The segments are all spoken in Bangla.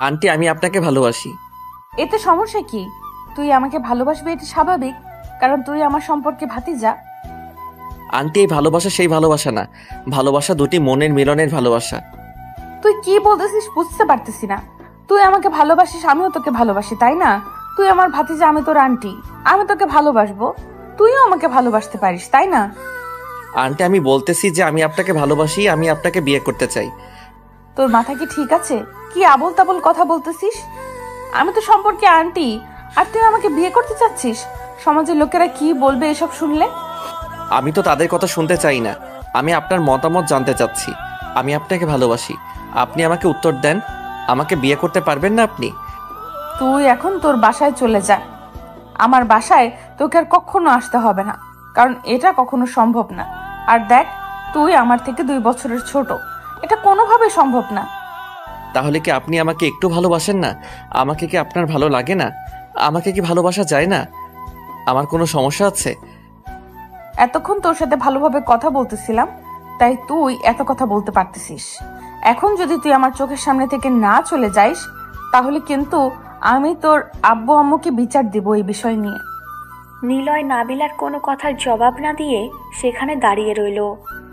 আন্টি, আমি আপনাকে ভালোবাসি। এতে সমস্যা কি? তুই আমাকে ভালোবাসবি, এটা স্বাভাবিক, কারণ তুই আমার সম্পর্কে ভাতিজা। আন্টি, এই ভালোবাসা সেই ভালোবাসা না, ভালোবাসা দুটি মনের মিলনের ভালোবাসা। তুই কি বলতেছিস বুঝতে পারতেছি না। তুই আমাকে ভালোবাসিস, আমিও তোকে ভালোবাসি, তাই না? তুই আমার ভাতিজা, আমি তোর আন্টি, আমি তোকে ভালোবাসবো, তুইও আমাকে ভালোবাসতে পারিস, তাই না? আন্টি, আমি বলতেছি যে আমি আপনাকে ভালোবাসি, আমি আপনাকে বিয়ে করতে চাই। তোর মাথা কি ঠিক আছে? কি আবোল তাবোল কথা বলতেছিস? আমি তো সম্পর্কে আন্টি, আর তুই আমাকে বিয়ে করতে চাচ্ছিস? সমাজের লোকেরা কি বলবে এসব শুনলে? আমি তো তাদের কথা শুনতে চাই না, আমি আপনার মতামত জানতে চাচ্ছি। আমি আপনাকে ভালোবাসি, আপনি আমাকে উত্তর দেন। আমাকে বিয়ে করতে পারবেন না আপনি? তুই এখন তোর বাসায় চলে যা। আমার বাসায় তোকে আর কখনো আসতে হবে না, কারণ এটা কখনো সম্ভব না। আর দেখ, তুই আমার থেকে 2 বছরের ছোট, এটা কোনোভাবে সম্ভব না। তাহলে কি আপনি আমাকে একটু ভালোবাসেন না? আমাকে কি আপনার ভালো লাগে না? আমাকে কি ভালোবাসা যায় না? আমার কোনো সমস্যা আছে? এতক্ষণ তোর সাথে ভালোভাবে কথা বলতেছিলাম, তাই তুই এত কথা বলতে পারতেছিস। এখন যদি তুই আমার চোখের সামনে থেকে না চলে যাইস, তাহলে কিন্তু আমি তোর আব্বু আম্মুকে বিচার দিব এই বিষয় নিয়ে। নিলয় নাবিলার কোনো কথার জবাব না দিয়ে সেখানে দাঁড়িয়ে রইল,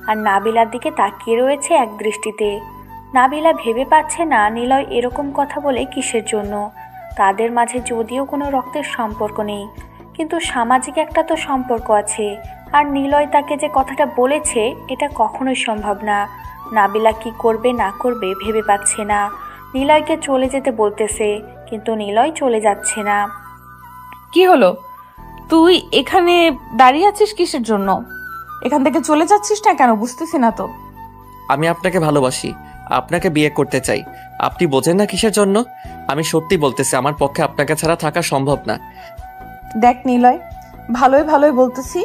আর নাবিলার দিকে তাকিয়ে রয়েছে এক দৃষ্টিতে। নাবিলা ভেবে পাচ্ছে না নিলয় এরকম কথা বলে কিসের জন্য। তাদের মাঝে যদিও কোনো রক্তের সম্পর্ক নেই, কিন্তু সামাজিক একটা তো সম্পর্ক আছে, আর নিলয় তাকে যে কথাটা বলেছে এটা কখনোই সম্ভব না। নাবিলা কি করবে না করবে ভেবে পাচ্ছে না। নিলয়কে চলে যেতে বলতেছে, কিন্তু নিলয় চলে যাচ্ছে না। কি হলো? তুই এখানে দাঁড়িয়ে আছিস কিসের জন্য? এখান থেকে চলে যাচ্ছিস না কেন? বুঝতেছি না তো। আমি আপনাকে ভালোবাসি, আপনাকে বিয়ে করতে চাই। আপনি বোঝেন না কিসের জন্য? আমি সত্যি বলতেছি, আমার পক্ষে আপনাকে ছাড়া থাকা সম্ভব না। দেখ নিলয়, ভালোই ভালোই বলতেছি,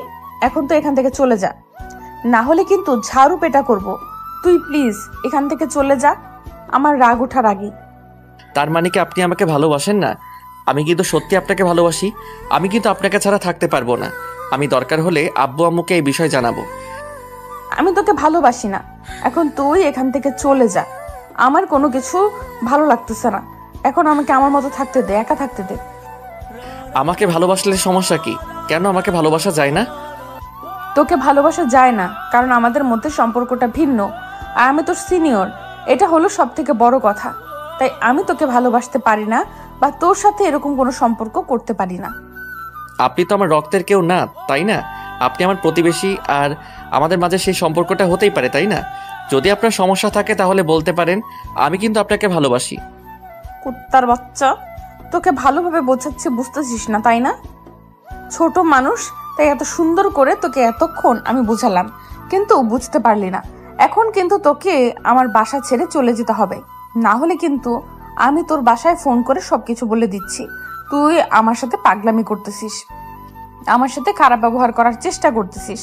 এখন তো এখান থেকে চলে যা, না হলে কিন্তু ঝাড়ু পেটা করব। তুই প্লিজ এখান থেকে চলে যা, আমার রাগ ওঠার আগে। তার মানে কি আপনি আমাকে ভালোবাসেন না? আমি কিন্তু সত্যি আপনাকে ভালোবাসি, আমি কিন্তু আপনাকে ছাড়া থাকতে পারবো না। আমি দরকার হলে আব্বু আম্মুকে এই বিষয় জানাবো। আমি তোকে ভালোবাসি না, এখন তুই এখান থেকে চলে যা। আমার কোনো কিছু ভালো লাগতেছে না, এখন আমাকে আমার মতো থাকতে দে, একা থাকতে দে। আমাকে ভালোবাসলে সমস্যা কি? কেন আমাকে ভালোবাসা যায় না? তোকে ভালোবাসা যায় না কারণ আমাদের মধ্যে সম্পর্কটা ভিন্ন, আর আমি তোর সিনিয়র, এটা হলো সব থেকে বড় কথা। তাই আমি তোকে ভালোবাসতে পারি না, বা তোর সাথে এরকম কোনো সম্পর্ক করতে পারি না। আপনি তো আমার রক্তের কেউ না, তাই না? আপনি আমার প্রতিবেশী, আর আমাদের মাঝে সেই সম্পর্কটা হতেই পারে, তাই না? যদি আপনার সমস্যা থাকে তাহলে বলতে পারেন, আমি কিন্তু আপনাকে ভালোবাসি। কুত্তার বাচ্চা, তোকে ভালোভাবে বোঝাচ্ছি, বুঝতেছিস না তাই না? ছোট মানুষ, তাই এত সুন্দর করে তোকে এতক্ষণ আমি বুঝালাম, কিন্তু বুঝতে পারলি না। এখন কিন্তু তোকে আমার বাসা ছেড়ে চলে যেতে হবে, না হলে কিন্তু আমি তোর বাসায় ফোন করে সবকিছু বলে দিচ্ছি। তুই আমার সাথে পাগলামি করতেছিস, আমার সাথে খারাপ ব্যবহার করার চেষ্টা করতেছিস।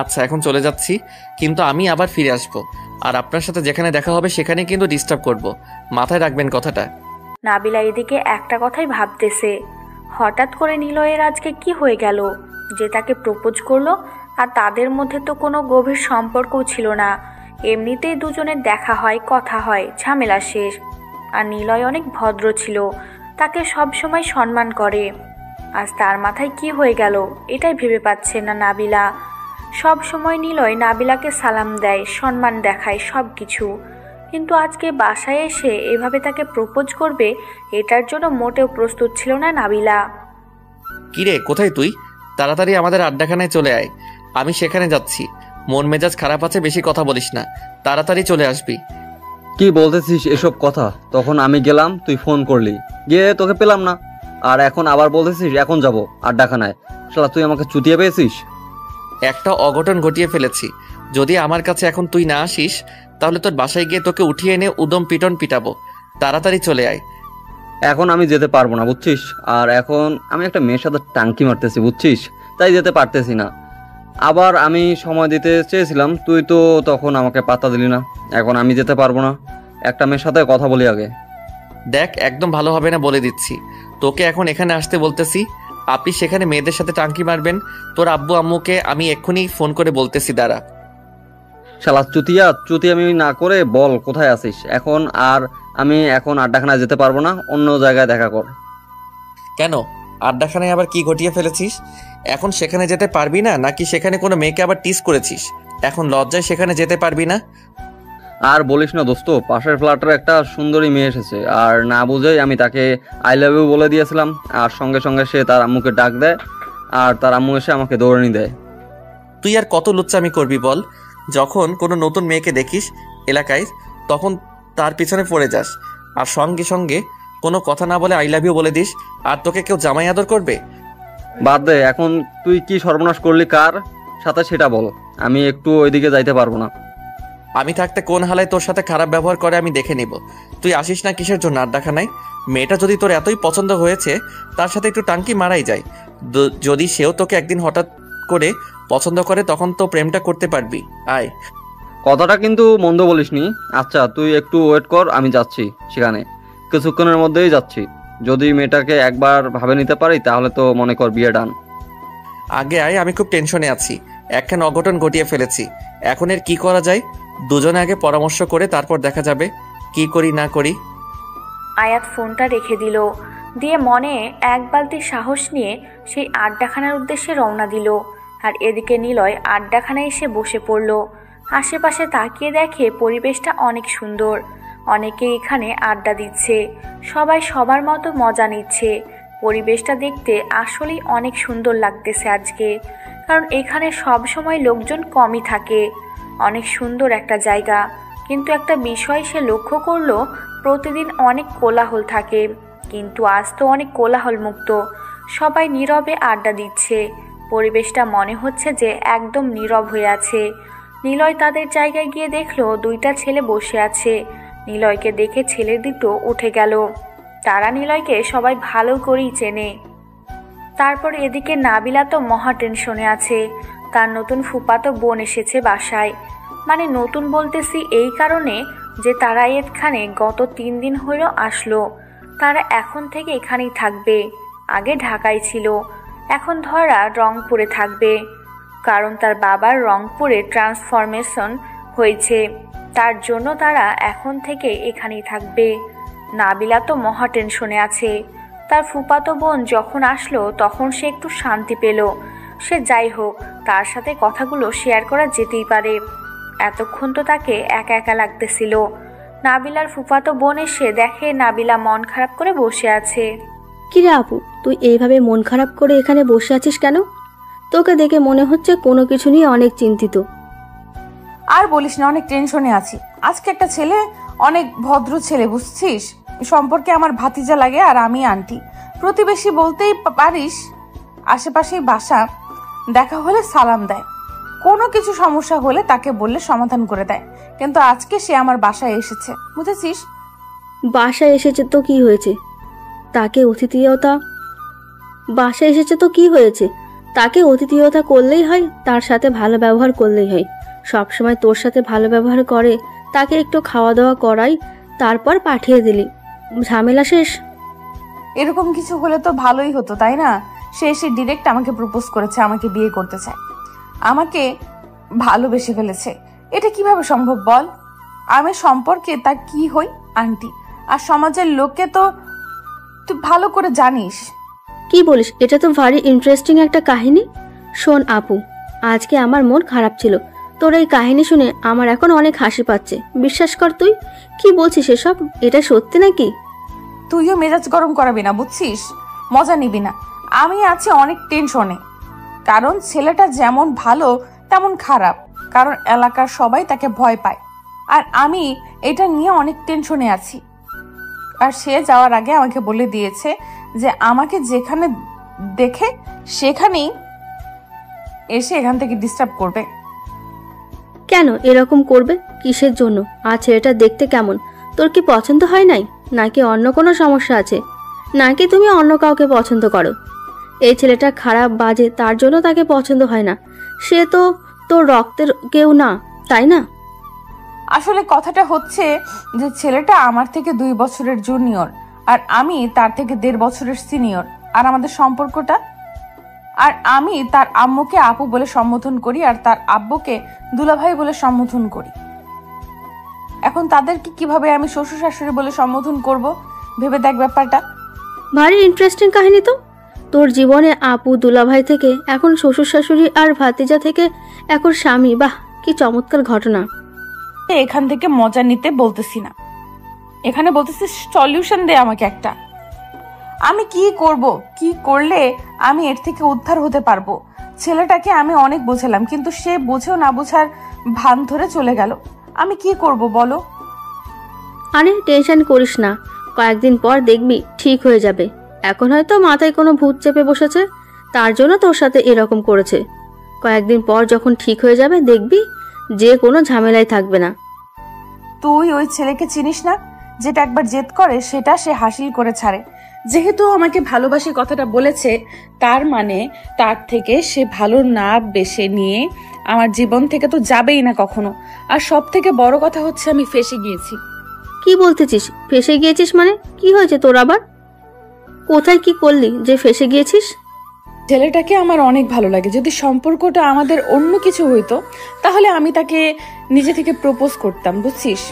আচ্ছা, এখন চলে যাচ্ছি, কিন্তু আমি আবার ফিরে আসবো, আর আপনার সাথে যেখানে দেখা হবে সেখানে কিন্তু ডিস্টার্ব করব। মাথায় রাখবেন কথাটা। নাবিলা এদিকে একটা কথাই ভাবতেছে, হঠাৎ করে নিলয়ের আজকে কি হয়ে গেল যে তাকে প্রপোজ করলো? আর তাদের মধ্যে তো কোনো গভীর সম্পর্কও ছিল না, এমনিতেই দুজনের দেখা হয়, কথা হয়, ঝামেলা শেষ। আর নিলয় অনেক ভদ্র ছিল, তাকে সব সময় সম্মান করে। আজ তার মাথায় কি হয়ে গেল এটাই ভেবে পাচ্ছে না নাবিলা। সব সময় নিলয় নাবিলাকে সালাম দেয়, সম্মান দেখায়, সব কিছু, কিন্তু আজকে বাসায় এসে এভাবে তাকে প্রপোজ করবে এটার জন্য মোটেও প্রস্তুত ছিল না নাবিলা। কিরে, কোথায় তুই? তাড়াতাড়ি আমাদের আড্ডাখানায় চলে আয়, আমি সেখানে যাচ্ছি। মন মেজাজ খারাপ আছে, বেশি কথা বলিস না, তাড়াতাড়ি চলে আসবি। কি বলতেছিস এসব কথা? তখন আমি গেলাম, তুই ফোন করলি, গিয়ে তোকে পেলাম না, আর এখন আবার বলতেছিস এখন যাব আড্ডাখানায়। শালা তুই আমাকে চুতিয়ে পেয়েছিস। একটা অঘটন ঘটিয়ে ফেলেছি, যদি আমার কাছে এখন তুই না আসিস তাহলে তোর বাসায় গিয়ে তোকে উঠিয়ে এনে উদম পিটন পিটাবো। তাড়াতাড়ি চলে আয়। এখন আমি যেতে পারবো না, বুঝছিস? আর এখন আমি একটা মেয়ের সাথে টাঙ্কি মারতেছি, বুঝছিস? তাই যেতে পারতেছি না। আবার আমি সময় দিতে চেয়েছিলাম, তুই তো তখন আমাকে পাত্তা দিলি না। এখন আমি যেতে পারবো না, একটা মেয়ের সাথে কথা বলি আগে। দেখ, একদম ভালো হবে না বলে দিচ্ছি। তোকে এখন এখানে আসতে বলতেছি, আপনি সেখানে মেয়েদের সাথে টাঙ্কি মারবেন। তোর আব্বু আম্মুকে আমি এক্ষুনি ফোন করে বলতেছি, দাঁড়া। শালা চুতিয়া আমি না করে বল কোথায় আছিস এখন। আর আমি এখন আড্ডাখানায় যেতে পারবো না, অন্য জায়গায় দেখা কর। কেন, আড্ডাখানায় আবার কি ঘটিয়ে ফেলেছিস? এখন সেখানে যেতে পারবি না, নাকি সেখানে কোনো মেয়েকে আবার টিস করেছিস? এখন লজ্জায় সেখানে যেতে পারবি না? আর বলিস না দোস্ত, পাশের ফ্ল্যাটের একটা সুন্দরী মেয়ে এসেছে, আর না বুঝেই আমি তাকে আই লাভ ইউ বলে দিয়েছিলাম, আর সঙ্গে সঙ্গে সে তার আম্মুকে ডাক দেয়, আর তার আম্মু এসে আমাকে দৌড়ানি দেয়। তুই আর কত লুচ্চামি করবি বল? যখন কোনো নতুন মেয়েকে দেখিস এলাকায়, তখন তার পিছনে পড়ে যাস, আর সঙ্গে সঙ্গে কোনো কথা না বলে আই লাভ ইউ বলে দিস, আর তোকে কেউ জামাই আদর করবে? বাদ দে, এখন তুই কি সর্বনাশ করলি কার সাথে সেটা বল। আমি একটু ওইদিকে যাইতে পারবো না। আমি থাকতে কোন হালায় তোর সাথে খারাপ ব্যবহার করে আমি দেখে নিব। তুই আসিস না কিসের জন্য আড্ডাখানায়? মেয়েটা যদি তোর এতই পছন্দ হয়েছে, তার সাথে একটু টাঙ্কি মারাই যায়। যদি সেও তোকে একদিন হঠাৎ করে পছন্দ করে, তখন তো প্রেমটা করতে পারবি। আয়। কথাটা কিন্তু মন্দ বলিসনি। আচ্ছা তুই একটু ওয়েট কর, আমি যাচ্ছি সেখানে, কিছুক্ষণের মধ্যেই যাচ্ছি। যদি মেয়েটাকে একবার ভাবে নিতে পারি তাহলে তো মনে কর বিয়ে ডান। আগে আয়, আমি খুব টেনশনে আছি। একখান অঘটন ঘটিয়ে ফেলেছি। এখন এর কি করা যায়? দুজনে আগে পরামর্শ করে তারপর দেখা যাবে কি করি না করি। আয়াত ফোনটা রেখে দিল, দিয়ে মনে এক বালতি সাহস নিয়ে সেই আড্ডাখানার উদ্দেশ্যে রওনা দিল। আর এদিকে নিলয় আড্ডাখানায় এসে বসে পড়ল। আশেপাশে তাকিয়ে দেখে পরিবেশটা অনেক সুন্দর, অনেকে এখানে আড্ডা দিচ্ছে, সবাই সবার মতো মজা নিচ্ছে। পরিবেশটা দেখতে আসলেই অনেক সুন্দর লাগতেছে আজকে, কারণ এখানে সব সময় লোকজন কমই থাকে। অনেক সুন্দর একটা জায়গা, কিন্তু একটা বিষয় সে লক্ষ্য করলো, প্রতিদিন অনেক কোলাহল থাকে, কিন্তু আজ তো অনেক কোলাহল মুক্ত। সবাই নীরবে আড্ডা দিচ্ছে, পরিবেশটা মনে হচ্ছে যে একদম নীরব হয়ে আছে। নিলয় তাদের জায়গায় গিয়ে দেখলো দুইটা ছেলে বসে আছে। নিলয়কে দেখে ছেলে দুটো উঠে গেল। তারা নিলয়কে সবাই ভালো করেই চেনে। তারপর এদিকে নাবিলা তো মহা টেনশনে আছে। তার নতুন ফুফাতো বোন এসেছে বাসায়। মানে নতুন বলতেছি এই কারণে যে তারা এখানে গত 3 দিন হইল আসলো। তারা এখন থেকে এখানেই থাকবে। আগে ঢাকায় ছিল, এখন ধরা রংপুরে থাকবে, কারণ তার বাবার রংপুরে ট্রান্সফরমেশন হয়েছে। তার জন্য তারা এখন থেকে এখানেই থাকবে। নাবিলা তো মহা টেনশনে আছে। তার ফুফাতো বোন যখন আসলো তখন সে একটু শান্তি পেল। সে যাই হোক, তার সাথে কথাগুলো শেয়ার করা যেতেই পারে। এতক্ষণ তো তাকে একা একা লাগতেছিল। নাবিলার ফুফাতো বোন এসে দেখে নাবিলা মন খারাপ করে বসে আছে। কিরে আপু, তুই এইভাবে মন খারাপ করে এখানে বসে আছিস কেন? তোকে দেখে মনে হচ্ছে কোনো কিছু নিয়ে অনেক চিন্তিত। আর বলিস না, অনেক টেনশনে আছি। আজকে একটা ছেলে, অনেক ভদ্র ছেলে, বুঝছিস, সম্পর্কে আমার ভাতিজা লাগে, আর আমি আন্টি। প্রতিবেশী বলতেই পারিস, আশেপাশেই বাসা, দেখা হলে সালাম দেয়, কোনো কিছু সমস্যা হলে তাকে বললে সমাধান করে দেয়। কিন্তু আজকে সে আমার বাসায় এসেছে, বুঝেছিস? বাসায় এসেছে তো কি হয়েছে? তাকে অতিথিয়তা বাসায় এসেছে তো কি হয়েছে? তাকে অতিথিয়তা করলেই হয়, তার সাথে ভালো ব্যবহার করলেই হয়। সবসময় তোর সাথে ভালো ব্যবহার করে, তাকে একটু খাওয়া দাওয়া করাই, তারপর পাঠিয়ে দিলি, ঝামেলা শেষ। এরকম কিছু হলে তো ভালোই হতো, তাই না? সে এসে ডিরেক্ট আমাকে প্রপোজ করেছে, আমাকে বিয়ে করতে চায়, আমাকে ভালোবেসে ফেলেছে। এটা কিভাবে সম্ভব বল? আমি সম্পর্কে তার কি হই? আন্টি। আর সমাজের লোককে তো তুই ভালো করে জানিস। কি বলিস? এটা তো ভারী ইন্টারেস্টিং একটা কাহিনী। শোন আপু, আজকে আমার মন খারাপ ছিল, তোর এই কাহিনী শুনে আমার এখন অনেক হাসি পাচ্ছে। বিশ্বাস কর। তুই কি বলছিস এসব? এটা সত্যি নাকি? তুইও মেজাজ গরম করাবি না, বুঝছিস? মজা নিবি না। আমি আছি অনেক টেনশনে, কারণ ছেলেটা যেমন ভালো তেমন খারাপ, কারণ এলাকার সবাই তাকে ভয় পায়। আর আমি এটা নিয়ে অনেক টেনশনে আছি। আর সে যাওয়ার আগে আমাকে বলে দিয়েছে যে আমাকে যেখানে দেখে সেখানেই এসে এখান থেকে ডিস্টার্ব করবে। কেন এরকম করবে? কিসের জন্য? আর ছেলেটা দেখতে কেমন? তোর কি পছন্দ হয় নাই, নাকি অন্য কোনো সমস্যা আছে, নাকি তুমি অন্য কাউকে পছন্দ করো? এই ছেলেটা খারাপ বাজে, তার জন্য তাকে পছন্দ হয় না। সে তো তোর রক্তের কেউ না, তাই না? আসলে কথাটা হচ্ছে যে ছেলেটা আমার থেকে 2 বছরের জুনিয়র, আর আমি তার থেকে 1.5 বছরের সিনিয়র। আর আমাদের সম্পর্কটা, আর আমি তার আম্মুকে আপু বলে সম্বোধন করি আর তার আব্বুকে দুলাভাই বলে সম্বোধন করি। এখন তাদেরকে কিভাবে আমি শ্বশুর শাশুড়ি বলে সম্বোধন করব ভেবে দেখ ব্যাপারটা। ভারী ইন্টারেস্টিং কাহিনী তো। তোর জীবনে আপু দুলাভাই থেকে এখন শ্বশুর শাশুড়ি আর ভাতিজা থেকে এখন স্বামী, বাহ কি চমৎকার ঘটনা। এখান থেকে মজা নিতে বলতেছি না, এখানে বলতেছি সলিউশন দে আমাকে একটা। আমি কি করব, কি করলে আমি এর থেকে উদ্ধার হতে পারবো? ছেলেটাকে আমি অনেক বোঝালাম কিন্তু সে বুঝেও না বোঝার ভান ধরে চলে গেল। আমি কি করব বলো? আরে টেনশন করিস না, কয়েকদিন পর দেখবি ঠিক হয়ে যাবে। এখন হয়তো মাথায় কোনো ভূত চেপে বসেছে, তার জন্য তোর সাথে এরকম করেছে। কয়েকদিন পর যখন ঠিক হয়ে যাবে দেখবি যে কোনো ঝামেলাই থাকবে না। তুই ওই ছেলেকে চিনিস না? যেটা একবার জেদ করে সেটা সে হাসিল করে ছাড়ে। যেহেতু আমাকে ভালোবাসি কথাটা বলেছে, তার মানে তার থেকে সে ভালো না বেশে নিয়ে আমার জীবন থেকে তো যাবেই না কখনো। আর সব থেকে বড় কথা হচ্ছে আমি ফেঁসে গিয়েছি। কি বলতেছিস? ফেসে গিয়েছিস মানে? কি হয়েছে তোর আবার? কোথায় কি করলি যে ফেসে গিয়েছিস? ছেলেটাকে আমার অনেক ভালো লাগে। যদি সম্পর্কটা আমাদের অন্য কিছু হইতো তাহলে আমি তাকে নিজে থেকে প্রপোজ করতাম, বুঝছিস?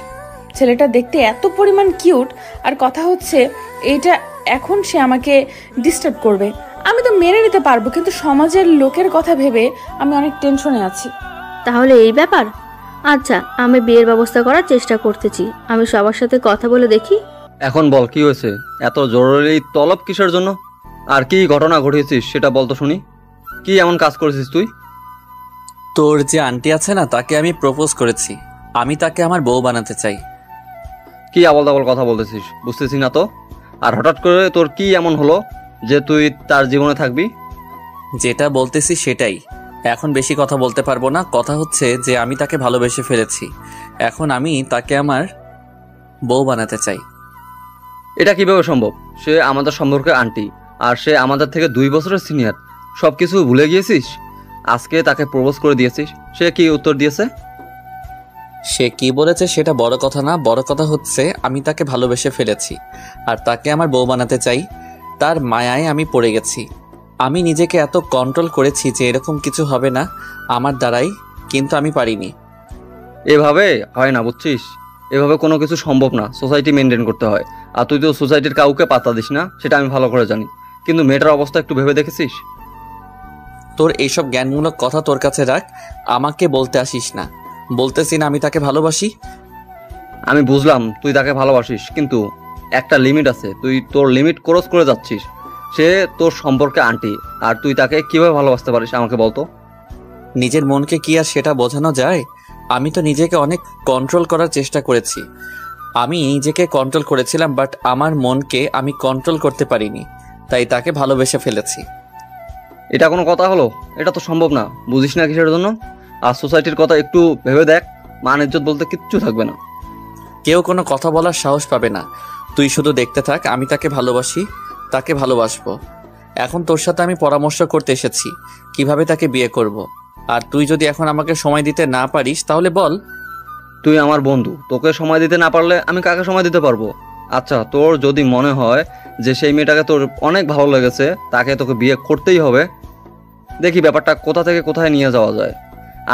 ছেলেটা দেখতে এত পরিমাণ কিউট, আর কথা হচ্ছে এইটা এখন সে আমাকে ডিস্টার্ব করবে। আমি তো মেনে নিতে পারবো, কিন্তু সমাজের লোকের কথা ভেবে আমি অনেক টেনশনে আছি। তাহলে এই ব্যাপার। আচ্ছা, আমি বিয়ের ব্যবস্থা করার চেষ্টা করতেছি। আমি সবার সাথে কথা বলে দেখি। এখন বল কি হয়েছে? এত জরুরি তলব কিসের জন্য? আর কি ঘটনা ঘটিয়েছিস সেটা বল তো শুনি। কি এমন কাজ করেছিস তুই? তোর যে আন্টি আছে না, তাকে আমি প্রপোজ করেছি। আমি তাকে আমার বউ বানাতে চাই। কি আবল তাবল কথা বলতেছিস, বুঝতেছি না তো। আর হঠাৎ করে তোর কি এমন হলো যে তুই তার জীবনে থাকবি? যেটা বলতেছি সেটাই। এখন বেশি কথা বলতে পারবো না। কথা হচ্ছে যে আমি তাকে ভালোবেসে ফেলেছি। এখন আমি তাকে আমার বউ বানাতে চাই। এটা কিভাবে সম্ভব? সে আমাদের সম্পর্কে আন্টি, আর সে আমাদের থেকে 2 বছরের সিনিয়র। সব কিছু ভুলে গিয়েছিস? আজকে তাকে প্রপোজ করে দিয়েছিস, সে কি উত্তর দিয়েছে? সে কি বলেছে সেটা বড় কথা না। বড় কথা হচ্ছে আমি তাকে ভালোবেসে ফেলেছি আর তাকে আমার বউ বানাতে চাই। তার মায়ায় আমি পড়ে গেছি। আমি নিজেকে এত কন্ট্রোল করেছি যে এরকম কিছু হবে না আমার দ্বারাই, কিন্তু আমি পারিনি। এভাবে হয় না, বুঝছিস? এভাবে কোনো কিছু সম্ভব না। সোসাইটি মেনটেন করতে হয়। আর তুই তো সোসাইটির কাউকে পাত্তা দিস না, সেটা আমি ভালো করে জানি। কিন্তু মেয়েটার অবস্থা একটু ভেবে দেখেছিস? তোর এইসব জ্ঞানমূলক কথা তোর কাছে রাখ, আমাকে বলতে আসিস না। বলতেছি না আমি তাকে ভালোবাসি। আমি বুঝলাম তুই তাকে ভালোবাসিস, কিন্তু একটা লিমিট আছে। তুই তোর লিমিট ক্রস করে যাচ্ছিস। সে তোর সম্পর্কে আন্টি, আর তুই তাকে কিভাবে ভালোবাসতে পারিস আমাকে বলতো। নিজের মনকে কি আর সেটা বোঝানো যায়? আমি তো নিজেকে অনেক কন্ট্রোল করার চেষ্টা করেছি। আমি নিজেকে কন্ট্রোল করেছিলাম, বাট আমার মনকে আমি কন্ট্রোল করতে পারিনি, তাই তাকে ভালোবেসে ফেলেছি। এটা কোনো কথা হলো? এটা তো সম্ভব না। বুঝিস না কিসের জন্য? আর সোসাইটির কথা একটু ভেবে দেখ, মান ইজ্জত বলতে কিচ্ছু থাকবে না। কেউ কোনো কথা বলার সাহস পাবে না। তুই শুধু দেখতে থাক, আমি তাকে ভালোবাসি, তাকে ভালোবাসবো। এখন তোর সাথে আমি পরামর্শ করতে এসেছি কিভাবে তাকে বিয়ে করব। আর তুই যদি এখন আমাকে সময় দিতে না পারিস তাহলে বল। তুই আমার বন্ধু, তোকে সময় দিতে না পারলে আমি কাকে সময় দিতে পারবো? আচ্ছা, তোর যদি মনে হয় যে সেই মেয়েটাকে তোর অনেক ভালো লেগেছে, তাকে তোকে বিয়ে করতেই হবে, দেখি ব্যাপারটা কোথা থেকে কোথায় নিয়ে যাওয়া যায়।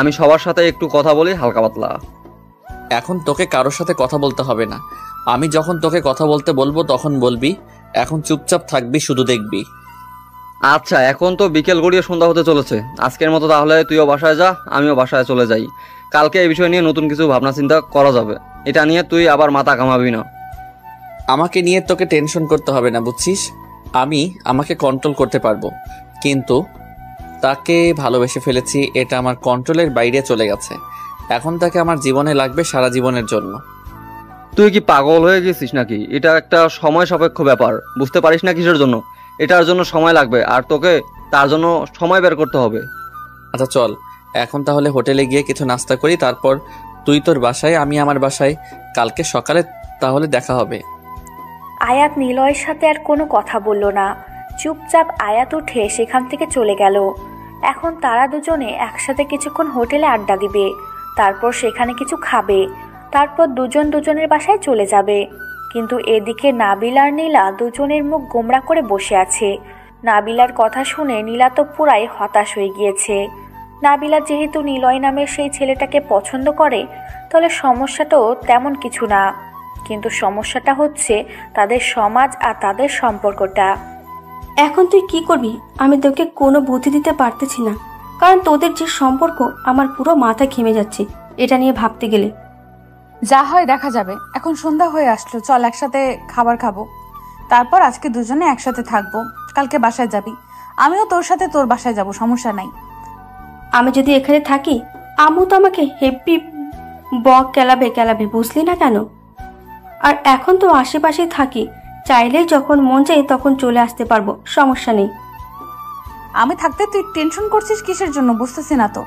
আমি সবার সাথে একটু কথা বলি হালকা পাতলা। এখন তোকে কারোর সাথে কথা বলতে হবে না। আমি যখন তোকে কথা বলতে বলবো তখন বলবি। এখন চুপচাপ থাকবি, শুধু দেখবি। আচ্ছা, এখন তো বিকেল গড়িয়ে সন্ধ্যা হতে চলেছে। আজকের মতো তাহলে তুইও বাসায় যা, আমিও বাসায় চলে যাই। কালকে এই বিষয় নিয়ে নতুন কিছু ভাবনা চিন্তা করা যাবে। এটা নিয়ে তুই আবার মাথা ঘামাবি না। আমাকে নিয়ে তোকে টেনশন করতে হবে না, বুঝছিস? আমি আমাকে কন্ট্রোল করতে পারবো, কিন্তু তাকে ভালোবেসে ফেলেছি, এটা আমার কন্ট্রোলের বাইরে চলে গেছে। এখন তাকে আমার জীবনে লাগবে সারা জীবনের জন্য। তুই কি পাগল হয়ে গেছিস নাকি? এটা একটা সময় সাপেক্ষ ব্যাপার, বুঝতে পারিস না কিসের জন্য? এটার জন্য সময় লাগবে, আর তোকে তার জন্য সময় বের করতে হবে। আচ্ছা চল এখন তাহলে হোটেলে গিয়ে কিছু নাস্তা করি, তারপর তুই তোর বাসায়, আমি আমার বাসায়। কালকে সকালে তাহলে দেখা হবে। আয়াত নিলয়ের সাথে আর কোনো কথা বলল না। চুপচাপ আয়াত উঠে সেখান থেকে চলে গেল। এখন তারা দুজনে একসাথে কিছুক্ষণ হোটেলে আড্ডা দিবে, তারপর সেখানে কিছু খাবে, তারপর দুজন দুজনের বাসায় চলে যাবে। কিন্তু এদিকে নাবিল আর নীলা দুজনের মুখ গোমড়া করে বসে আছে। নাবিলার কথা শুনে নীলা তো পুরাই হতাশ হয়ে গিয়েছে। নাবিলা যেহেতু নিলয় নামের সেই ছেলেটাকে পছন্দ করে, তাহলে সমস্যাটাও তেমন কিছু না, কিন্তু সমস্যাটা হচ্ছে তাদের সমাজ আর তাদের সম্পর্কটা। এখন তুই কি করবি আমি তোকে কোনো বুদ্ধি দিতে পারতেছি না, কারণ তোদের যে সম্পর্ক আমার পুরো মাথা ঘেমে যাচ্ছে এটা নিয়ে ভাবতে গেলে। যা হয় দেখা যাবে। এখন সন্ধ্যা হয়ে আসলো, চল একসাথে খাবার খাবো, তারপর আজকে দুজনে একসাথে থাকবো। কালকে বাসায় যাবি, আমিও তোর সাথে তোর বাসায় যাব, সমস্যা নাই। আমি যদি এখানে থাকি আম্মু তো আমাকে হেব্বি বক কেলাবে বুঝলি না কেন? আর এখন তো আশেপাশেই থাকি, চাইলেই যখন মন চাই তখন চলে আসতে পারবো, সমস্যা নেই। আমি থাকতে তুই টেনশন করছিস কিসের জন্য বুঝতেছি না তো।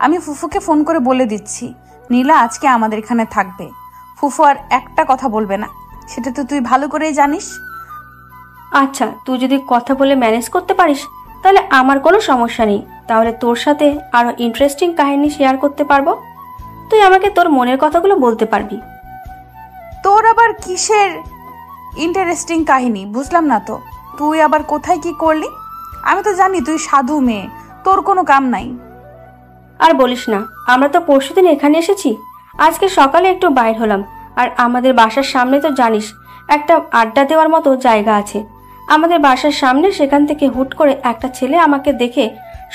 আমি ফুফুকে ফোন করে বলে দিচ্ছি নীলা আজকে আমাদের এখানে থাকবে। ফুফু আর একটা কথা বলবে না, সেটা তো তুই ভালো করেই জানিস। আচ্ছা, তুই যদি কথা বলে ম্যানেজ করতে পারিস তাহলে আমার কোনো সমস্যা নেই। তাহলে তোর সাথে আরো ইন্টারেস্টিং কাহিনী শেয়ার করতে পারবো, তুই আমাকে তোর মনের কথাগুলো বলতে পারবি। তোর আবার কিসের ইন্টারেস্টিং কাহিনী বুঝলাম না তো। তুই আবার কোথায় কি করলি? আমি তো জানি তুই সাধু মেয়ে, তোর কোনো কাম নাই। আর বলিস না, আমরা তো পরশুদিন এখানে এসেছি, আজকে সকালে একটু বাইর হলাম। আর আমাদের বাসার সামনে তো জানিস একটা আড্ডা দেওয়ার মতো জায়গা আছে আমাদের বাসার সামনে। সেখান থেকে হুট করে একটা ছেলে আমাকে দেখে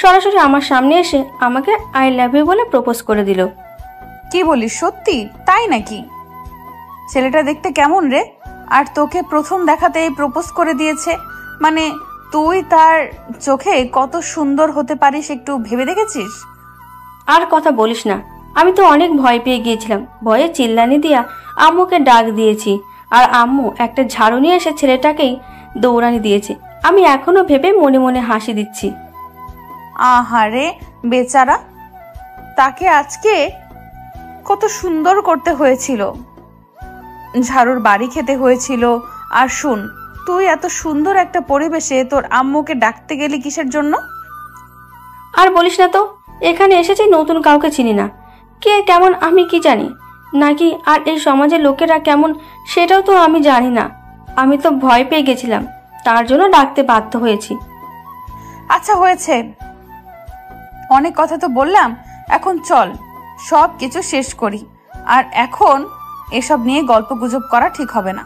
সরাসরি আমার সামনে এসে আমাকে আই লাভ ইউ বলে প্রপোজ করে দিল। কি বলিস, সত্যি তাই নাকি? ছেলেটা দেখতে কেমন রে? আর তোকে প্রথম দেখাতেই প্রপোজ করে দিয়েছে মানে তুই তার চোখে কত সুন্দর হতে পারিস একটু ভেবে দেখেছিস? আর কথা বলিস না, আমি তো অনেক ভয় পেয়ে গিয়েছিলাম। ভয়ে চিল্লানি দিয়া আম্মুকে ডাক দিয়েছি, আর আম্মু একটা ঝাড়ু নিয়ে এসে ছেলেটাকেই দৌড়ানি দিয়েছে। আমি এখনো ভেবে মনে মনে হাসি দিচ্ছি। আহারে বেচারা, তাকে আজকে কত সুন্দর করতে হয়েছিল, ঝাড়ুর বাড়ি খেতে হয়েছিল। আর শুন, তুই এত সুন্দর একটা পরিবেশে তোর আম্মুকে ডাকতে গেলি কিসের জন্য? আর বলিস না তো, এখানে এসেছি নতুন কাউকে চিনি না, কে কেমন আমি কি জানি, নাকি আর এই সমাজের লোকেরা কেমন সেটাও তো আমি জানি না। আমি তো ভয় পেয়ে গেছিলাম, তার জন্য ডাকতে বাধ্য হয়েছি। আচ্ছা হয়েছে, অনেক কথা তো বললাম, এখন চল সব কিছু শেষ করি। আর এখন এসব নিয়ে গল্প গুজব করা ঠিক হবে না।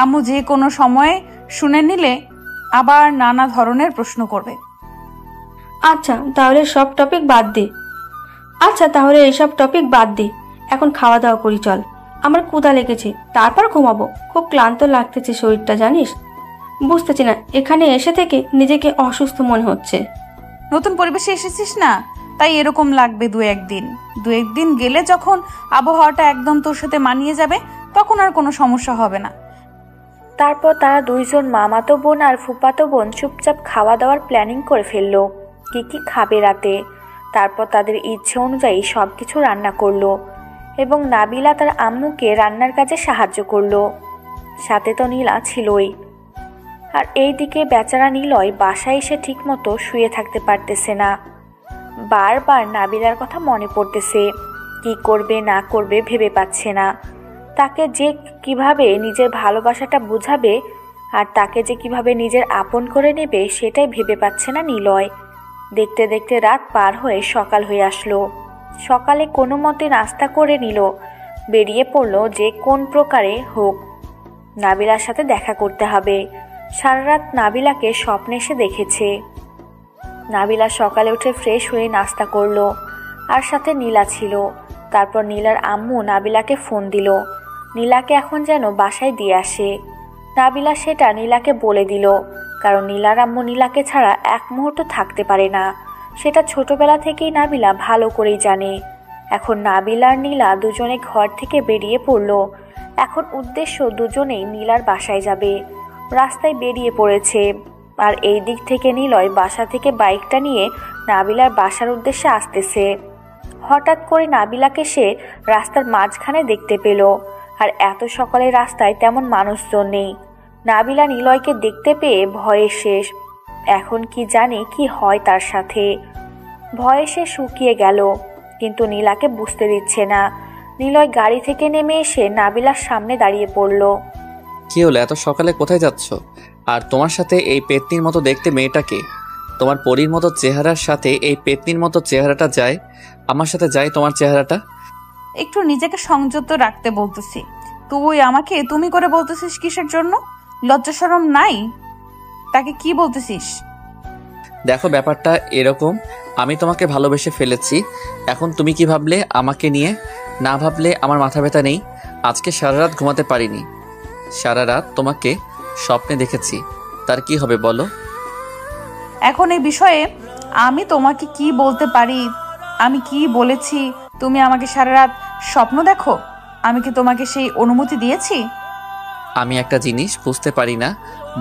আম্মু যে কোনো সময়ে শুনে নিলে আবার নানা ধরনের প্রশ্ন করবে। আচ্ছা তাহলে এসব টপিক বাদ দে, এখন খাওয়া দাওয়া করি চল। আমার ক্ষুধা লেগেছে, তারপর ঘুমাবো। খুব ক্লান্ত লাগতেছে শরীরটা জানিস, বুঝতেছি না এখানে এসে থেকে নিজেকে অসুস্থ মনে হচ্ছে। নতুন পরিবেশে এসেছিস না, তাই এরকম লাগবে দু একদিন গেলে যখন আবহাওয়াটা একদম তোর সাথে মানিয়ে যাবে তখন আর কোনো সমস্যা হবে না। তারপর তারা দুইজন মামাতো বোন আর ফুপাতো বোন চুপচাপ খাওয়া দাওয়ার প্ল্যানিং করে ফেললো, কি কি খাবে রাতে। তারপর তাদের ইচ্ছে অনুযায়ী সব কিছু রান্না করলো এবং নাবিলা তার আম্মুকে রান্নার কাজে সাহায্য করলো। সাথে তো নীলা ছিলই। আর এইদিকে বেচারা নিলয় বাসায় এসে ঠিক মতো শুয়ে থাকতে পারতেছে না। বারবার নাবিলার কথা মনে পড়তেছে, কি করবে না করবে ভেবে পাচ্ছে না। তাকে যে কিভাবে নিজের ভালোবাসাটা বুঝাবে আর তাকে যে কিভাবে নিজের আপন করে নেবে সেটাই ভেবে পাচ্ছে না নিলয়। দেখতে দেখতে রাত পার হয়ে সকাল হয়ে আসলো। সকালে কোনো মতে নাস্তা করে নিল, বেরিয়ে পড়লো যে কোন প্রকারে হোক নাবিলার সাথে দেখা করতে হবে। সারা রাত নাবিলাকে স্বপ্নে এসে দেখেছে। নাবিলা সকালে উঠে ফ্রেশ হয়ে নাস্তা করলো, আর সাথে নীলা ছিল। তারপর নীলার আম্মু নাবিলাকে ফোন দিল, নীলাকে এখন যেন বাসায় দিয়ে আসে। নাবিলা সেটা নীলাকে বলে দিল, কারণ নীলার আম্মু নীলাকে ছাড়া এক মুহূর্ত থাকতে পারে না। সেটা ছোটবেলা থেকেই নাবিলা ভালো করেই জানে। এখন নাবিলা আর নীলা দুজনে ঘর থেকে বেরিয়ে পড়ল। এখন উদ্দেশ্য দুজনেই নীলার বাসায় যাবে। রাস্তায় বেরিয়ে পড়েছে। আর এই দিক থেকে নিলয় বাসা থেকে বাইকটা নিয়ে নাবিলার বাসার উদ্দেশ্যে আসতেছে। হঠাৎ করে নাবিলাকে সে রাস্তার মাঝখানে দেখতে পেল। আর এত সকালে রাস্তায় তেমন মানুষজন নেই। নাবিলা নিলয়কে দেখতে পেয়ে ভয়ে শেষ। এখন কি জানে কি হয় তার সাথে। ভয়ে সে শুকিয়ে গেল, কিন্তু নীলাকে বুঝতে দিচ্ছে না। নিলয় গাড়ি থেকে নেমে এসে নাবিলার সামনে দাঁড়িয়ে পড়ল। কি হলো, এত সকালে কোথায় যাচ্ছ? আর তোমার সাথে এই পেতনির মতো দেখতে মেয়েটাকে, তোমার পরীর মতো চেহারার সাথে এই পেতনির মতো চেহারাটা যায়, আমার সাথে যায় তোমার চেহারাটা। একটু নিজেকে সংযত রাখতে বলতেছি। তুই আমাকে তুমি করে বলতেছিস কিসের জন্য? লজ্জা শরম নাই? তাকে কি বলতেছিস? দেখো ব্যাপারটা এরকম, আমি তোমাকে ভালোবেসে ফেলেছি। এখন তুমি কি ভাবলে আমাকে নিয়ে? না ভাবলে আমার মাথা ব্যথা নেই। আজকে সারা রাত ঘুমাতে পারিনি। সারা রাত তোমাকে স্বপ্নে দেখেছি। তার কি হবে বলো? এখন এই বিষয়ে আমি তোমাকে কি বলতে পারি? আমি কি বলেছি তুমি আমাকে সারা রাত স্বপ্ন দেখো? আমি কি তোমাকে সেই অনুমতি দিয়েছি? আমি একটা জিনিস বুঝতে পারি না,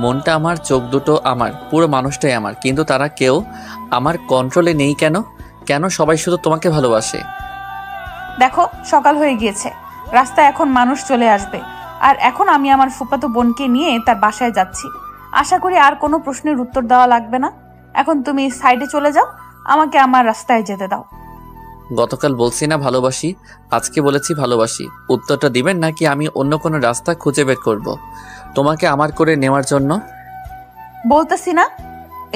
মনটা আমার, চোখ দুটো আমার, পুরো মানুষটাই আমার, কিন্তু তারা কেউ আমার কন্ট্রোলে নেই কেন? কেন সবাই শুধু তোমাকে ভালোবাসে? দেখো সকাল হয়ে গিয়েছে, রাস্তায় এখন মানুষ চলে আসবে। আর এখন আমি আমার ফুফাতো বোনকে নিয়ে তার বাসায় যাচ্ছি। আশা করি আর কোনো প্রশ্নের উত্তর দেওয়া লাগবে না। এখন তুমি সাইডে চলে যাও, আমাকে আমার রাস্তায় যেতে দাও। গতকাল বলছি না ভালোবাসি, আজকে বলেছি ভালোবাসি। উত্তরটা দিবেন নাকি আমি অন্য কোনো রাস্তা খুঁজে বের করব তোমাকে আমার করে নেওয়ার জন্য? বলতেছি না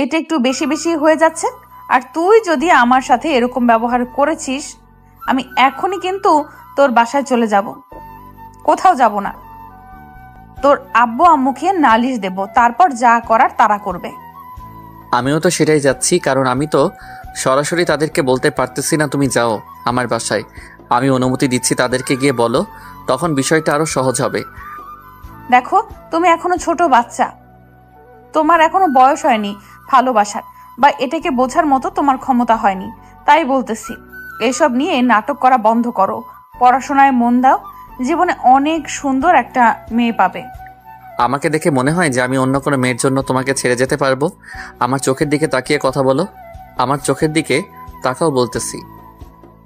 এটা একটু বেশি বেশি হয়ে যাচ্ছে? আর তুই যদি আমার সাথে এরকম ব্যবহার করেছিস, আমি এখনই কিন্তু তোর বাসায় চলে যাব, কোথাও যাব না। তোর আব্বু আম্মুকে নালিশ দেব, তারপর যা করার তারা করবে। আমিও তো সেটাই যাচ্ছি, কারণ আমি তো সরাসরি তাদেরকে বলতে পারতেছি না তুমি যাও আমার বাসায়। আমি অনুমতি দিচ্ছি, তাদেরকে গিয়ে বলো, তখন বিষয়টা আরো সহজ হবে। দেখো তুমি এখনো ছোট বাচ্চা, তোমার এখনো বয়স হয়নি ভালোবাসার, বা এটাকে বোঝার মতো তোমার ক্ষমতা হয়নি। তাই বলতেছি, এসব নিয়ে নাটক করা বন্ধ করো, পড়াশোনায় মন দাও, জীবনে অনেক সুন্দর একটা মেয়ে পাবে। আমাকে দেখে মনে হয় যে আমি অন্য কোনো মেয়ের জন্য তোমাকে ছেড়ে যেতে পারবো? আমার চোখের দিকে তাকিয়ে কথা বলো, আমার চোখের দিকে তাকাও বলতেছি।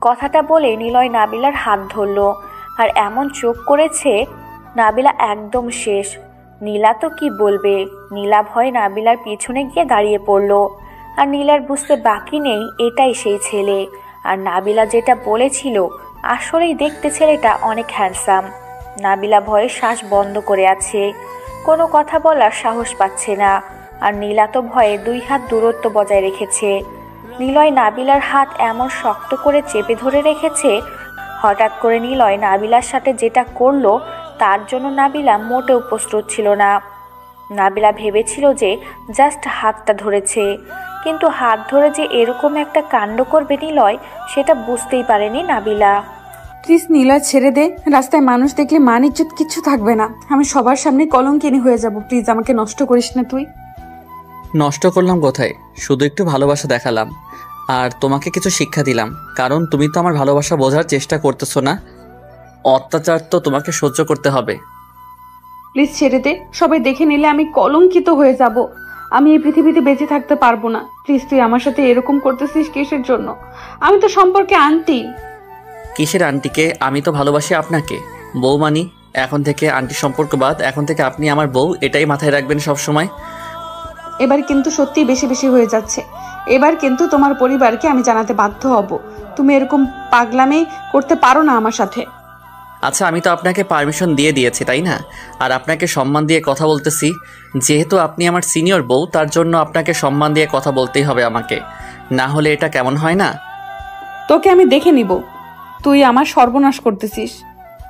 কথাটা বলে নিলয় নাবিলার হাত ধরল আর এমন চোখ করেছে, নাবিলা একদম শেষ। নীলা তো কি বলবে, নীলা ভয়ে নাবিলার পিছনে গিয়ে দাঁড়িয়ে পড়ল। আর নীলার বুঝতে বাকি নেই এটাই সেই ছেলে। আর নাবিলা যেটা বলেছিল, আসলেই দেখতে ছেলেটা অনেক হ্যান্ডসাম। নাবিলা ভয়ে শ্বাস বন্ধ করে আছে, কোনো কথা বলার সাহস পাচ্ছে না। আর নীলা তো ভয়ে 2 হাত দূরত্ব বজায় রেখেছে। নিলয় নাবিলার হাত এমন শক্ত করে চেপে ধরে রেখেছে, হঠাৎ করে নিলয় নাবিলার সাথে যেটা করলো তার জন্য নাবিলা মোটেও প্রস্তুত ছিল না। নাবিলা ভেবেছিল যে জাস্ট হাতটা ধরেছে, কিন্তু হাত ধরে যে এরকম একটা কাণ্ড করবে নিলয়, সেটা বুঝতেই পারেনি নাবিলা। প্লিজ নীলা ছেড়ে দে, রাস্তায় মানুষ দেখলে মান ইজ্জত কিচ্ছু থাকবে না। আমি সবার সামনে কলঙ্কিনী হয়ে যাব। প্লিজ আমাকে নষ্ট করিস না তুই। নষ্ট করলাম কোথায়? শুধু একটু ভালোবাসা দেখালাম আর তোমাকে কিছু শিক্ষা দিলাম, কারণ তুমি তো আমার ভালোবাসা বোঝার চেষ্টা করতেছো না। অত্যাচার তো তোমাকে সহ্য করতে হবে। প্লিজ ছেড়ে দে, সবাই দেখে নিলে আমি কলঙ্কিত হয়ে যাব। আমি এই পৃথিবীতে বেঁচে থাকতে পারবো না। প্লিজ তুই আমার সাথে এরকম করতেছিস কিসের জন্য? আমি তো সম্পর্কে আন্টি। কিসের আন্টিকে? আমি তো ভালোবাসি আপনাকে, বউ মানি। এখন থেকে আন্টি সম্পর্ক বাদ, এখন থেকে আপনি আমার বউ, এটাই মাথায় রাখবেন সব সময়। এবার কিন্তু সত্যি বেশি বেশি হয়ে যাচ্ছে। এবার কিন্তু তোমার পরিবারকে আমি জানাতে বাধ্য হব। তুমি এরকম পাগলামি করতে পারো না আমার সাথে। আচ্ছা, আমি তো আপনাকে পারমিশন দিয়ে দিয়েছি তাই না? আর আপনাকে সম্মান দিয়ে কথা বলতেছি। যেহেতু আপনি আমার সিনিয়র বউ, তার জন্য আপনাকে সম্মান দিয়ে কথা বলতেই হবে আমাকে, না হলে এটা কেমন হয় না? তোকে আমি দেখে নিব। তুই আমার সর্বনাশ করতেছিস,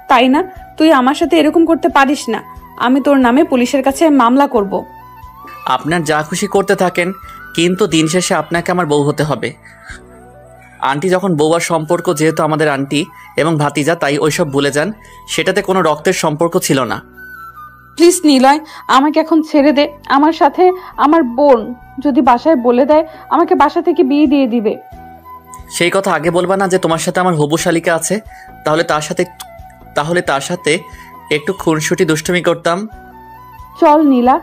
তাই না? তুই আমার সাথে এরকম করতে পারিস না। আমি তোর নামে পুলিশের কাছে মামলা করব। আপনার যা খুশি করতে থাকেন, কিন্তু দিন শেষে আপনাকে আমার বউ হতে হবে। আন্টি যখন বউ আর সম্পর্ক, যেহেতু আমাদের আন্টি এবং ভাতিজা, তাই ওইসব ভুলে যান। সেটাতে কোনো রক্তের সম্পর্ক ছিল না। প্লিজ নিলয়, আমাকে এখন ছেড়ে দে। আমার সাথে আমার বোন যদি বাসায় বলে দেয়, আমাকে বাসা থেকে বিয়ে দিয়ে দিবে। সেই কথা আগে বলবা না যে তোমার সাথে আমার হবু শালিকা আছে? তাহলে তার সাথে একটু খুনসুটি দুষ্টুমি করতাম। চল নীলা,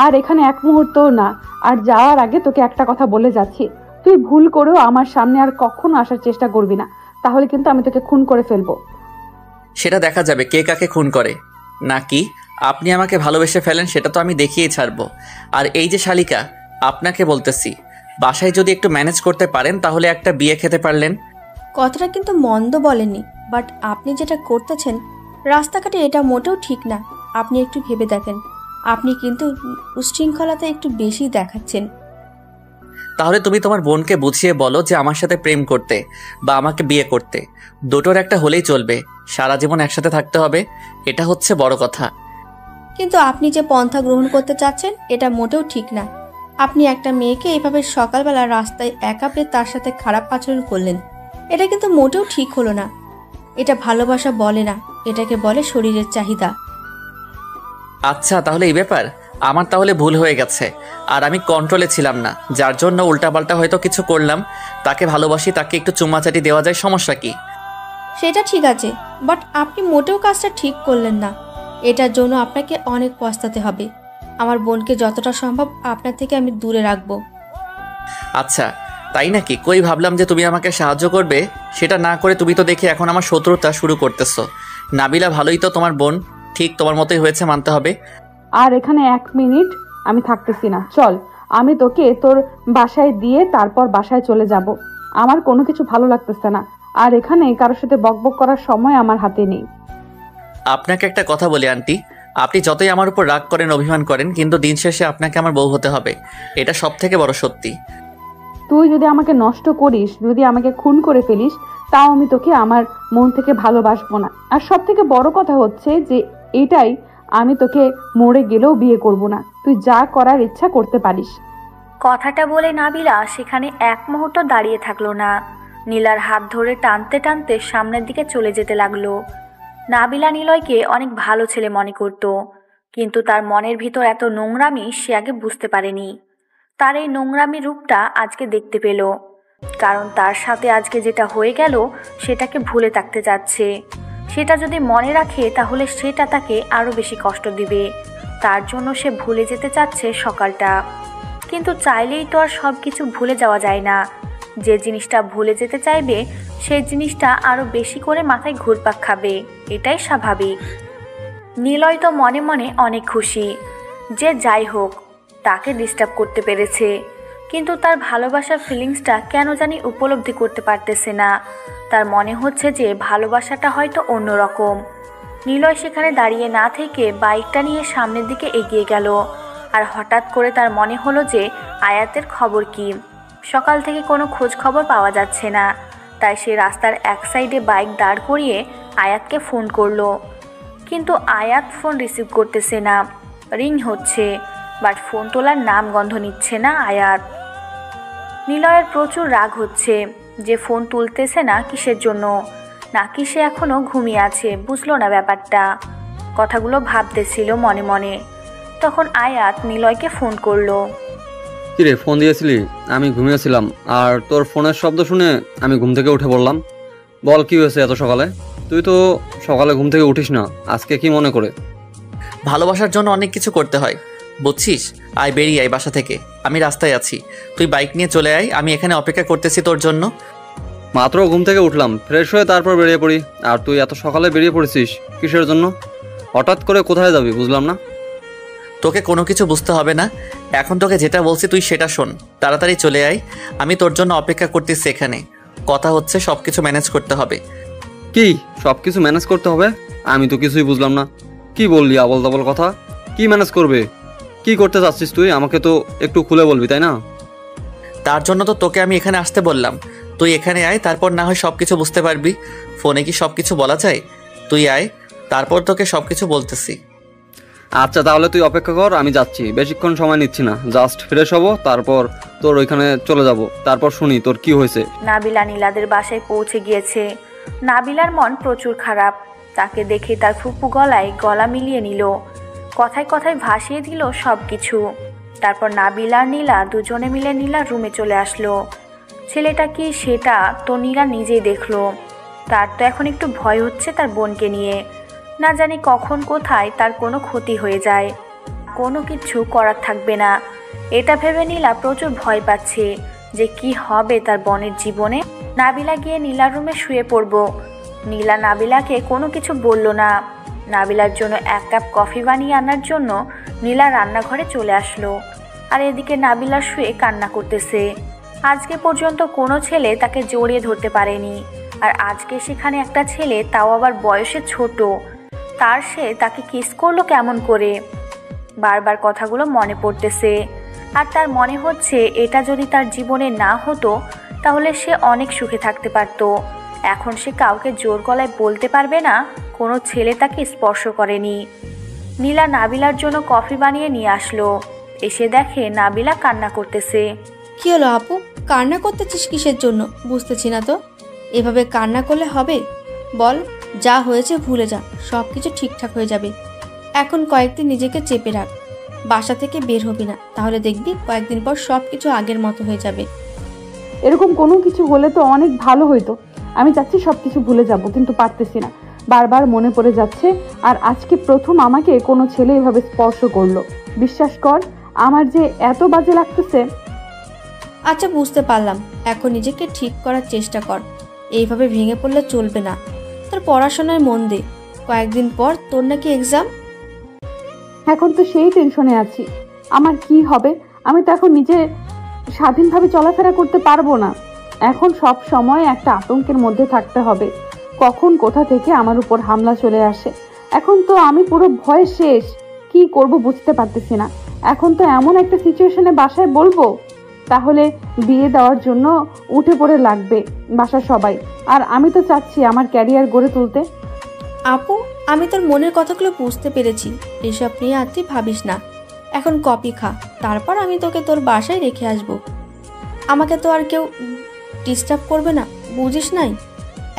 আর এখানে এক মুহূর্তও না। আর যাওয়ার আগে তোকে একটা কথা বলে যাচ্ছি, তুই ভুল করেও আমার সামনে আর কখনো আসার চেষ্টা করবি না, তাহলে কিন্তু আমি তোকে খুন করে ফেলবো। সেটা দেখা যাবে কে কাকে খুন করে। নাকি আপনি আমাকে ভালোবেসে ফেলেন, সেটা তো আমি দেখিয়েই ছাড়বো। আর এই যে শালিকা, আপনাকে বলতেছি, বাসায় যদি একটু ম্যানেজ করতে পারেন তাহলে একটা বিয়ে খেতে পারলেন। কথাটা কিন্তু মন্দ বলেননি, বাট আপনি যেটা করতেছেন রাস্তাঘাটে এটা মোটেও ঠিক না। আপনি একটু ভেবে দেখেন, আপনি কিন্তু উচ্ছৃঙ্খলতা একটু বেশি দেখাচ্ছেন। তাহলে তুমি তোমার বোনকে বুঝিয়ে বলো যে আমার সাথে প্রেম করতে বা আমাকে বিয়ে করতে, দুটোর একটা হলেই চলবে। সারা জীবন একসাথে থাকতে হবে, এটা হচ্ছে বড় কথা। কিন্তু আপনি যে পন্থা গ্রহণ করতে চাচ্ছেন এটা মোটেও ঠিক না। আপনি একটা মেয়েকে এইভাবে সকালবেলা রাস্তায় একা পেয়ে তার সাথে খারাপ আচরণ করলেন, এটা কিন্তু মোটেও ঠিক হলো না। এটা ভালোবাসা বলে না, এটাকে বলে শরীরের চাহিদা। আচ্ছা, তাহলে এই ব্যাপার। আমার তাহলে ভুল হয়ে গেছে, আর আমি কন্ট্রোলে ছিলাম না, যার জন্য উল্টাপাল্টা হয়তো কিছু করলাম। তাকে ভালোবাসি, তাকে একটু চুম্মাচাটি দেওয়া যায়, সমস্যা কি? সেটা ঠিক আছে, বাট আপনি মোটেও কাজটা ঠিক করলেন না। এটার জন্য আপনাকে অনেক পস্তাতে হবে। আমার বোনকে যতটা সম্ভব আপনার থেকে আমি দূরে রাখবো। আচ্ছা তাই নাকি? কই ভাবলাম যে তুমি আমাকে সাহায্য করবে, সেটা না করে তুমি তো দেখি এখন আমার শত্রুতা শুরু করতেছো। নাবিলা ভালোই তো, তোমার বোন ঠিক তোমার মতোই হয়েছে, মানতে হবে। আর এখানে 1 মিনিট আমি থাকতেছি না, চল আমি তোকে তোর বাসায় দিয়ে তারপর বাসায় চলে যাব। আমার কোনো কিছু ভালো লাগতেছে না, আর এখানে কারোর সাথে বকবক করার সময় আমার হাতে নেই। আপনাকে একটা কথা বলি আন্টি, আপনি যতই আমার উপর রাগ করেন, অভিমান করেন, কিন্তু দিন শেষে আপনাকে আমার বউ হতে হবে, এটা সব থেকে বড় সত্যি। তুই যদি আমাকে নষ্ট করিস, যদি আমাকে খুন করে ফেলিস, তাও আমি তোকে আমার মন থেকে ভালোবাসবো না। আর সব থেকে বড় কথা হচ্ছে যে এটাই, আমি তোকে মরে গেলেও বিয়ে করব না। তুই যা করার ইচ্ছা করতে পারিস। কথাটা বলে নাবিলা সেখানে এক মুহূর্ত দাঁড়িয়ে থাকলো না। নীলার হাত ধরে টানতে টানতে সামনের দিকে চলে যেতে লাগলো। নাবিলা নিলয়কে অনেক ভালো ছেলে মনে করত, কিন্তু তার মনের ভিতর এত নোংরামি সে আগে বুঝতে পারেনি। তার এই নোংরামি রূপটা আজকে দেখতে পেল, কারণ তার সাথে আজকে যেটা হয়ে গেল সেটাকে ভুলে থাকতে যাচ্ছে। সেটা যদি মনে রাখে তাহলে সেটা তাকে আরও বেশি কষ্ট দিবে। তার জন্য সে ভুলে যেতে চাচ্ছে সকালটা, কিন্তু চাইলেই তো আর সব কিছু ভুলে যাওয়া যায় না। যে জিনিসটা ভুলে যেতে চাইবে সেই জিনিসটা আরও বেশি করে মাথায় ঘুরপাক খাবে, এটাই স্বাভাবিক। নিলয় তো মনে মনে অনেক খুশি যে যাই হোক তাকে ডিস্টার্ব করতে পেরেছে, কিন্তু তার ভালোবাসার ফিলিংসটা কেন জানি উপলব্ধি করতে পারতেছে না। তার মনে হচ্ছে যে ভালোবাসাটা হয়তো অন্যরকম। নিলয় সেখানে দাঁড়িয়ে না থেকে বাইকটা নিয়ে সামনের দিকে এগিয়ে গেল। আর হঠাৎ করে তার মনে হলো যে আয়াতের খবর কি। সকাল থেকে কোনো খোঁজ খবর পাওয়া যাচ্ছে না, তাই সে রাস্তার এক সাইডে বাইক দাঁড় করিয়ে আয়াতকে ফোন করলো। কিন্তু আয়াত ফোন রিসিভ করতেছে না, রিং হচ্ছে, বাট ফোন তোলার নাম গন্ধ নিচ্ছে না আয়াত। নিলয়ের প্রচুর রাগ হচ্ছে যে ফোন তুলতেছে না কিসের জন্য, নাকি সে এখনো ঘুমিয়ে আছে, বুঝলো না ব্যাপারটা। কথাগুলো ভাবতেছিল মনে মনে। তখন আয়াত নিলয়কে ফোন করলো। কিরে, ফোন দিয়েছিলি? আমি ঘুমিয়েছিলাম, আর তোর ফোনের শব্দ শুনে আমি ঘুম থেকে উঠে পড়লাম। বল, কি হয়েছে এত সকালে? তুই তো সকালে ঘুম থেকে উঠিস না, আজকে কি মনে করে? ভালোবাসার জন্য অনেক কিছু করতে হয়, বুঝছিস? আয়, বেরিয়ে আয় বাসা থেকে, আমি রাস্তায় আছি, তুই বাইক নিয়ে চলে আয়, আমি এখানে অপেক্ষা করতেছি তোর জন্য। মাত্র ঘুম থেকে উঠলাম, ফ্রেশ হয়ে তারপর বেরিয়ে পড়ি, আর তুই এত সকালে বেরিয়ে পড়েছিস কিসের জন্য? হঠাৎ করে কোথায় যাবি বুঝলাম না। তোকে কোনো কিছু বুঝতে হবে না, এখন তোকে যেটা বলছি তুই সেটা শোন। তাড়াতাড়ি চলে আয়, আমি তোর জন্য অপেক্ষা করতেছি এখানে। কথা হচ্ছে সব কিছু ম্যানেজ করতে হবে। কি সব কিছু ম্যানেজ করতে হবে? আমি তো কিছুই বুঝলাম না। কি বললি আবল তাবল কথা? কি ম্যানেজ করবে? কি করতে চাচ্ছিস তুই? আমাকে তো একটু খুলে বলবি, তাই না? তার জন্য তো তোকে আমি এখানে আসতে বললাম। তুই এখানে আয়, তারপর না হয় সব কিছু বুঝতে পারবি। ফোনে কি সব কিছু বলা যায়? তুই আয়, তারপর তোকে সব কিছু বলতেছি। আচ্ছা, তাহলে তুই অপেক্ষা কর, আমি যাচ্ছি, বেশিক্ষণ সময় নিচ্ছি না, জাস্ট ফ্রেশ হবো, তারপর তোর ওইখানে চলে যাব, তারপর শুনি তোর কি হয়েছে। নাবিলা নীলাদের বাসায় পৌঁছে গিয়েছে। নাবিলার মন প্রচুর খারাপ। তাকে দেখে তার ফুপু গলায় গলা মিলিয়ে নিল, কথায় কথায় ভাসিয়ে দিল সব কিছু। তারপর নাবিলা আর নীলা দুজনে মিলে নীলার রুমে চলে আসলো। ছেলেটা কি সেটা তো নীলা নিজেই দেখলো। তার তো এখন একটু ভয় হচ্ছে তার বোনকে নিয়ে, না জানি কখন কোথায় তার কোনো ক্ষতি হয়ে যায়, কোনো কিছু করার থাকবে না। এটা ভেবে নীলা প্রচুর ভয় পাচ্ছে যে কি হবে তার বোনের জীবনে। নাবিলা গিয়ে নীলার রুমে শুয়ে পড়ব। নীলা নাবিলাকে কোনো কিছু বলল না। নাবিলার জন্য 1 কাপ কফি বানিয়ে আনার জন্য নীলা রান্নাঘরে চলে আসলো। আর এদিকে নাবিলা শুয়ে কান্না করতেছে। আজকে পর্যন্ত কোনো ছেলে তাকে জড়িয়ে ধরতে পারেনি, আর আজকে সেখানে একটা ছেলে, তাও আবার বয়সে ছোট, তাকে কিস করলো কেমন করে। বারবার কথাগুলো মনে পড়তেছে, আর তার মনে হচ্ছে এটা যদি তার জীবনে না হতো তাহলে সে অনেক সুখে থাকতে পারত। এখন সে কাউকে জোর গলায় বলতে পারবে না কোনো ছেলে তাকে স্পর্শ করেনি। নীলা নাবিলার জন্য কফি বানিয়ে নিয়ে আসলো। এসে দেখে নাবিলা কান্না করতেছে। কি হলো আপু, কান্না করতেছিস কিসের জন্য? বুঝতেছি না তো। এভাবে কান্না করলে হবে? বল, যা হয়েছে ভুলে যা, সব কিছু ঠিকঠাক হয়ে যাবে। এখন কয়েকদিন নিজেকে চেপে রাখ, বাসা থেকে বের হবি না, তাহলে দেখবি কয়েকদিন পর সব কিছু আগের মতো হয়ে যাবে। এরকম কোনো কিছু হলে তো অনেক ভালো হইতো। আমি চাচ্ছি সব কিছু ভুলে যাব, কিন্তু পারতেছি না, বারবার মনে পড়ে যাচ্ছে। আর আজকে প্রথম আমাকে কোনো ছেলে এভাবে স্পর্শ করলো। বিশ্বাস কর, আমার যে এত বাজে লাগতেছে। আচ্ছা, বুঝতে পারলাম। এখন নিজেকে ঠিক করার চেষ্টা কর, এইভাবে ভেঙে পড়লে চলবে না। তোর পড়াশোনায় মন দে, কয়েকদিন পর তোর নাকি এক্সাম। এখন তো সেই টেনশনে আছি, আমার কি হবে। আমি তো এখন নিজে স্বাধীনভাবে চলাফেরা করতে পারবো না। এখন সব সময় একটা আতঙ্কের মধ্যে থাকতে হবে, কখন কোথা থেকে আমার উপর হামলা চলে আসে। এখন তো আমি পুরো ভয়ে শেষ, কি করব বুঝতে পারতেছি না। এখন তো এমন একটা সিচুয়েশনে বাসায় বলবো, তাহলে বিয়ে দেওয়ার জন্য উঠে পড়ে লাগবে বাসার সবাই। আর আমি তো চাচ্ছি আমার ক্যারিয়ার গড়ে তুলতে। আপু, আমি তোর মনের কথাগুলো বুঝতে পেরেছি, এসব নিয়ে আর তুই ভাবিস না। এখন কফি খা, তারপর আমি তোকে তোর বাসায় রেখে আসব। আমাকে তো আর কেউ ডিস্টার্ব করবে না, বুঝিস নাই?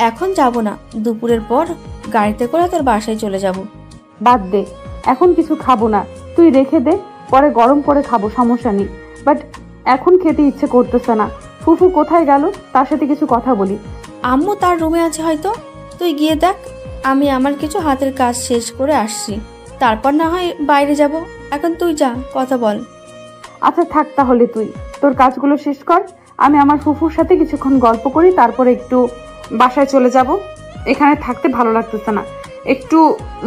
এখন যাব না, দুপুরের পর গাড়িতে করে তোর বাসায় চলে যাব। বাদ দে, এখন কিছু খাবো না, তুই রেখে দে, পরে গরম করে খাবো, সমস্যা নেই। বাট এখন খেতে ইচ্ছে করতেছে না। ফুফু কোথায় গেল, তার সাথে কিছু কথা বলি। আম্মু তার রুমে আছে হয়তো, তুই গিয়ে দেখ। আমি আমার কিছু হাতের কাজ শেষ করে আসছি, তারপর না হয় বাইরে যাব। এখন তুই যা, কথা বল। আচ্ছা থাক, তাহলে তুই তোর কাজগুলো শেষ কর, আমি আমার ফুফুর সাথে কিছুক্ষণ গল্প করি, তারপরে একটু বাসায় চলে যাব। এখানে থাকতে ভালো লাগতেছে না, একটু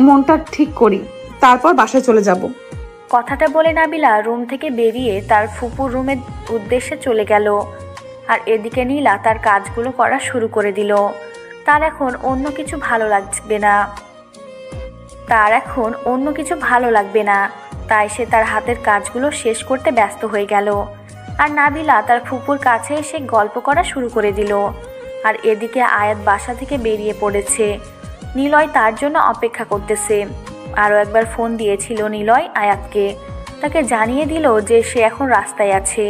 মনটা ঠিক করি, তারপর বাসায় চলে যাব। কথাটা বলে নাবিলা রুম থেকে বেরিয়ে তার ফুপুর রুমের উদ্দেশ্যে চলে গেল। আর এদিকে নীলা তার কাজগুলো করা শুরু করে দিল। তার এখন অন্য কিছু ভালো লাগবে না, তাই সে তার হাতের কাজগুলো শেষ করতে ব্যস্ত হয়ে গেল। আর নাবিলা তার ফুপুর কাছে এসে গল্প করা শুরু করে দিল। আর এদিকে আয়াত বাসা থেকে বেরিয়ে পড়েছে। নিলয় তার জন্য অপেক্ষা করতেছে। আরও একবার ফোন দিয়েছিল নিলয় আয়াতকে, তাকে জানিয়ে দিল যে সে এখন রাস্তায় আছে।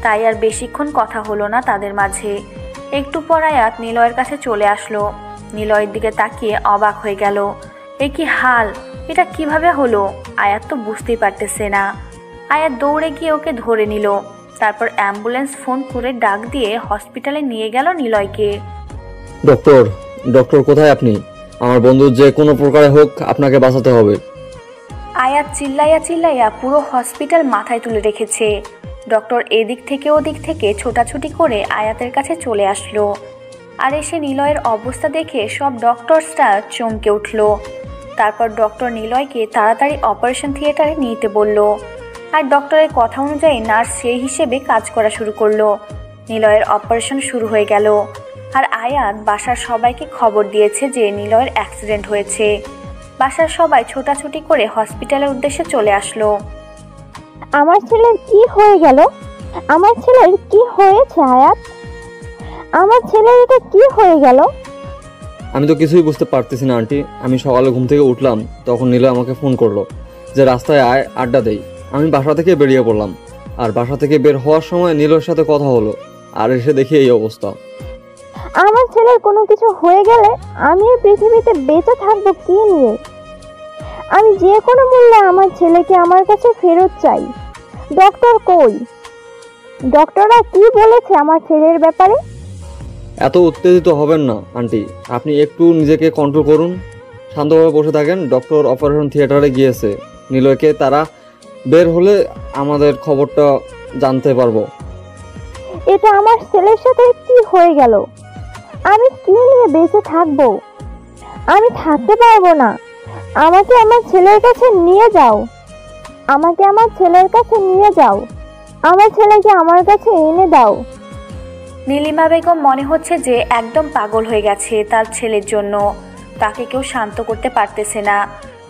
তাই আর বেশিক্ষণ কথা হলো না তাদের মাঝে। একটু পর আয়াত নিলয়ের কাছে চলে আসলো। নিলয়ের দিকে তাকিয়ে অবাক হয়ে গেল, এ কি হাল, এটা কিভাবে হলো? আয়াত তো বুঝতেই পারতেছে না। আয়াত দৌড়ে গিয়ে ওকে ধরে নিল, তারপর অ্যাম্বুলেন্স ফোন করে ডাক দিয়ে হসপিটালে নিয়ে গেল নিলয়কে। ডক্টর কোথায় আপনি? আমার বন্ধু যে কোনো প্রকারে হোক আপনাকে বাঁচাতে হবে। আয়াত চিল্লাইয়া পুরো হসপিটাল মাথায় তুলে রেখেছে। ডক্টর এদিক থেকে ওদিক থেকে ছোটাছুটি করে আয়াতের কাছে চলে আসলো। আর এসে নিলয়ের অবস্থা দেখে সব ডক্টরসরা চমকে উঠল। তারপর ডক্টর নিলয়কে তাড়াতাড়ি অপারেশন থিয়েটারে নিতে বলল। আর ডক্টরের কথা অনুযায়ী নার্স সেই হিসেবে কাজ করা শুরু করলো। নিলয়ের অপারেশন শুরু হয়ে গেল। আর আয়াত বাসার সবাইকে খবর দিয়েছে যে নিলয়ের অ্যাক্সিডেন্ট হয়েছে। বাসার সবাই ছোটাছুটি করে হসপিটালের উদ্দেশ্যে চলে আসলো। আমার ছেলের কি হয়ে গেল? আমার ছেলের কি হয়েছে আয়াত? আমার ছেলের এটা কি হয়ে গেল? আমি তো কিছুই বুঝতে পারতেছি না আন্টি। আমি সকালে ঘুম থেকে উঠলাম, তখন নীলা আমাকে ফোন করলো যে রাস্তায় আয়, আড্ডা দেই। আমি বাসা থেকে বেরিয়ে পড়লাম, আর বাসা থেকে বের হওয়ার সময় নীলের সাথে কথা হলো, আর এসে দেখি এই অবস্থা। আমার ছেলের কোনো কিছু হয়ে গেলে আমি এই পৃথিবীতে বেঁচে থাকবো কি নিয়ে? আমি যে কোনো মূল্যে আমার ছেলেকে আমার কাছে ফেরত চাই। ডক্টর কই? ডক্টররা কি বলেছে আমার ছেলের ব্যাপারে? এত উত্তেজিত হবেন না আন্টি, আপনি একটু নিজেকে কন্ট্রোল করুন, শান্তভাবে বসে থাকেন। ডক্টর অপারেশন থিয়েটারে গিয়েছে, নিলয়কে তারা বের হলে আমাদের খবরটা জানতে পারবো। এটা আমার ছেলের সাথে কি হয়ে গেল? আমি কি নিয়ে বেঁচে থাকবো? আমি থাকতে পারবো না। আমাকে আমার ছেলের কাছে নিয়ে যাও। আমাকে আমার ছেলের কাছে নিয়ে যাও। আমার ছেলেকে আমার কাছে এনে দাও। নীলিমা বেগম মনে হচ্ছে যে একদম পাগল হয়ে গেছে তার ছেলের জন্য। তাকে কেউ শান্ত করতে পারতেছে না,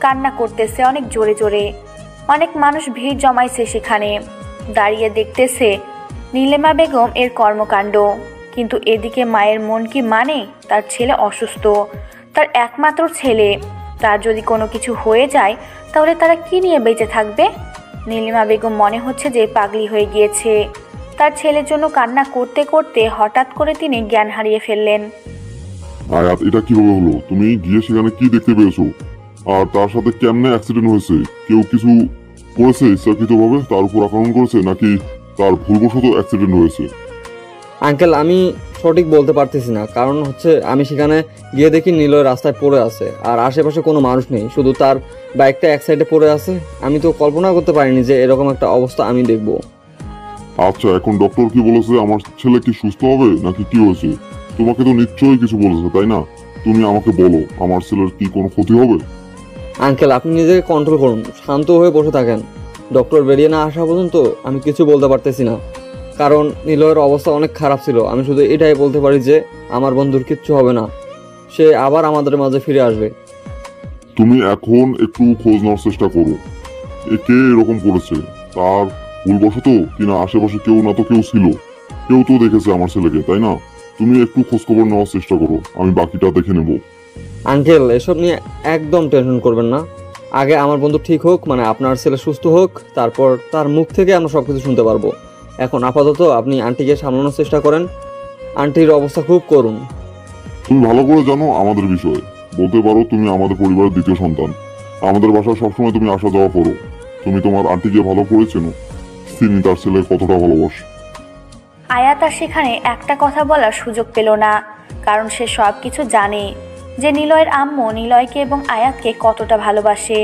কান্না করতেছে অনেক জোরে জোরে। অনেক মানুষ ভিড় জমাইছে সেখানে, দাঁড়িয়ে দেখতেছে নীলিমা বেগম এর কর্মকাণ্ড। কিন্তু এদিকে মায়ের মন কি মানে? তার ছেলে অসুস্থ, তার একমাত্র ছেলে, তার যদি কোনো কিছু হয়ে যায় তাহলে তারা কি নিয়ে বেঁচে থাকবে? নীলিমা বেগম মনে হচ্ছে যে পাগলি হয়ে গিয়েছে। তার ছেলের জন্য কান্না করতে করতে হঠাৎ করে তিনি জ্ঞান হারিয়ে ফেললেন। আয়াত, এটা কিভাবে হলো? তুমি গিয়ে সেখানে কি দেখতে পেয়েছো? আর তার সাথে কেমনে অ্যাক্সিডেন্ট হয়েছে? কেউ কিছু করেছে ইচ্ছাকৃতভাবে তার উপর আক্রমণ করেছে, নাকি তার ভুলবশত অ্যাক্সিডেন্ট হয়েছে? আঙ্কেল, আমি সঠিক বলতে পারতেছি না, কারণ হচ্ছে আমি সেখানে গিয়ে দেখি নিলয় রাস্তায় পড়ে আছে আর আশেপাশে কোনো মানুষ নেই, শুধু তার বাইকটা এক সাইডে পড়ে আছে। আমি তো কল্পনা করতে পারিনি যে এরকম একটা অবস্থা আমি দেখব। আচ্ছা, এখন ডক্টর কি বলেছে? আমার ছেলে কি সুস্থ হবে নাকি কি হয়েছে? তোমাকে তো নিশ্চয়ই কিছু বলেছে, তাই না? তুমি আমাকে বলো, আমার ছেলের কি কোনো ক্ষতি হবে? আঙ্কেল, আপনি নিজেকে কন্ট্রোল করুন, শান্ত হয়ে বসে থাকেন। ডক্টর বেরিয়ে না আসা পর্যন্ত আমি কিছু বলতে পারতেছি না, কারণ নিলয়ের অবস্থা অনেক খারাপ ছিল। আমি শুধু এটাই বলতে পারি যে আমার বন্ধুর কিচ্ছু হবে না, সে আবার আমাদের মাঝে ফিরে আসবে। তুমি এখন একটু খোঁজ নেওয়ার চেষ্টা করো, কে এরকম করেছে, তার ভুলবশত কিনা আশেপাশে কেউ না তো কেউ ছিল, কেউ তো দেখেছে আমার ছেলেকে, তাই না? তুমি একটু খোঁজখবর নেওয়ার চেষ্টা করো, আমি বাকিটা দেখে নেব। আঙ্কেল, এসব নিয়ে একদম টেনশন করবেন না। আগে আমার বন্ধু ঠিক হোক, মানে আপনার ছেলে সুস্থ হোক, তারপর তার মুখ থেকে আমরা সবকিছু শুনতে পারবো। এখন আপাতত আপনি আন্টিকে সামলানোর চেষ্টা করেন, আন্টির অবস্থা খুব করুণ। তুমি ভালো করে জানো আমাদের বিষয়ে, বলতে পারো তুমি আমাদের পরিবারের দ্বিতীয় সন্তান। আমাদের বাসায় সবসময় তুমি আসা যাওয়া করো। তুমি তোমার আন্টিকে ভালো করে চেনো, তিনি তার ছেলে কতটা ভালোবাসে। আয়াত আর সেখানে একটা কথা বলার সুযোগ পেল না, কারণ সে সব কিছু জানে যে নিলয়ের আম্মু নিলয়কে এবং আয়াতকে কতটা ভালোবাসে।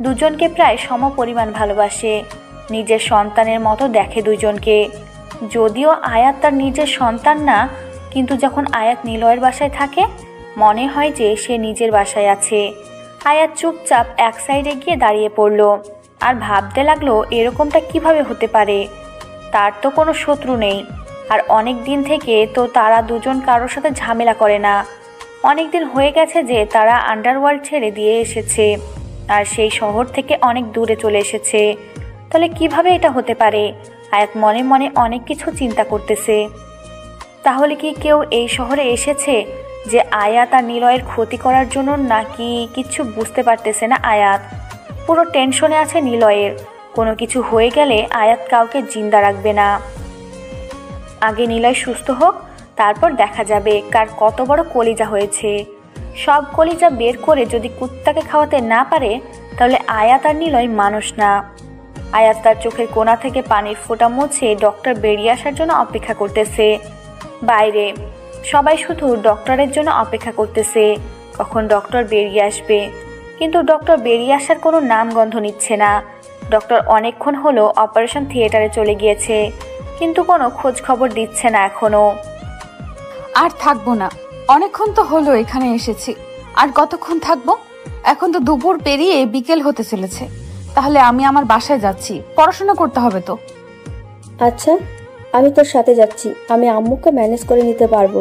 দুজনকে প্রায় সমপরিমাণ ভালোবাসে, নিজের সন্তানের মতো দেখে দুজনকে। যদিও আয়াত তার নিজের সন্তান না, কিন্তু যখন আয়াত নিলয়ের বাসায় থাকে মনে হয় যে সে নিজের বাসায় আছে। আয়াত চুপচাপ এক সাইডে গিয়ে দাঁড়িয়ে পড়ল আর ভাবতে লাগলো এরকমটা কিভাবে হতে পারে। তার তো কোনো শত্রু নেই, আর অনেক দিন থেকে তো তারা দুজন কারোর সাথে ঝামেলা করে না। অনেক দিন হয়ে গেছে যে তারা আন্ডারওয়ার্ল্ড ছেড়ে দিয়ে এসেছে আর সেই শহর থেকে অনেক দূরে চলে এসেছে। তাহলে কিভাবে এটা হতে পারে? আয়াত মনে মনে অনেক কিছু চিন্তা করতেছে। তাহলে কি কেউ এই শহরে এসেছে যে আয়াত আর নিলয়ের ক্ষতি করার জন্য, নাকি কিছু বুঝতে পারতেছে না আয়াত। পুরো টেনশনে আছে নিলয়ের, কোনো কিছু হয়ে গেলে আয়াত কাউকে জিন্দা রাখবে না। আগে নিলয় সুস্থ হোক, তারপর দেখা যাবে কার কত বড় কলিজা হয়েছে। সব কলিজা বের করে যদি কুত্তাকে খাওয়াতে না পারে তাহলে আয়াত আর নিলয় মানুষ না। আয়াত তার চোখের কোণা থেকে পানির ফোঁটা মুছে ডক্টর বেরিয়ে আসার জন্য অপেক্ষা করতেছে। বাইরে সবাই শুধু ডক্টরের জন্য অপেক্ষা করতেছে কখন ডক্টর বেরিয়ে আসবে, কিন্তু ডক্টর বেরিয়ে আসার কোনো নামগন্ধ নিচ্ছে না। ডক্টর অনেকক্ষণ হলো অপারেশন থিয়েটারে চলে গিয়েছে, কিন্তু কোনো খোঁজ খবর দিচ্ছে না এখনো। আর থাকবো না, অনেকক্ষণ তো হলো এখানে এসেছি, আর কতক্ষণ থাকবো? এখন তো দুপুর পেরিয়ে বিকেল হতে চলেছে। তাহলে আমি আমার বাসায় যাচ্ছি, পড়াশোনা করতে হবে তো। আচ্ছা, আমি তোর সাথে যাচ্ছি। আমি আম্মুকে ম্যানেজ করে নিতে পারবো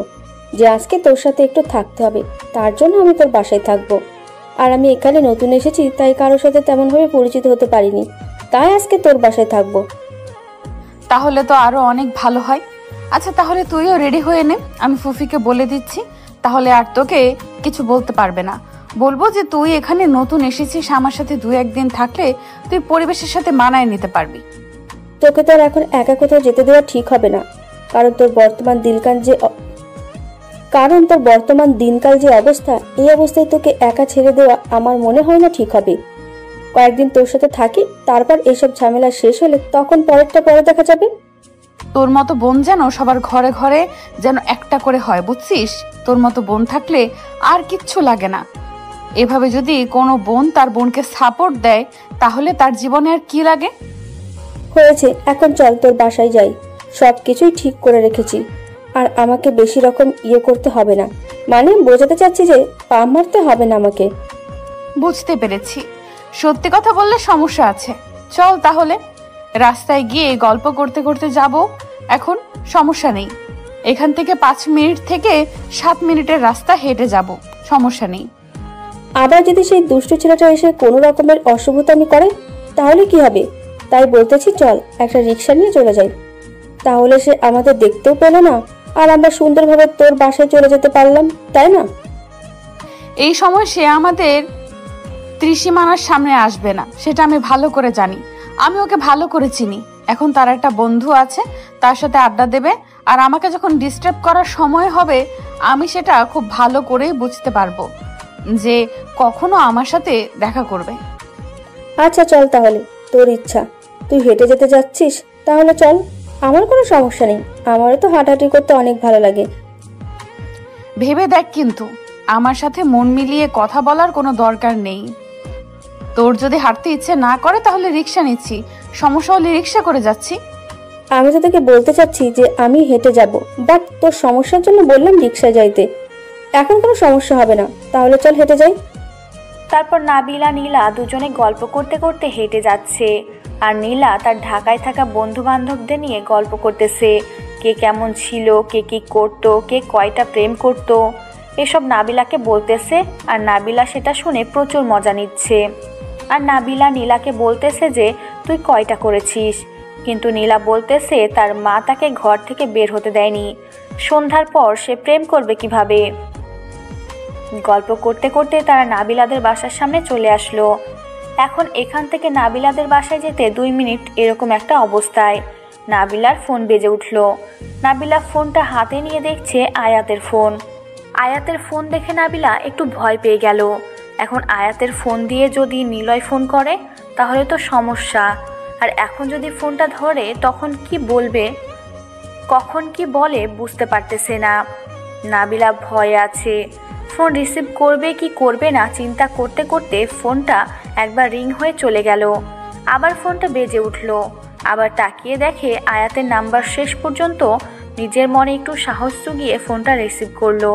যে আজকে তোর সাথে একটু থাকতে হবে, তার জন্য আমি তোর বাসায় থাকবো। আর আমি এখানে নতুন এসেছি, তাই কারোর সাথে তেমনভাবে পরিচিত হতে পারিনি, তাই আজকে তোর বাসায় থাকবো। তাহলে তো আরো অনেক ভালো হয়। আচ্ছা, তাহলে তুইও রেডি হয়ে নে, আমি ফুফিকে বলে দিচ্ছি। তাহলে আর তোকে কিছু বলতে পারবে না। বলবো যে তুই এখানে নতুন এসেছিস, আমার সাথে 2-1 দিন থাকলে তুই পরিবেশের সাথে মানায় নিতে পারবি। তোকে তো আর এখন একা কোথাও যেতে দেওয়া ঠিক হবে না, কারণ তোর বর্তমান দিনকাল যে অবস্থা, এই অবস্থায় তোকে একা ছেড়ে দেওয়া আমার মনে হয় না ঠিক হবে। কয়েকদিন তোর সাথে থাকি, তারপর এসব ঝামেলা শেষ হলে তখন পরেরটা পরে দেখা যাবে। তোর মতো বোন যেন সবার ঘরে ঘরে যেন একটা করে হয়, বুঝছিস? তোর মতো বোন থাকলে আর কিচ্ছু লাগে না। এভাবে যদি কোনো বোন তার বোনকে সাপোর্ট দেয় তাহলে তার জীবনে আর কি লাগে? হয়েছে, এখন চল তোর বাসায় যাই, সবকিছুই ঠিক করে রেখেছি। আর আমাকে বেশি রকম করতে হবে না, মানে বোঝাতে চাচ্ছি যে পা মারতে হবে না আমাকে। বুঝতে পেরেছি, সত্যি কথা বললে সমস্যা আছে। চল তাহলে, রাস্তায় গিয়ে গল্প করতে করতে যাব। এখন সমস্যা নেই, এখান থেকে 5 মিনিট থেকে 7 মিনিটের রাস্তা হেঁটে যাব, সমস্যা নেই। আবার যদি সেই দুষ্টু ছেলেটা এসে কোনো রকমের অশুভতামি করে, তাহলে কি হবে? তাই বলতেছি চল একটা রিক্সা নিয়ে চলে যাই, তাহলে সে আমাদের দেখতেও পেল না আর আমরা সুন্দরভাবে তোর বাসায় চলে যেতে পারলাম, তাই না? এই সময় সে আমাদের ত্রিসীমানার সামনে আসবে না, সেটা আমি ভালো করে জানি। আমি ওকে ভালো করে চিনি। এখন তার একটা বন্ধু আছে, তার সাথে আড্ডা দেবে, আর আমাকে যখন ডিস্টার্ব করার সময় হবে আমি সেটা খুব ভালো করেই বুঝতে পারবো যে কখনো আমার সাথে দেখা করবে। আচ্ছা চল তাহলে, তোর ইচ্ছা, তুই হেঁটে যেতে যাচ্ছিস তাহলে চল, আমার কোনো সমস্যা নেই, আমারও তো হাঁটাহাঁটি করতে অনেক ভালো লাগে। ভেবে দেখ, কিন্তু আমার সাথে মন মিলিয়ে কথা বলার কোনো দরকার নেই। তোর যদি হাঁটতে ইচ্ছে না করে তাহলে রিক্সা নিচ্ছি, সমস্যা হলে রিক্সা করে যাচ্ছি। আমি তো তোকে বলতে চাচ্ছি যে আমি হেঁটে যাব, বাট তোর সমস্যার জন্য বললাম রিক্সায় যাইতে। এখন কোনো সমস্যা হবে না, তাহলে চল হেঁটে যাই। তারপর নাবিলা নীলা দুজনে গল্প করতে করতে হেঁটে যাচ্ছে, আর নীলা তার ঢাকায় থাকা বন্ধু বান্ধবদের নিয়ে গল্প করতেছে, কে কেমন ছিল, কে কি করতো, কে কয়টা প্রেম করতো, এসব নাবিলাকে বলতেছে। আর নাবিলা সেটা শুনে প্রচুর মজা নিচ্ছে। আর নাবিলা নীলাকে বলতেছে যে তুই কয়টা করেছিস, কিন্তু নীলা বলতেছে তার মা তাকে ঘর থেকে বের হতে দেয়নি, সন্ধ্যার পর সে প্রেম করবে কিভাবে। গল্প করতে করতে তারা নাবিলাদের বাসার সামনে চলে আসলো। এখন এখান থেকে নাবিলাদের বাসায় যেতে 2 মিনিট এরকম একটা অবস্থায় নাবিলার ফোন বেজে উঠল। নাবিলা ফোনটা হাতে নিয়ে দেখছে আয়াতের ফোন। আয়াতের ফোন দেখে নাবিলা একটু ভয় পেয়ে গেল। এখন আয়াতের ফোন দিয়ে যদি নিলয় ফোন করে তাহলে তো সমস্যা, আর এখন যদি ফোনটা ধরে তখন কি বলবে, কখন কি বলে বুঝতে পারতেছে না। নাবিলা ভয়ে আছে, ফোন রিসিভ করবে কি করবে না চিন্তা করতে করতে ফোনটা একবার রিং হয়ে চলে গেল। আবার ফোনটা বেজে উঠল, আবার তাকিয়ে দেখে আয়াতের নাম্বার। শেষ পর্যন্ত নিজের মনে একটু সাহস জুগিয়ে ফোনটা রিসিভ করলো।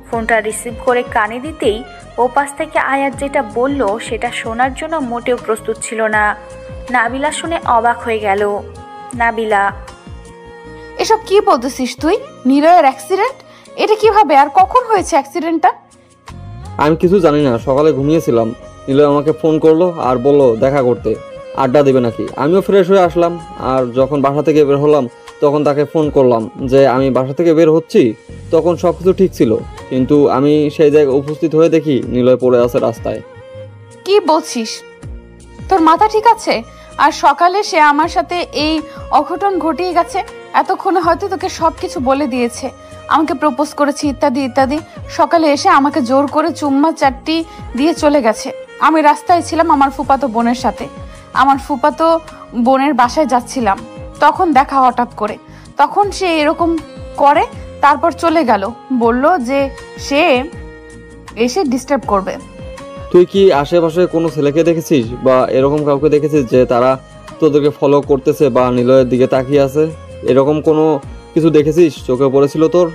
ফোনটা রিসিভ করে কানে দিতেই ওপাশ থেকে আয়াত যেটা বলল সেটা শোনার জন্য মোটেও প্রস্তুত ছিল না। নাবিলা শুনে অবাক হয়ে গেল। নাবিলা, এসব কি বলতেছিস তুই? নিলয়ের অ্যাক্সিডেন্ট? এটা কিভাবে আর কখন হয়েছে অ্যাক্সিডেন্টটা? আমি কিছু জানি না, সকালে ঘুমিয়েছিলাম, নিলয় আমাকে ফোন করলো আর বললো দেখা করতে, আড্ডা দেবে নাকি। আমিও ফ্রেশ হয়ে আসলাম, আর যখন বাসা থেকে বের হলাম তখন তাকে ফোন করলাম যে আমি বাসা থেকে বের হচ্ছি। তখন সব কিছু ঠিক ছিল, কিন্তু আমি সেই জায়গায় উপস্থিত হয়ে দেখি নিলয় পড়ে আছে রাস্তায়। কি বলছিস? তোর মাথা ঠিক আছে? আর সকালে সে আমার সাথে এই অঘটন ঘটিয়ে গেছে, এতক্ষণে হয়তো তোকে সবকিছু বলে দিয়েছে, আমাকে প্রপোজ করেছে ইত্যাদি ইত্যাদি। সকালে এসে আমাকে জোর করে চুম্মা চাট্টি দিয়ে চলে গেছে। আমি রাস্তায় ছিলাম আমার ফুফাতো বোনের সাথে, আমার ফুফাতো বোনের বাসায় যাচ্ছিলাম, তখন দেখা হঠাৎ করে, তখন সে এরকম করে, তারপর চলে গেল, বলল যে সে এসে ডিস্টার্ব করবে। তুই কি আশেপাশে কোনো ছেলেকে দেখেছিস বা এরকম কাউকে দেখেছিস যে তারা তোদেরকে ফলো করতেছে বা নিলয়ের দিকে তাকিয়ে আছে? এরকম কোনো কিছু দেখেছিস, চোখে পড়েছিল তোর?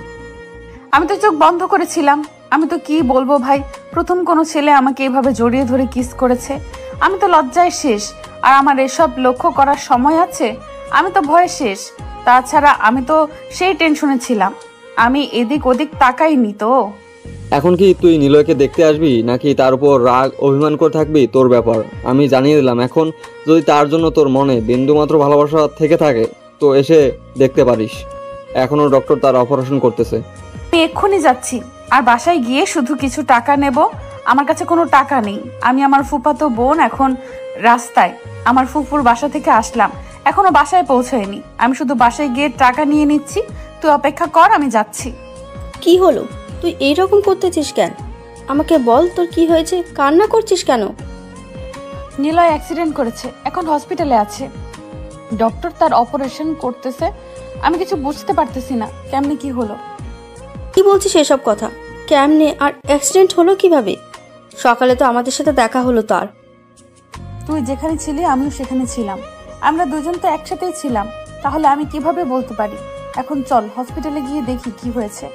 আমি তো চোখ বন্ধ করেছিলাম। আমি তো কি বলবো ভাই, প্রথম কোনো ছেলে আমাকে এভাবে জড়িয়ে ধরে কিস করেছে, আমি তো লজ্জায় শেষ। আর আমার এসব লক্ষ্য করার সময় আছে? আমি তো ভয়ে শেষ। তাছাড়া আমি তো সেই টেনশনে ছিলাম, আমি এদিক ওদিক তাকাইনি তো। এখন কি তুই নিলয়কে দেখতে আসবি নাকি তার উপর রাগ অভিমান করে থাকবি? তোর ব্যাপার, আমি জানিয়ে দিলাম। এখন যদি তার জন্য তোর মনে বিন্দুমাত্র ভালোবাসা থেকে থাকে তো এসে দেখতে পারিস। এখনো ডক্টর তার অপারেশন করতেছে। আমি এক্ষুনি যাচ্ছি, আর বাসায় গিয়ে শুধু কিছু টাকা নেব। আমার কাছে কোনো টাকা নেই, আমি আমার ফুফাতো বোন এখন রাস্তায়, আমার ফুফুর বাসা থেকে আসলাম, এখনো বাসায় পৌঁছায়নি। আমি শুধু বাসায় গিয়ে টাকা নিয়ে নিচ্ছি, তুই অপেক্ষা কর, আমি যাচ্ছি। কি হলো? তুই এইরকম করতেছিস কেন? আমাকে বল তোর কি হয়েছে, কান্না করছিস কেন? নিলয় অ্যাক্সিডেন্ট করেছে, এখন হসপিটালে আছে, ডক্টর তার অপারেশন করতেছে। আমি কিছু বুঝতে পারতেছি না কেমনে কি হলো। কি বলছিস এসব কথা? কেমনে আর অ্যাক্সিডেন্ট হলো কিভাবে? সকালে তো আমাদের সাথে দেখা হলো তার। তুই যেখানে ছিলি আমিও সেখানে ছিলাম, আমরা দুজন তো একসাথেই ছিলাম, তাহলে আমি কিভাবে বলতে পারি? এখন চল হসপিটালে গিয়ে দেখি কি হয়েছে।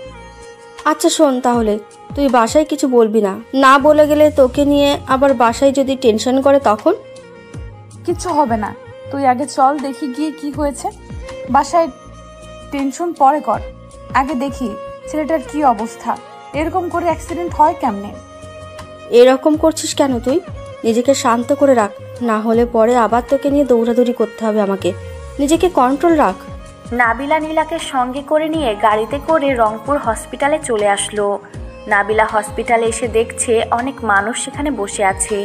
আচ্ছা শোন, তাহলে তুই বাসায় কিছু বলবি না, না বলে গেলে তোকে নিয়ে আবার বাসায় যদি টেনশন করে তখন? কিচ্ছু হবে না, তুই আগে চল দেখি গিয়ে কি হয়েছে। বাসায় টেনশন পরে কর, আগে দেখি ছেলেটার কি অবস্থা। এরকম করে অ্যাক্সিডেন্ট হয় কেমনে? এরকম করছিস কেন তুই? নিজেকে শান্ত করে রাখ, না হলে পরে আবার তোকে নিয়ে দৌড়াদৌড়ি করতে হবে আমাকে। নিজেকে কন্ট্রোল রাখ। নাবিলা নীলাকে সঙ্গে করে নিয়ে গাড়িতে করে রংপুর হসপিটালে চলে আসলো। নাবিলা হসপিটালে এসে দেখছে অনেক মানুষ সেখানে বসে আছে।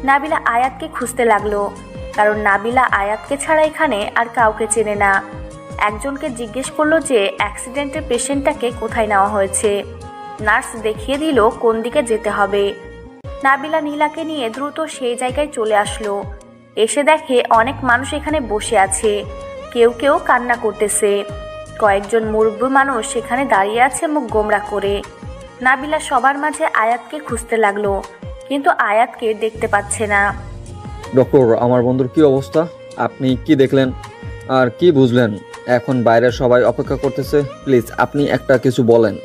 নাবিলা আয়াতকে খুঁজতে লাগলো, কারণ নাবিলা আয়াতকে ছাড়া এখানে আর কাউকে চেনে না। একজনকে জিজ্ঞেস করলো যে অ্যাক্সিডেন্টের পেশেন্টটাকে কোথায় নেওয়া হয়েছে। নার্স দেখিয়ে দিল কোন দিকে যেতে হবে। নাবিলা নীলাকে নিয়ে দ্রুত সেই জায়গায় চলে আসলো। এসে দেখে অনেক মানুষ এখানে বসে আছে, কেউ কেউ কান্না করতেছে। কয়েকজন মুরব্বী মানুষ সেখানে দাঁড়িয়ে আছে মুখ গোমড়া করে। নাবিলা সবার মাঝে আয়াতকে খুঁজতে লাগলো, কিন্তু আয়াতকে দেখতে পাচ্ছে না। ডক্টর, আমার বন্ধুর কি অবস্থা? আপনি কি দেখলেন আর কি বুঝলেন? এখন বাইরের সবাই অপেক্ষা করতেছে, প্লিজ আপনি একটা কিছু বলেন।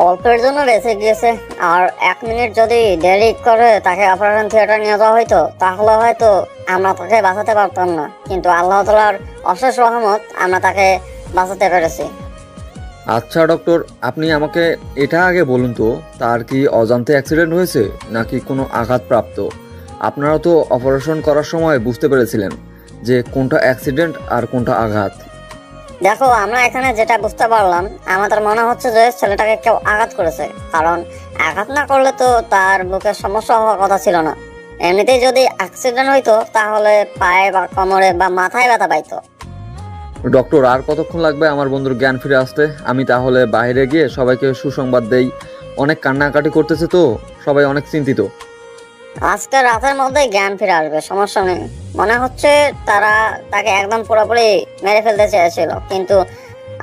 অল্পের জন্য বেঁচে গিয়েছে, আর 1 মিনিট যদি দেরি করে তাকে অপারেশন থিয়েটার নিয়ে যাওয়া হয়তো, তাহলে হয়তো আমরা তাকে বাঁচাতে পারতাম না। কিন্তু আল্লাহ তাআলার অশেষ রহমত, আমরা তাকে বাঁচাতে পেরেছি। আচ্ছা ডক্টর, আপনি আমাকে এটা আগে বলুন তো, তার কি অজান্তে অ্যাক্সিডেন্ট হয়েছে নাকি কোনো আঘাতপ্রাপ্ত? আপনারা তো অপারেশন করার সময় বুঝতে পেরেছিলেন যে কোনটা অ্যাক্সিডেন্ট আর কোনটা আঘাত। দেখো, আমরা এখানে যেটা বুঝতে পারলাম, আমাদের মনে হচ্ছে যে ছেলেটাকে কেউ আঘাত করেছে, কারণ আঘাত না করলে তো তার বুকের সমস্যা হওয়ার কথা ছিল না। এমনিতেই যদি অ্যাক্সিডেন্ট হইতো তাহলে পায়ে বা কোমরে বা মাথায় ব্যথা পাইতো। ডক্টর, আর কতক্ষণ লাগবে আমার বন্ধুর জ্ঞান ফিরে আসতে? আমি তাহলে বাইরে গিয়ে সবাইকে সুসংবাদ দেই। অনেক কান্নাকাটি করতেছে তো, সবাই অনেক চিন্তিত। আজকে রাতের মধ্যেই জ্ঞান ফিরে আসবে, সমস্যা নেই। মনে হচ্ছে তাকে একদম পুরোপুরি মেরে ফেলতে চেয়েছিল, কিন্তু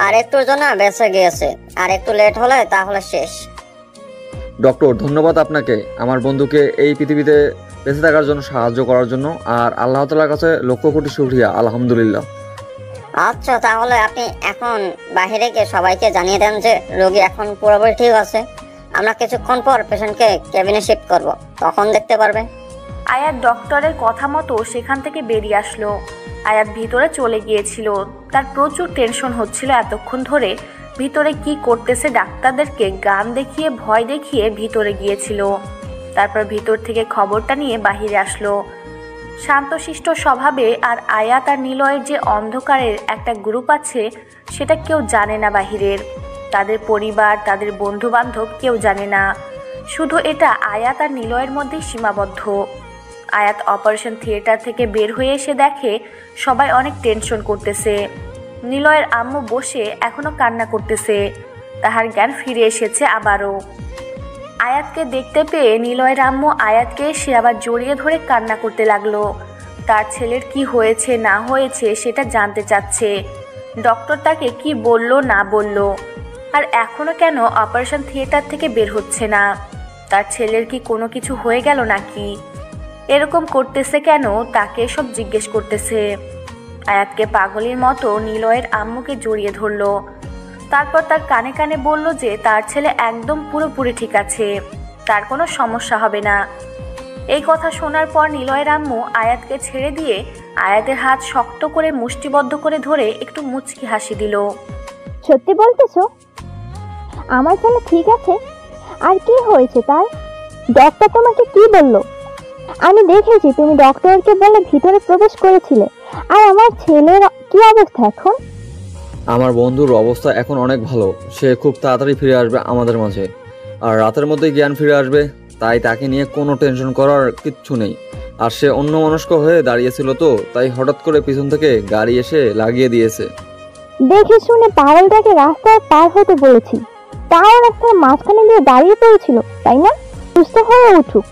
আর একটুর জন্য বেঁচে গিয়েছে। আর একটু লেট হলে তাহলে শেষ। ডক্টর, ধন্যবাদ আপনাকে আমার বন্ধুকে এই পৃথিবীতে বেঁচে থাকার জন্য সাহায্য করার জন্য, আর আল্লাহ তাআলার কাছে লক্ষ কোটি শুকরিয়া, আলহামদুলিল্লাহ। আচ্ছা, তাহলে আপনি এখন বাহিরে গিয়ে সবাইকে জানিয়ে দেন যে রোগী এখন পুরোপুরি ঠিক আছে। আমরা কিছুক্ষণ পর পেশেন্টকে কেবিনে শিফট করব, তখন দেখতে পারবে। আয়াত ডক্টরের কথা মতো সেখান থেকে বেরিয়ে আসলো। আয়াত ভিতরে চলে গিয়েছিল। তার প্রচুর টেনশন হচ্ছিল এতক্ষণ ধরে। ভিতরে কি করতেছে ডাক্তারদেরকে গান দেখিয়ে ভয় দেখিয়ে ভিতরে গিয়েছিল। তারপর ভিতর থেকে খবরটা নিয়ে বাহিরে আসলো। শান্তশিষ্ট স্বভাবে আর আয়াত আর নিলয়ের যে অন্ধকারের একটা গ্রুপ আছে সেটা কেউ জানে না বাহিরের। তাদের পরিবার, তাদের বন্ধু বান্ধব কেউ জানে না। শুধু এটা আয়াত আর নিলয়ের মধ্যেই সীমাবদ্ধ। আয়াত অপারেশন থিয়েটার থেকে বের হয়ে এসে দেখে সবাই অনেক টেনশন করতেছে। নিলয়ের আম্মু বসে এখনো কান্না করতেছে। তাহার জ্ঞান ফিরে এসেছে আবারও। আয়াতকে দেখতে পেয়ে নিলয়ের আম্মু আয়াতকে সে আবার জড়িয়ে ধরে কান্না করতে লাগলো। তার ছেলের কি হয়েছে না হয়েছে সেটা জানতে চাচ্ছে। ডক্টর তাকে কি বলল না বলল, আর এখনো কেন অপারেশন থিয়েটার থেকে বের হচ্ছে না। তার ছেলের কি কোনো কিছু হয়ে গেল নাকি, এরকম করতেছে কেন, তাকে সব জিজ্ঞেস করতেছে। আয়াতকে পাগলের মতো নিলয়ের আম্মুকে জড়িয়ে ধরলো। তারপর তার কানে কানে বলল যে তার ছেলে একদম পুরোপুরি ঠিক আছে, তার কোনো সমস্যা হবে না। এই কথা শোনার পর নিলয়ের আম্মু আয়াতকে ছেড়ে দিয়ে আয়াতের হাত শক্ত করে মুষ্টিবদ্ধ করে ধরে একটু মুচকি হাসি দিল। সত্যি বলতেছো? আমার ছেলে ঠিক আছে? আর কি হয়েছে তার? ডক্টর তোমাকে কি বললো? আমি দেখেছি তুমি ডক্টরকে বলে ভিতরে প্রবেশ করেছিলে। আর আমার ছেলের কি অবস্থা এখন? আমার বন্ধুর অবস্থা এখন অনেক ভালো। সে খুব তাড়াতাড়ি ফিরে আসবে আমাদের মাঝে, আর রাতের মধ্যে জ্ঞান ফিরে আসবে। তাই তাকে নিয়ে কোনো টেনশন করার কিচ্ছু নেই। আর সে অন্যমনস্ক হয়ে দাঁড়িয়েছিল তো, তাই হঠাৎ করে পিছন থেকে গাড়ি এসে লাগিয়ে দিয়েছে। দেখে শুনে পাগলটাকে রাস্তায় পার হতে বলেছি, তাও রাস্তার মাঝখানে দিয়ে দাঁড়িয়ে পড়েছিল, তাই না? সুস্থ হয়ে উঠুক,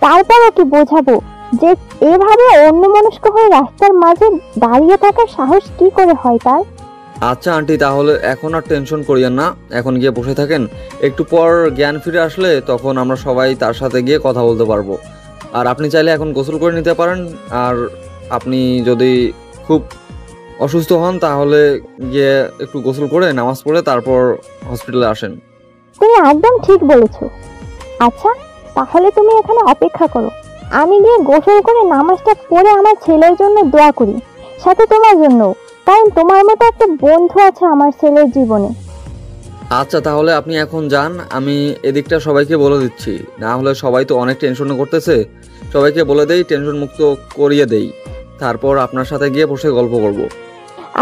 তারপর কি বোঝাবো যে এভাবে অন্যমনস্ক হয়ে রাস্তার মাঝে দাঁড়িয়ে থাকার সাহস কি করে হয় তার। আচ্ছা আন্টি, তাহলে এখন আর টেনশন করিয়েন না, এখন গিয়ে বসে থাকেন। একটু পর জ্ঞান ফিরে আসলে তখন আমরা সবাই তার সাথে গিয়ে কথা বলতে পারবো। আর আপনি চাইলে এখন গোসল করে নিতে পারেন। আর আপনি যদি খুব অসুস্থ হন তাহলে গিয়ে একটু গোসল করে নামাজ পড়ে তারপর হসপিটালে আসেন। তুমি একদম ঠিক বলেছো। আচ্ছা, তাহলে তুমি এখানে অপেক্ষা করো, আমি গিয়ে গোসল করে নামাজটা পড়ে আমার ছেলের জন্য দোয়া করি, সাথে তোমার জন্য, কারণ তোমার মতো একটা বন্ধু আছে আমার ছেলের জীবনে। আচ্ছা তাহলে আপনি এখন যান, আমি এদিকটা সবাইকে বলে দিচ্ছি, না হলে সবাই তো অনেক টেনশনে করতেছে। সবাইকে বলে দেই, টেনশন মুক্ত করিয়ে দেই, তারপর আপনার সাথে গিয়ে বসে গল্প করব।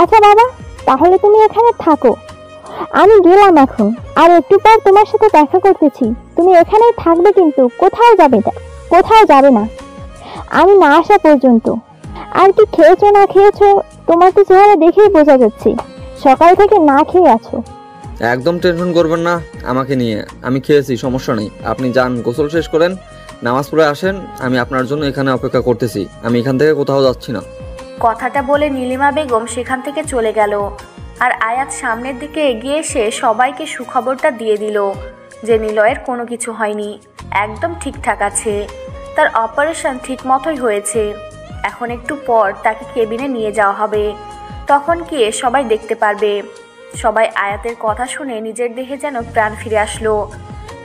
আচ্ছা বাবা, তাহলে তুমি এখানে থাকো, আমি গেলাম এখন। আর একটু পর তোমার সাথে দেখা করতেছি। তুমি এখানেই থাকবে, কিন্তু কোথাও যাবে না আমি না আসা পর্যন্ত। আর কি খেয়েছো না খেয়েছো, তোমার তো চেহারা দেখেই বোঝা যাচ্ছে সকাল থেকে না খেয়ে আছো। একদম টেনশন করবেন না আমাকে নিয়ে, আমি খেয়েছি, সমস্যা নেই। আপনি যান, গোসল শেষ করেন, নামাজ পড়ে আসেন, আমি আপনার জন্য এখানে অপেক্ষা করতেছি। আমি এখান থেকে কোথাও যাচ্ছি না। কথাটা বলে নীলিমা বেগম সেখান থেকে চলে গেল। আর আয়াত সামনের দিকে এগিয়ে এসে সবাইকে সুখবরটা দিয়ে দিল যে নিলয়ের কোনো কিছু হয়নি, একদম ঠিকঠাক আছে, তার অপারেশন ঠিক মতোই হয়েছে। এখন একটু পর তাকে কেবিনে নিয়ে যাওয়া হবে, তখন গিয়ে সবাই দেখতে পারবে। সবাই আয়াতের কথা শুনে নিজের দেহে যেন প্রাণ ফিরে আসলো।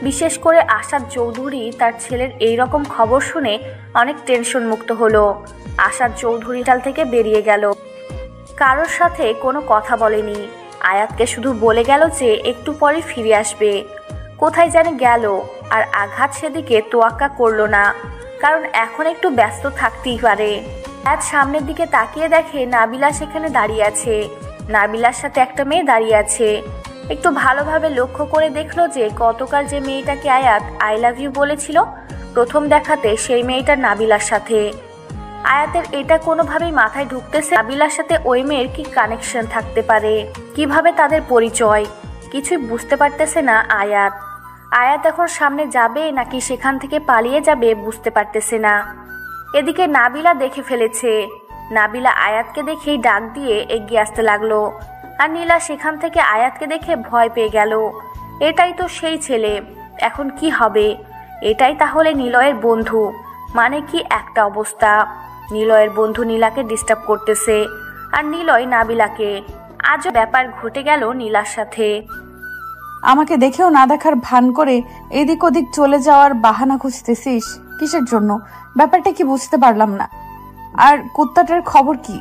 বিশেষ করে আসাদ চৌধুরী তার ছেলের এই রকম খবর শুনে অনেক টেনশন মুক্ত হলো। আসাদ চৌধুরী হাসপাতাল থেকে বেরিয়ে গেল, কারোর সাথে কোনো কথা বলেনি। আয়াতকে শুধু বলে গেল যে একটু পরে ফিরে আসবে। কোথায় জানি গেল, আর আঘাত সেদিকে তোয়াক্কা করলো না, কারণ এখন একটু ব্যস্ত থাকতেই পারে। আয়াত সামনের দিকে তাকিয়ে দেখে নাবিলা সেখানে দাঁড়িয়ে আছে। নাবিলার সাথে একটা মেয়ে দাঁড়িয়ে আছে। একটু ভালোভাবে লক্ষ্য করে দেখলো যে গতকাল যে মেয়েটাকে আয়াত আই লাভ ইউ বলেছিল প্রথম দেখাতে, সেই মেয়েটা নাবিলার সাথে। আয়াতের এটা কোনোভাবেই মাথায় ঢুকতেছে নাবিলার সাথে ওই মেয়ের কি কানেকশন থাকতে পারে, কিভাবে তাদের পরিচয়, কিছুই বুঝতে পারতেছে না আয়াত। আয়াত এখন সামনে যাবে নাকি সেখান থেকে পালিয়ে যাবে বুঝতে পারতেছে না। এদিকে নাবিলা দেখে ফেলেছে। নাবিলা আয়াতকে দেখেই ডাক দিয়ে এগিয়ে আসতে লাগলো। আর নীলা সেখান থেকে আয়াতকে দেখে ভয় পেয়ে গেল। এটাই তো সেই ছেলে, এখন কি হবে? এটাই তাহলে নিলয়ের বন্ধু, মানে কি একটা অবস্থা। নিলয়ের বন্ধু নীলাকে ডিস্টার্ব করতেছে, আর নিলয় নাবিলাকে। আজও ব্যাপার ঘটে গেল নীলার সাথে। আমাকে দেখেও না দেখার ভান করে এদিক ওদিক চলে যাওয়ার বাহানা খুঁজতেছিস কিসের জন্য? ব্যাপারটা কি বুঝতে পারলাম না। আর কুত্তাটার খবর কি,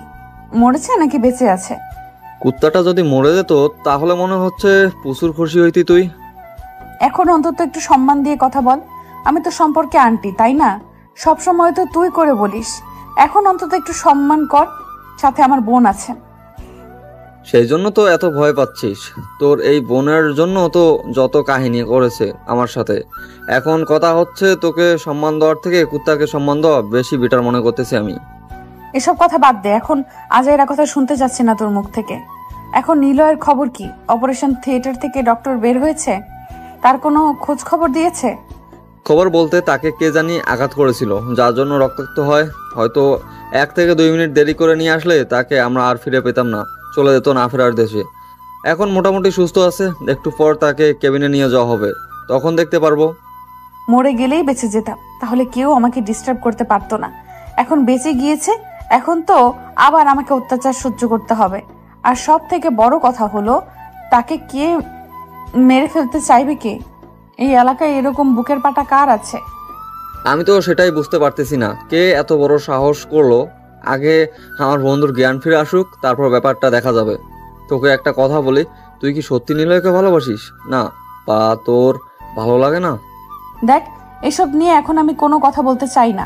মরেছে নাকি বেঁচে আছে? কুত্তাটা যদি মরে যেত তাহলে মনে হচ্ছে প্রচুর খুশি হইতি তুই। এখন অন্তত একটু সম্মান দিয়ে কথা বল। আমি তো সম্পর্কে আন্টি, তাই না? সব সময় তো তুই করে বলিস, এখন অন্তত একটু সম্মান কর। সাথে আমার বোন আছে। সেই জন্য তো এত ভয় পাচ্ছিস। তোর এই বোনের জন্য তো যত কাহিনী করেছে আমার সাথে। এখন কথা হচ্ছে তোকে সম্মান দেওয়ার থেকে কুত্তাকে সম্মান দেওয়া বেশি বেটার মনে করতেছি আমি। এসব কথা বাদ দে, এখন আজাইরা কথা শুনতে যাচ্ছে না তোর মুখ থেকে। এখন নিলয়ের খবর কি? অপারেশন থিয়েটার থেকে ডক্টর বের হয়েছে? তার কোনো খোঁজ খবর দিয়েছে? খবর বলতে তাকে কে জানি আঘাত করেছিল, যার জন্য রক্তাক্ত হয়। হয়তো 1 থেকে 2 মিনিট দেরি করে নিয়ে আসলে তাকে আমরা আর ফিরে পেতাম না, চলে যেত না ফেরার দেশে। এখন মোটামুটি সুস্থ আছে, একটু পর তাকে কেবিনে নিয়ে যাওয়া হবে, তখন দেখতে পারবো। মরে গেলেই বেঁচে যেতাম, তাহলে কেউ আমাকে ডিস্টার্ব করতে পারতো না। এখন বেঁচে গিয়েছে, এখন তো আবার আমাকে অত্যাচার সহ্য করতে হবে। আর সব থেকে বড় কথা হলো, তাকে কে মেরে ফেলতে চাইবে? কে? এই এলাকায় এরকম বুকের পাটা কার আছে? আমি তো সেটাই বুঝতে পারতেছি না, কে এত বড় সাহস করলো। আগে আমার বন্ধুর জ্ঞান ফিরে আসুক, তারপর ব্যাপারটা দেখা যাবে। তোকে একটা কথা বলি, তুই কি সত্যি নিলয়কে ভালোবাসিস না, বা তোর ভালো লাগে না? দেখ, এসব নিয়ে এখন আমি কোনো কথা বলতে চাই না।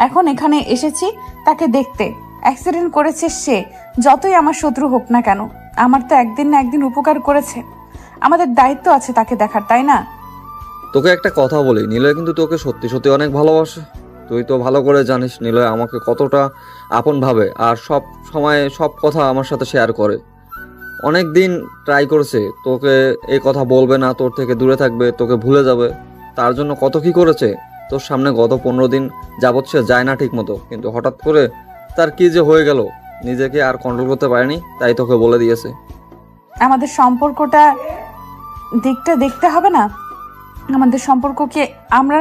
এখন এখানে এসেছি তাকে দেখতে। অ্যাক্সিডেন্ট করেছে সে, যতই আমার শত্রু হোক না কেন, আমার তো একদিন না একদিন উপকার করেছে। আমাদের দায়িত্ব আছে তাকে দেখার, তাই না? তোকে একটা কথা বলি, নিলয় কিন্তু তোকে সত্যি সত্যি অনেক ভালোবাসে। তুই তো ভালো করে জানিস নিলয় আমাকে কতটা আপন ভাবে, আর সব সময় সব কথা আমার সাথে শেয়ার করে। অনেক দিন ট্রাই করেছে তোকে এই কথা বলবে না, তোর থেকে দূরে থাকবে, তোকে ভুলে যাবে। তার জন্য কত কি করেছে। তোর সামনে গত 15 দিন যাবৎ সে যায় না ঠিক মতো, কিন্তু হঠাৎ করে তার কি যে হয়ে গেল, নিজেকে আর কন্ট্রোল করতে পারেনি, তাই তোকে বলে দিয়েছে। আমাদের সম্পর্কটা দিকটা দেখতে হবে না? আমাদের সম্পর্ককে আমরা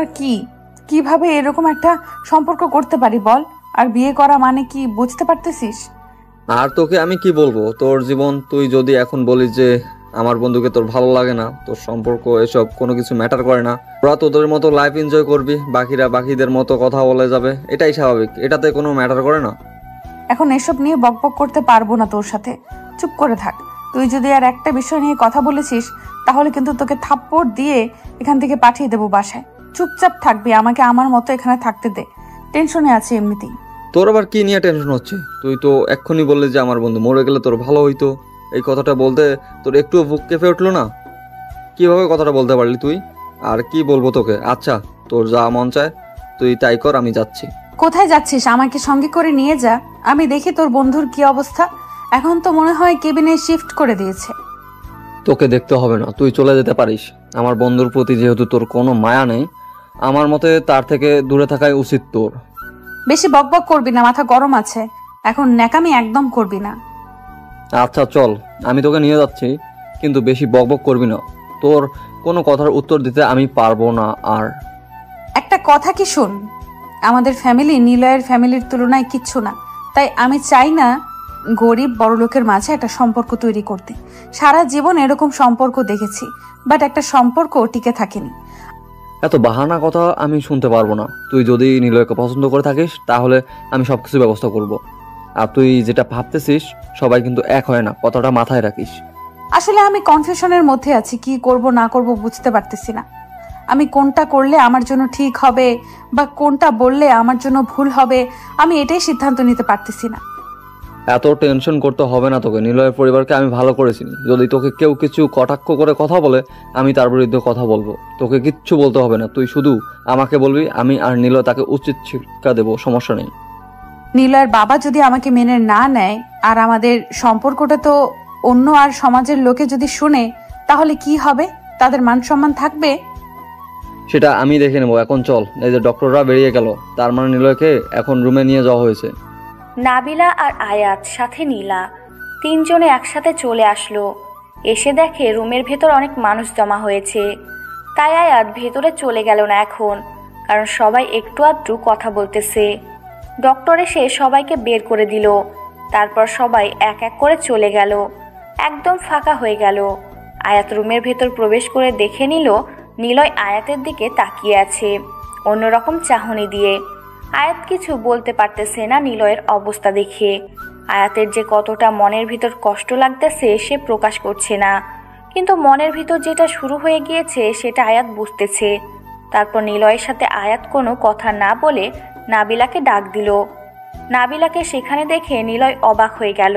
কিভাবে এরকম একটা সম্পর্ক করতে পারি বল? আর বিয়ে করা মানে কি বুঝতে পারতেছিস? আর তোকে আমি কি বলবো, তোর জীবন। তুই যদি এখন বলিস যে আমার বন্ধুকে তোর ভালো লাগে না, তোর সম্পর্ক এসব কোনো কিছু ম্যাটার করে না, তোরা তোদের মতো লাইফ এনজয় করবি, বাকিরা বাকিদের মতো কথা বলে যাবে, এটাই স্বাভাবিক, এটাতে কোনো ম্যাটার করে না। এখন এসব নিয়ে বকবক করতে পারবো না তোর সাথে, চুপ করে থাক। তুই যদি আর একটা বিষয় নিয়ে কথা বলেছিস তাহলে কিন্তু তোকে থাপ্পড় দিয়ে এখান থেকে পাঠিয়ে দেবো বাসায়। চুপচাপ থাকবি, আমাকে আমার মতো এখানে থাকতে দে। টেনশনে আছি এমনিতেই। তোর আবার কি নিয়ে টেনশন হচ্ছে? তুই তো এক্ষুনি বললি যে আমার বন্ধু মরে গেলে তোর ভালো হইতো। এই কথাটা বলতে তোর একটুও বুক কেঁপে উঠলো না? কিভাবে কথাটা বলতে পারলি তুই? আর কি বলবো তোকে? আচ্ছা, তোর যা মন চায় তুই তাই কর, আমি যাচ্ছি। কোথায় যাচ্ছিস? আমাকে সঙ্গে করে নিয়ে যা। আমি দেখি তোর বন্ধুর কি অবস্থা। এখন তো মনে হয় কেবিনে শিফট করে দিয়েছে। তোকে দেখতে হবে না, তুই চলে যেতে পারিস। আমার বন্ধুর প্রতি যেহেতু তোর কোনো মায়া নেই, আমার মতে তার থেকে দূরে থাকাই উচিত তোর। বেশি বকবক করবি না, মাথা গরম আছে। এখন ন্যাকামি একদম করবি না। আচ্ছা চল, আমি তোকে নিয়ে যাচ্ছি, কিন্তু বেশি বকবক করবি না। তোর কোনো কথার উত্তর দিতে আমি পারবো না। আর একটা কথা কি শোন, আমাদের ফ্যামিলি নিলয়ের ফ্যামিলির তুলনায় কিচ্ছু না। তাই আমি চাই না গরিব বড় লোকের মাঝে একটা সম্পর্ক তৈরি করতে। সারা জীবন এরকম সম্পর্ক দেখেছি, বাট একটা সম্পর্ক টিকে থাকেনি। এত বাহানা কথা আমি শুনতে পারবো না। তুই যদি নিলয়কে পছন্দ করে থাকিস তাহলে আমি সবকিছু ব্যবস্থা করব। আর তুই যেটা ভাবতেছিস সবাই কিন্তু এক হয় না, কথাটা মাথায় রাখিস। আসলে আমি কনফিউশনের মধ্যে আছি, কি করব না করব বুঝতে পারতেছি না। আমি কোনটা করলে আমার জন্য ঠিক হবে বা কোনটা বললে আমার জন্য ভুল হবে, আমি এটাই সিদ্ধান্ত নিতে পারতেছি না। এত টেনশন করতে হবে না তোকে। নিলয়ের পরিবারকে আমি ভালো করেছি। যদি তোকে কেউ কিছু কটাক্ষ করে কথা বলে আমি তার বিরুদ্ধে কথা বলবো। তোকে কিচ্ছু বলতে হবে না, তুই শুধু আমাকে বলবি, আমি আর নিলয় তাকে উচিত শিক্ষা দেবো, সমস্যা নেই। নিলয়ের বাবা যদি আমাকে মেনে না নেয় আর আমাদের সম্পর্কটা তো অন্য আর সমাজের লোকে যদি শুনে, তাহলে কি হবে? তাদের মান সম্মান থাকবে? সেটা আমি দেখে নেবো। এখন চল, এই যে ডক্টররা বেরিয়ে গেল, তার মানে নিলয়কে এখন রুমে নিয়ে যাওয়া হয়েছে। নাবিলা আর আয়াত সাথে নীলা তিনজনে একসাথে চলে আসলো। এসে দেখে রুমের ভেতর অনেক মানুষ জমা হয়েছে। তাই আয়াত ভেতরে চলে গেল না এখন, কারণ সবাই একটু আধটু কথা বলতেছে। ডক্টর এসে সবাইকে বের করে দিল। তারপর সবাই এক এক করে চলে গেল। একদম ফাঁকা হয়ে গেল। আয়াত রুমের ভেতর প্রবেশ করে দেখে নিল নিলয় আয়াতের দিকে তাকিয়ে আছে অন্যরকম চাহনি দিয়ে। আয়াত কিছু বলতে পারতেছে না নিলয়ের অবস্থা দেখে। আয়াতের যে কতটা মনের ভিতর কষ্ট লাগতেছে সে প্রকাশ করছে না, কিন্তু মনের ভিতর যেটা শুরু হয়ে গিয়েছে সেটা আয়াত বুঝতেছে। তারপর নিলয়ের সাথে আয়াত কোনো কথা না বলে নাবিলাকে ডাক দিল। নাবিলাকে সেখানে দেখে নিলয় অবাক হয়ে গেল।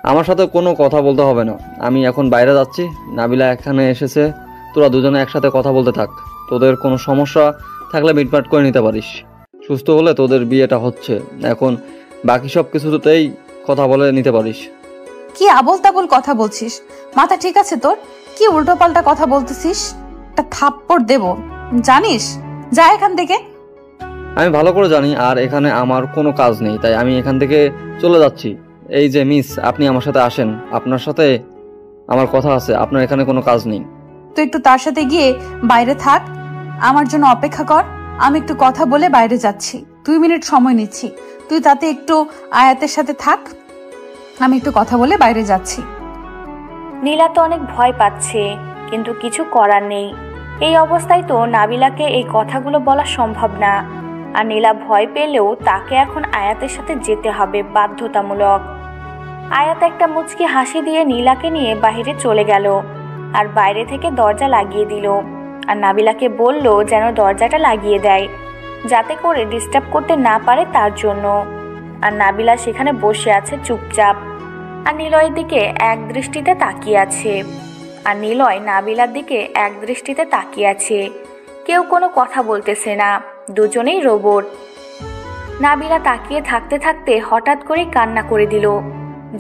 আমার সাথে কোনো কথা বলতে হবে না, আমি এখন বাইরে যাচ্ছি। নাবিলা এখানে এসেছে, তোরা দুজনে একসাথে কথা বলতে থাক। তোদের কোনো সমস্যা থাকলে মিটমাট করে নিতে পারিস। সুস্থ হলে তোদের বিয়েটা হচ্ছে, এখন বাকি সব কিছুতেই কথা বলে নিতে পারিস। কি আবোল তাবোল কথা বলছিস? মাথা ঠিক আছে তোর? কি উল্টো পাল্টা কথা বলতেছিস? একটা থাপ্পড় দেব জানিস? যা এখান থেকে। আমি ভালো করে জানি, আর এখানে আমার কোনো কাজ নেই, তাই আমি এখান থেকে চলে যাচ্ছি। এই যে মিস, আপনি আমার সাথে আসেন, আপনার সাথে আমার কথা আছে। আপনার এখানে কোনো কাজ নেই। তুই একটু তার সাথে গিয়ে বাইরে থাক, আমার জন্য অপেক্ষা কর। আমি একটু কথা বলে বাইরে যাচ্ছি, 2 মিনিট সময় নিচ্ছি। তুই তাতে একটু আয়াতের সাথে থাক, আমি একটু কথা বলে বাইরে যাচ্ছি। নীলা তো অনেক ভয় পাচ্ছে, কিন্তু কিছু করার নেই। এই অবস্থায় তো নাবিলাকে এই কথাগুলো বলা সম্ভব না। আর নীলা ভয় পেলেও তাকে এখন আয়াতের সাথে যেতে হবে বাধ্যতামূলক। আয়াত একটা মুচকি হাসি দিয়ে নীলাকে নিয়ে বাইরে চলে গেল আর বাইরে থেকে দরজা লাগিয়ে দিল। আর নাবিলাকে বলল যেন দরজাটা লাগিয়ে দেয়, যাতে করে ডিস্টার্ব করতে না পারে তার জন্য। আর নাবিলা সেখানে বসে আছে চুপচাপ, আর নিলয়ের দিকে এক দৃষ্টিতে তাকিয়ে আছে। আর নিলয় নাবিলার দিকে এক দৃষ্টিতে তাকিয়ে আছে। কেউ কোনো কথা বলতেছে না, দুজনেই রোবট। নাবিলা তাকিয়ে থাকতে থাকতে হঠাৎ করে কান্না করে দিল,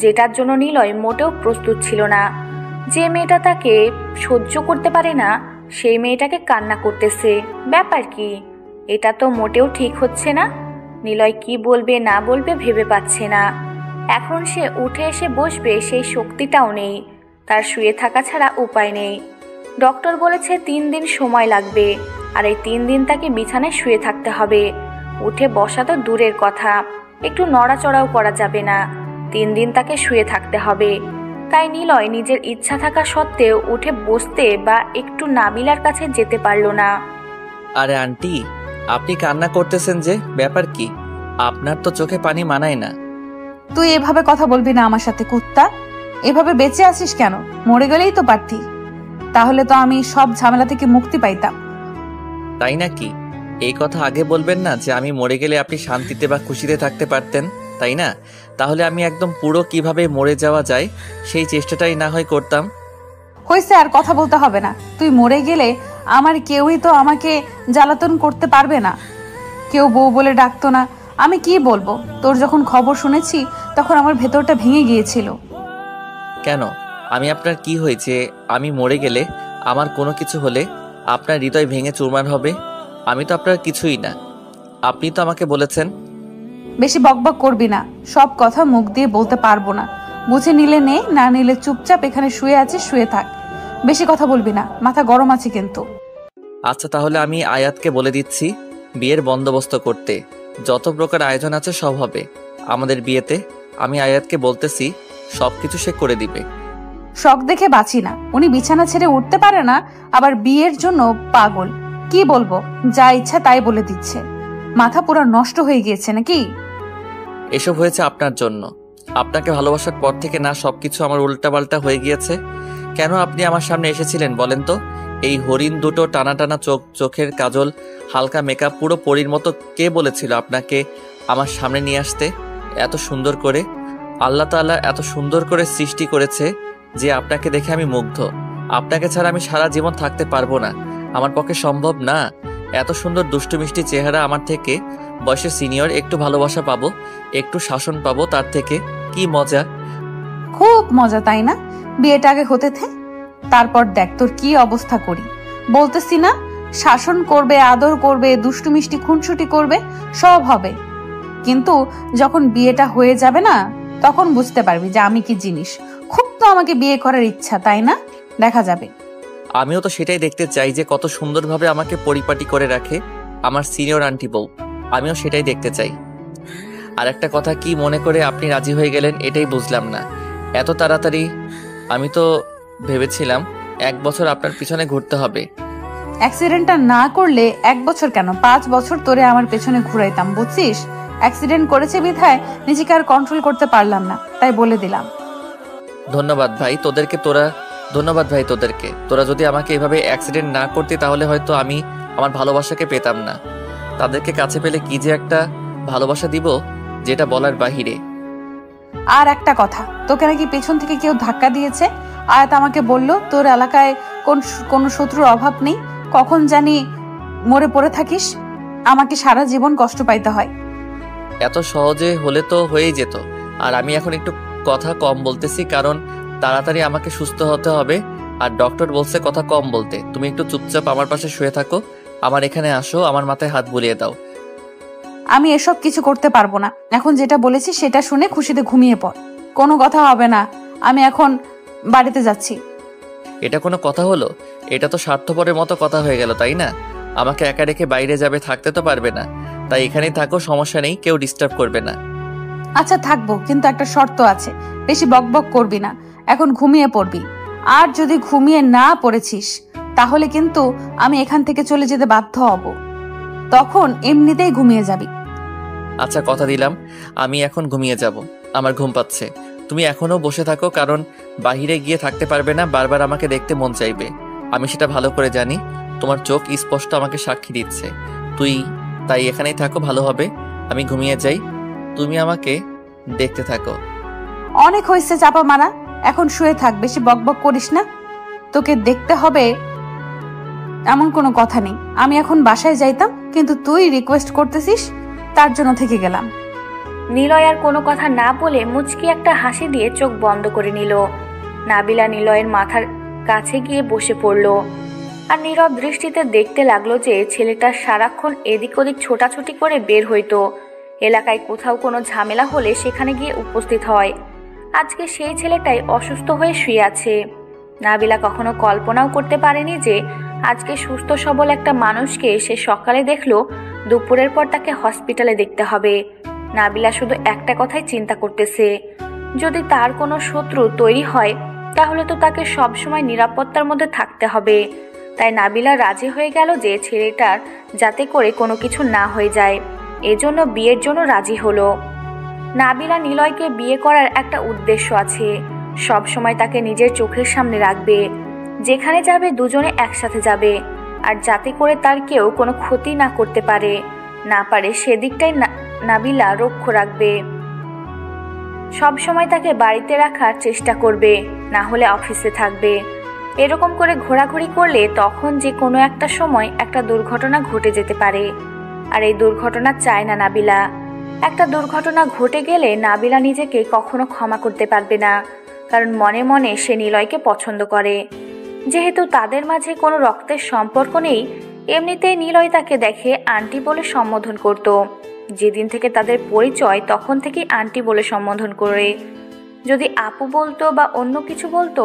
যেটার জন্য নিলয় মোটেও প্রস্তুত ছিল না। যে মেয়েটা তাকে সহ্য করতে পারে না সেই মেয়েটাকে কান্না করতেছে, ব্যাপার কি? এটা তো মোটেও ঠিক হচ্ছে না। নিলয় কি বলবে না বলবে ভেবে পাচ্ছে না। এখন সে উঠে এসে বসবে সেই শক্তিটাও নেই, তার শুয়ে থাকা ছাড়া উপায় নেই। ডক্টর বলেছে 3 দিন সময় লাগবে, আর এই 3 দিন তাকে বিছানায় শুয়ে থাকতে হবে। উঠে বসা তো দূরের কথা, একটু নড়াচড়াও করা যাবে না। 3 দিন তাকে শুয়ে থাকতে হবে। তাই নিলয় নিজের ইচ্ছা থাকা সত্ত্বেও উঠে বসতে বা একটু নাবিলার কাছে যেতে পারল না। আরে আন্টি, আপনি কান্না করতেছেন যে, ব্যাপার কি? আপনার তো চোখে পানি মানায় না। তুই এভাবে কথা বলবি না আমার সাথে, কুত্তা। এভাবে বেঁচে আছিস কেন? মরে গেলেই তো পারতি, তাহলে তো আমি সব ঝামেলা থেকে মুক্তি পাইতাম। তাই নাকি? এই কথা আগে বলবেন না যে আমি মরে গেলে আপনি শান্তিতে বা খুশিতে থাকতে পারতেন, তাই না? তাহলে আমি একদম পুরো কিভাবে মরে যাওয়া যায় সেই চেষ্টাটাই না হয় করতাম। হয়েছে, আর কথা বলতে হবে না। তুই মরে গেলে আমার কেউই তো আমাকে জ্বালাতন করতে পারবে না, কেউ বউ বলে ডাকতো না। আমি কি বলবো? তোর যখন খবর শুনেছি তখন আমার ভেতরটা ভেঙে গিয়েছিল। কেন? আমি আপনার কি হয়েছে? আমি মরে গেলে, আমার কোনো কিছু হলে আপনার হৃদয় ভেঙে চুরমার হবে? আমি তো আপনার কিছুই না। আপনি তো আমাকে বলেছেন। বেশি বকবক করবি না, সব কথা মুখ দিয়ে বলতে পারবো না। বুঝে নিলে নে, না নিলে চুপচাপ এখানে শুয়ে আছিস, শুয়ে থাক। বেশি কথা বলবি না, মাথা গরম আছে কিন্তু। আচ্ছা, তাহলে আমি আয়াতকে বলে দিচ্ছি বিয়ের বন্দোবস্ত করতে। যত প্রকার আয়োজন আছে সব হবে আমাদের বিয়েতে। আমি আয়াতকে বলতেছি, সবকিছু সে করে দিবে। শখ দেখে বাঁচি না, উনি বিছানা ছেড়ে উঠতে পারে না, আবার বিয়ের জন্য পাগল। কি বলবো, যা ইচ্ছা তাই বলে দিচ্ছে। মাথা পুরো নষ্ট হয়ে গিয়েছে নাকি? এসব হয়েছে আপনার জন্য। আপনাকে ভালোবাসার পর থেকে না সবকিছু আমার উল্টাপাল্টা হয়ে গিয়েছে। কেন আপনি আমার সামনে এসেছিলেন বলেন তো? এই হরিণ দুটো, টানা টানা চোখ, চোখের কাজল, হালকা মেকআপ, পুরো পরীর মতো কে বলেছিল আপনাকে আমার সামনে নিয়ে আসতে? এত সুন্দর করে আল্লাহ তাআলা এত সুন্দর করে সৃষ্টি করেছে যে আপনাকে দেখে আমি মুগ্ধ। আপনাকে ছাড়া আমি সারা জীবন থাকতে পারবো না, আমার পক্ষে সম্ভব না। এত সুন্দর দুষ্টু মিষ্টি চেহারা, আমার থেকে বয়সে সিনিয়র, একটু ভালোবাসা পাবো, একটু শাসন পাবো, তার থেকে কি মজা। খুব মজা, তাই না? বিয়েটা আগে হতে থে, তারপর দেখ তোর কি অবস্থা করি। বলতেছি না, শাসন করবে, আদর করবে, দুষ্টু মিষ্টি খুনসুটি করবে, সব হবে। কিন্তু যখন বিয়েটা হয়ে যাবে না, তখন বুঝতে পারবি যে আমি কি জিনিস। খুব তো আমাকে বিয়ে করার ইচ্ছা, তাই না? দেখা যাবে। আমিও তো সেটাই দেখতে চাই যে কত সুন্দরভাবে আমাকে পরিপাটি করে রাখে আমার সিনিয়র আন্টি বউ। আমিও সেটাই দেখতে চাই। আর একটা কথা, কি মনে করে আপনি রাজি হয়ে গেলেন এটাই বুঝলাম না এত তাড়াতাড়ি। আমি তো ভেবেছিলাম 1 বছর আপনার পিছনে ঘুরতে হবে। অ্যাক্সিডেন্টটা না করলে 1 বছর কেন, 5 বছর তোরে আমার পেছনে ঘুরাইতাম, বুঝছিস? অ্যাক্সিডেন্ট করেছে বিধায় নিজেকে আর কন্ট্রোল করতে পারলাম না, তাই বলে দিলাম। ধন্যবাদ ভাই তোদেরকে, তোরা যদি আমাকে এভাবে অ্যাক্সিডেন্ট না করতে তাহলে হয়তো আমি আমার ভালোবাসাকে পেতাম না। তাদেরকে কাছে পেলে কি যে একটা ভালোবাসা দিব যেটা বলার বাহিরে। আর একটা কথা, তোকে নাকি পেছন থেকে কেউ ধাক্কা দিয়েছে। আয়াত আমাকে বলল তোর এলাকায় কোনো শত্রুর অভাব নেই, কখন জানি মরে পড়ে থাকিস, আমাকে সারা জীবন কষ্ট পাইতে হয়। এত সহজে হলে তো হয়েই যেত। আর আমি এখন একটু কথা কম বলতেছি, কারণ তাড়াতাড়ি আমাকে সুস্থ হতে হবে। আর ডক্টর বলছে কথা কম বলতে। তুমি একটু চুপচাপ আমার পাশে শুয়ে থাকো, আমার এখানে আসো, আমার মাথায় হাত বুলিয়ে দাও। আমি এসব কিছু করতে পারবো না। এখন যেটা বলেছি সেটা শুনে খুশিতে ঘুমিয়ে পড়, কোনো কথা হবে না। আমি এখন বাড়িতে যাচ্ছি। এটা কোনো কথা হলো? এটা তো স্বার্থপরের মতো কথা হয়ে গেল, তাই না? আমাকে একা রেখে বাইরে যাবে, থাকতে তো পারবে না। তাই এখানেই থাকো, সমস্যা নেই, কেউ ডিস্টার্ব করবে না। আচ্ছা থাকবো, কিন্তু একটা শর্ত আছে, বেশি বকবক করবি না, এখন ঘুমিয়ে পড়বি। আর যদি ঘুমিয়ে না পড়েছিস তাহলে কিন্তু আমি এখান থেকে চলে যেতে বাধ্য হব, তখন এমনিতেই ঘুমিয়ে যাবি। আচ্ছা কথা দিলাম, আমি এখন ঘুমিয়ে যাব, আমার ঘুম পাচ্ছে। তুমি এখনো বসে থাকো, কারণ বাহিরে গিয়ে থাকতে পারবে না, বারবার আমাকে দেখতে মন চাইবে। আমি সেটা ভালো করে জানি, তোমার চোখ স্পষ্ট আমাকে সাক্ষী দিচ্ছে। তাই এখানেই থাকো, ভালো হবে। আমি ঘুমিয়ে যাই, তুমি আমাকে দেখতে থাকো। অনেক হয়েছে চাপা মারা, এখন শুয়ে থাক, বেশি বকবক করিস না। তোকে দেখতে হবে এমন কোনো কথা নেই। আমি এখন বাসায় যাইতাম, কিন্তু তুই রিকোয়েস্ট করতেছিস, তার জন্য থেকে গেলাম। নিলয় আর কোনো কথা না বলে মুচকি একটা হাসি দিয়ে চোখ বন্ধ করে নিল। নাবিলা নিলয়ের মাথার কাছে গিয়ে বসে পড়ল আর নীরব দৃষ্টিতে দেখতে লাগলো যে ছেলেটা সারাক্ষণ এদিক ওদিক ছোটাছুটি করে বের হইতো। এলাকায় কোথাও কোনো ঝামেলা হলে সেখানে গিয়ে উপস্থিত হয়। আজকে সেই ছেলেটাই অসুস্থ হয়ে শুয়ে আছে। নাবিলা কখনো কল্পনাও করতে পারেনি যে আজকে সুস্থ সবল একটা মানুষকে সে সকালে দেখলো, দুপুরের পর তাকে হসপিটালে দেখতে হবে। নাবিলা শুধু একটা কথাই চিন্তা করতেছে, যদি তার কোনো শত্রু তৈরি হয় তাহলে তো তাকে সবসময় নিরাপত্তার মধ্যে থাকতে হবে। তাই নাবিলা রাজি হয়ে গেল যে ছেলেটার যাতে করে কোনো কিছু না হয়ে যায়, এজন্য বিয়ের জন্য রাজি হলো। নাবিলা নিলয়কে বিয়ে করার একটা উদ্দেশ্য আছে। সব সময় তাকে নিজের চোখের সামনে রাখবে। যেখানে যাবে দুজনে একসাথে যাবে, আর যাতে করে তার কেউ কোনো ক্ষতি না করতে পারে সেদিকটাই নাবিলা লক্ষ্য রাখবে। সব সময় তাকে বাড়িতে রাখার চেষ্টা করবে, না হলে অফিসে থাকবে। এরকম করে ঘোরাঘুরি করলে তখন যে কোনো একটা সময় একটা দুর্ঘটনা ঘটে যেতে পারে, আর এই দুর্ঘটনা চায় না নাবিলা। একটা দুর্ঘটনা ঘটে গেলে নাবিলা নিজেকে কখনো ক্ষমা করতে পারবে না, কারণ মনে মনে সে নিলয়কে পছন্দ করে। যেহেতু তাদের মাঝে কোনো রক্তের সম্পর্ক নেই, এমনিতেই নিলয় তাকে দেখে আন্টি বলে সম্বোধন করত। যেদিন থেকে তাদের পরিচয় তখন থেকেই আন্টি বলে সম্বোধন করে। যদি আপু বলতো বা অন্য কিছু বলতো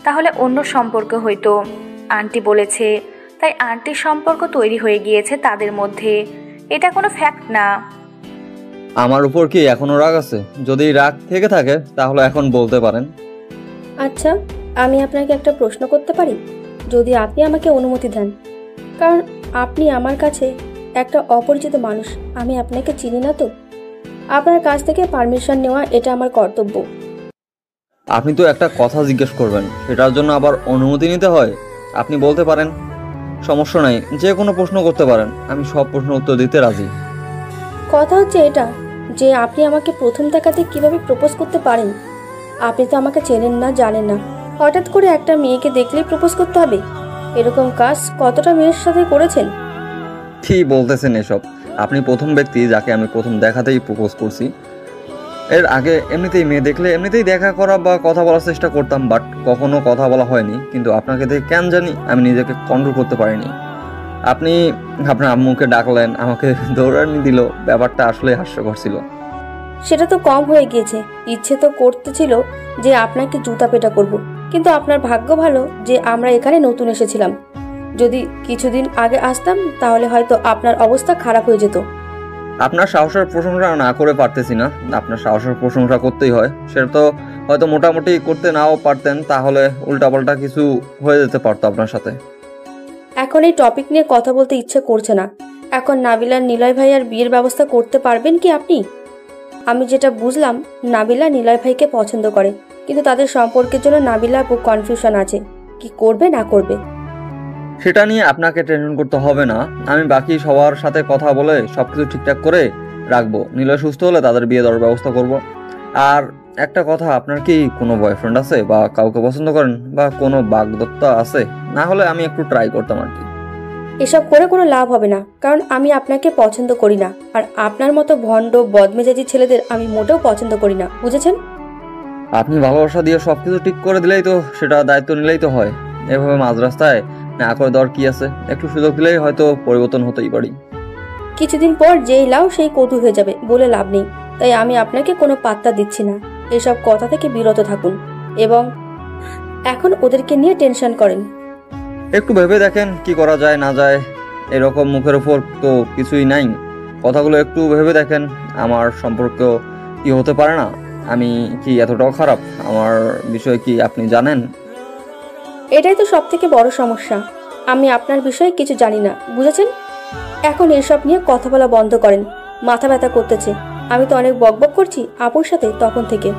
তাহলে অন্য সম্পর্ক হইতো। আন্টি বলেছে, তাই আন্টির সম্পর্ক তৈরি হয়ে গিয়েছে তাদের মধ্যে। এটা কোনো ফ্যাক্ট না। আমার উপর কি এখনো রাগ আছে? যদি রাগ থেকে থাকে তাহলে এখন বলতে পারেন। আচ্ছা, আমি আপনাকে একটা প্রশ্ন করতে পারি, যদি আপনি আমাকে অনুমতি দেন? কারণ আপনি আমার কাছে একটা অপরিচিত মানুষ, আমি আপনাকে চিনি না, তো আপনার কাছ থেকে পারমিশন নেওয়া এটা আমার কর্তব্য। আপনি তো একটা কথা জিজ্ঞেস করবেন, সেটার জন্য আবার অনুমতি নিতে হয়? আপনি বলতে পারেন, সমস্যা নাই, যে কোনো প্রশ্ন করতে পারেন, আমি সব প্রশ্ন উত্তর দিতে রাজি। কথা হচ্ছে এটা যে আপনি আমাকে প্রথম দেখাতে কিভাবে প্রপোজ করতে পারেন? আপনি তো আমাকে চেনেন না, জানেন না, হঠাৎ করে একটা মেয়েকে দেখলেই প্রপোজ করতে হবে? এরকম কাজ কতটা মেয়ের সাথে করেছেন? কি বলতেছেন এসব? আপনি প্রথম ব্যক্তি যাকে আমি প্রথম দেখাতেই প্রপোজ করছি। এর আগে এমনিতেই মেয়ে দেখলে এমনিতেই দেখা করা বা কথা বলার চেষ্টা করতাম, বাট কখনো কথা বলা হয়নি। কিন্তু আপনাকে দেখে কেন জানি আমি নিজেকে কন্ট্রোল করতে পারিনি। আপনি আপনার আম্মুকে ডাকলেন, আমাকে দৌড়ানি দিল, ব্যাপারটা আসলে হাস্যকর ছিল। সেটা তো কম হয়ে গিয়েছে, ইচ্ছে তো করতেছিল যে আপনাকে জুতা পেটা করব, কিন্তু আপনার ভাগ্য ভালো যে আমরা এখানে নতুন এসেছিলাম। যদি কিছুদিন আগে আসতাম তাহলে হয়তো আপনার অবস্থা খারাপ হয়ে যেত। আপনার সাহসের প্রশংসা না করে পারতেছি না, আপনার সাহসের প্রশংসা করতেই হয়। সেটা তো হয়তো মোটামুটি করতে নাও পারতেন, তাহলে উল্টাপাল্টা কিছু হয়ে যেতে পারতো আপনার সাথে। এখন এই টপিক নিয়ে কথা বলতে ইচ্ছে করছে না। এখন নাবিলার নিলয় ভাইয়ার বিয়ের ব্যবস্থা করতে পারবেন কি আপনি? আমি যেটা বুঝলাম, নাবিলা নিলয় ভাইকে পছন্দ করে, কিন্তু তাদের সম্পর্কের জন্য নাবিলা খুব কনফিউশন আছে, কি করবে না করবে। সেটা নিয়ে আপনাকে টেনশন করতে হবে না, আমি বাকি সবার সাথে কথা বলে সবকিছু ঠিকঠাক করে রাখবো। নিলয় সুস্থ হলে তাদের বিয়ে দেওয়ার ব্যবস্থা করব। আর একটা কথা, আপনার কি কোনো বয়ফ্রেন্ড আছে বা কাউকে পছন্দ করেন বা কোনো বাগদত্তা আছে? না হলে আমি একটু ট্রাই করতাম আর কি। এসব করে কোনো লাভ হবে না, কারণ আমি আপনাকে পছন্দ করি না, আর আপনার মতো ভণ্ড বদমেজাজি ছেলেদের আমি মোটেও পছন্দ করি না, বুঝেছেন? আপনি ভালোবাসা দিয়ে সবকিছু ঠিক করে দিলেই তো, সেটা দায়িত্ব নিলেই তো হয়। এভাবে মাঝ রাস্তায় না করে দেওয়ার কি আছে? একটু সুযোগ দিলেই হয়তো পরিবর্তন হতেই পারি। কিছুদিন পর যেই লাউ সেই কদু হয়ে যাবে বলে লাভ নেই, তাই আমি আপনাকে কোনো পাত্তা দিচ্ছি না। এসব কথা থেকে বিরত থাকুন এবং এখন ওদেরকে নিয়ে টেনশন করেন। একটু ভেবে দেখেন কি করা যায় না যায়। এরকম মুখের উপর তো কিছুই নাই, কথাগুলো একটু ভেবে দেখেন। আমার সম্পর্ক কি হতে পারে না? আমি কি এতটাও খারাপ? আমার বিষয়ে কি আপনি জানেন? এটাই তো সব থেকে বড় সমস্যা, আমি আপনার বিষয়ে কিছু জানি না, বুঝেছেন? এখন এসব নিয়ে কথা বলা বন্ধ করেন, মাথা ব্যথা করতেছে। আমি তো অনেক বকবক করছি আপুর সাথে তখন থেকে।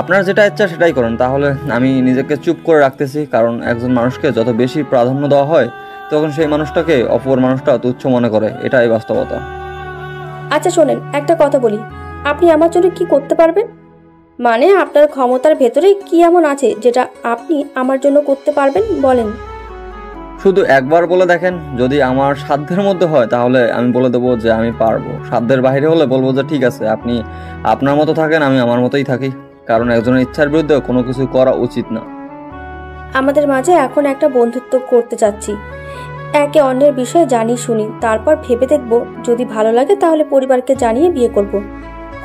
আপনার যেটা ইচ্ছা সেটাই করেন, তাহলে আমি নিজেকে চুপ করে রাখতেছি। কারণ একজন মানুষকে যত বেশি প্রাধান্য দেওয়া হয় তখন সেই মানুষটাকে অপর মানুষটা তুচ্ছ মনে করে, এটাই বাস্তবতা। আচ্ছা শোনেন, একটা কথা বলি, আপনি আমার জন্য কি করতে পারবেন? মানে আপনার ক্ষমতার ভেতরে কি এমন আছে যেটা আপনি আমার জন্য করতে পারবেন, বলেন। শুধু একবার বলে দেখেন, যদি আমার সাধ্যের মধ্যে হয় তাহলে আমি বলে দেবো যে আমি পারবো। সাধ্যের বাইরে হলে বলবো যে ঠিক আছে, আপনি আপনার মতো থাকেন, আমি আমার মতোই থাকি। কারণ একজনের ইচ্ছার বিরুদ্ধে কোনো কিছু করা উচিত না। আমাদের মাঝে এখন একটা বন্ধুত্ব করতে চাচ্ছি, একে অন্যের বিষয়ে জানি শুনি, তারপর ভেবে দেখব, যদি ভালো লাগে তাহলে পরিবারকে জানিয়ে বিয়ে করব।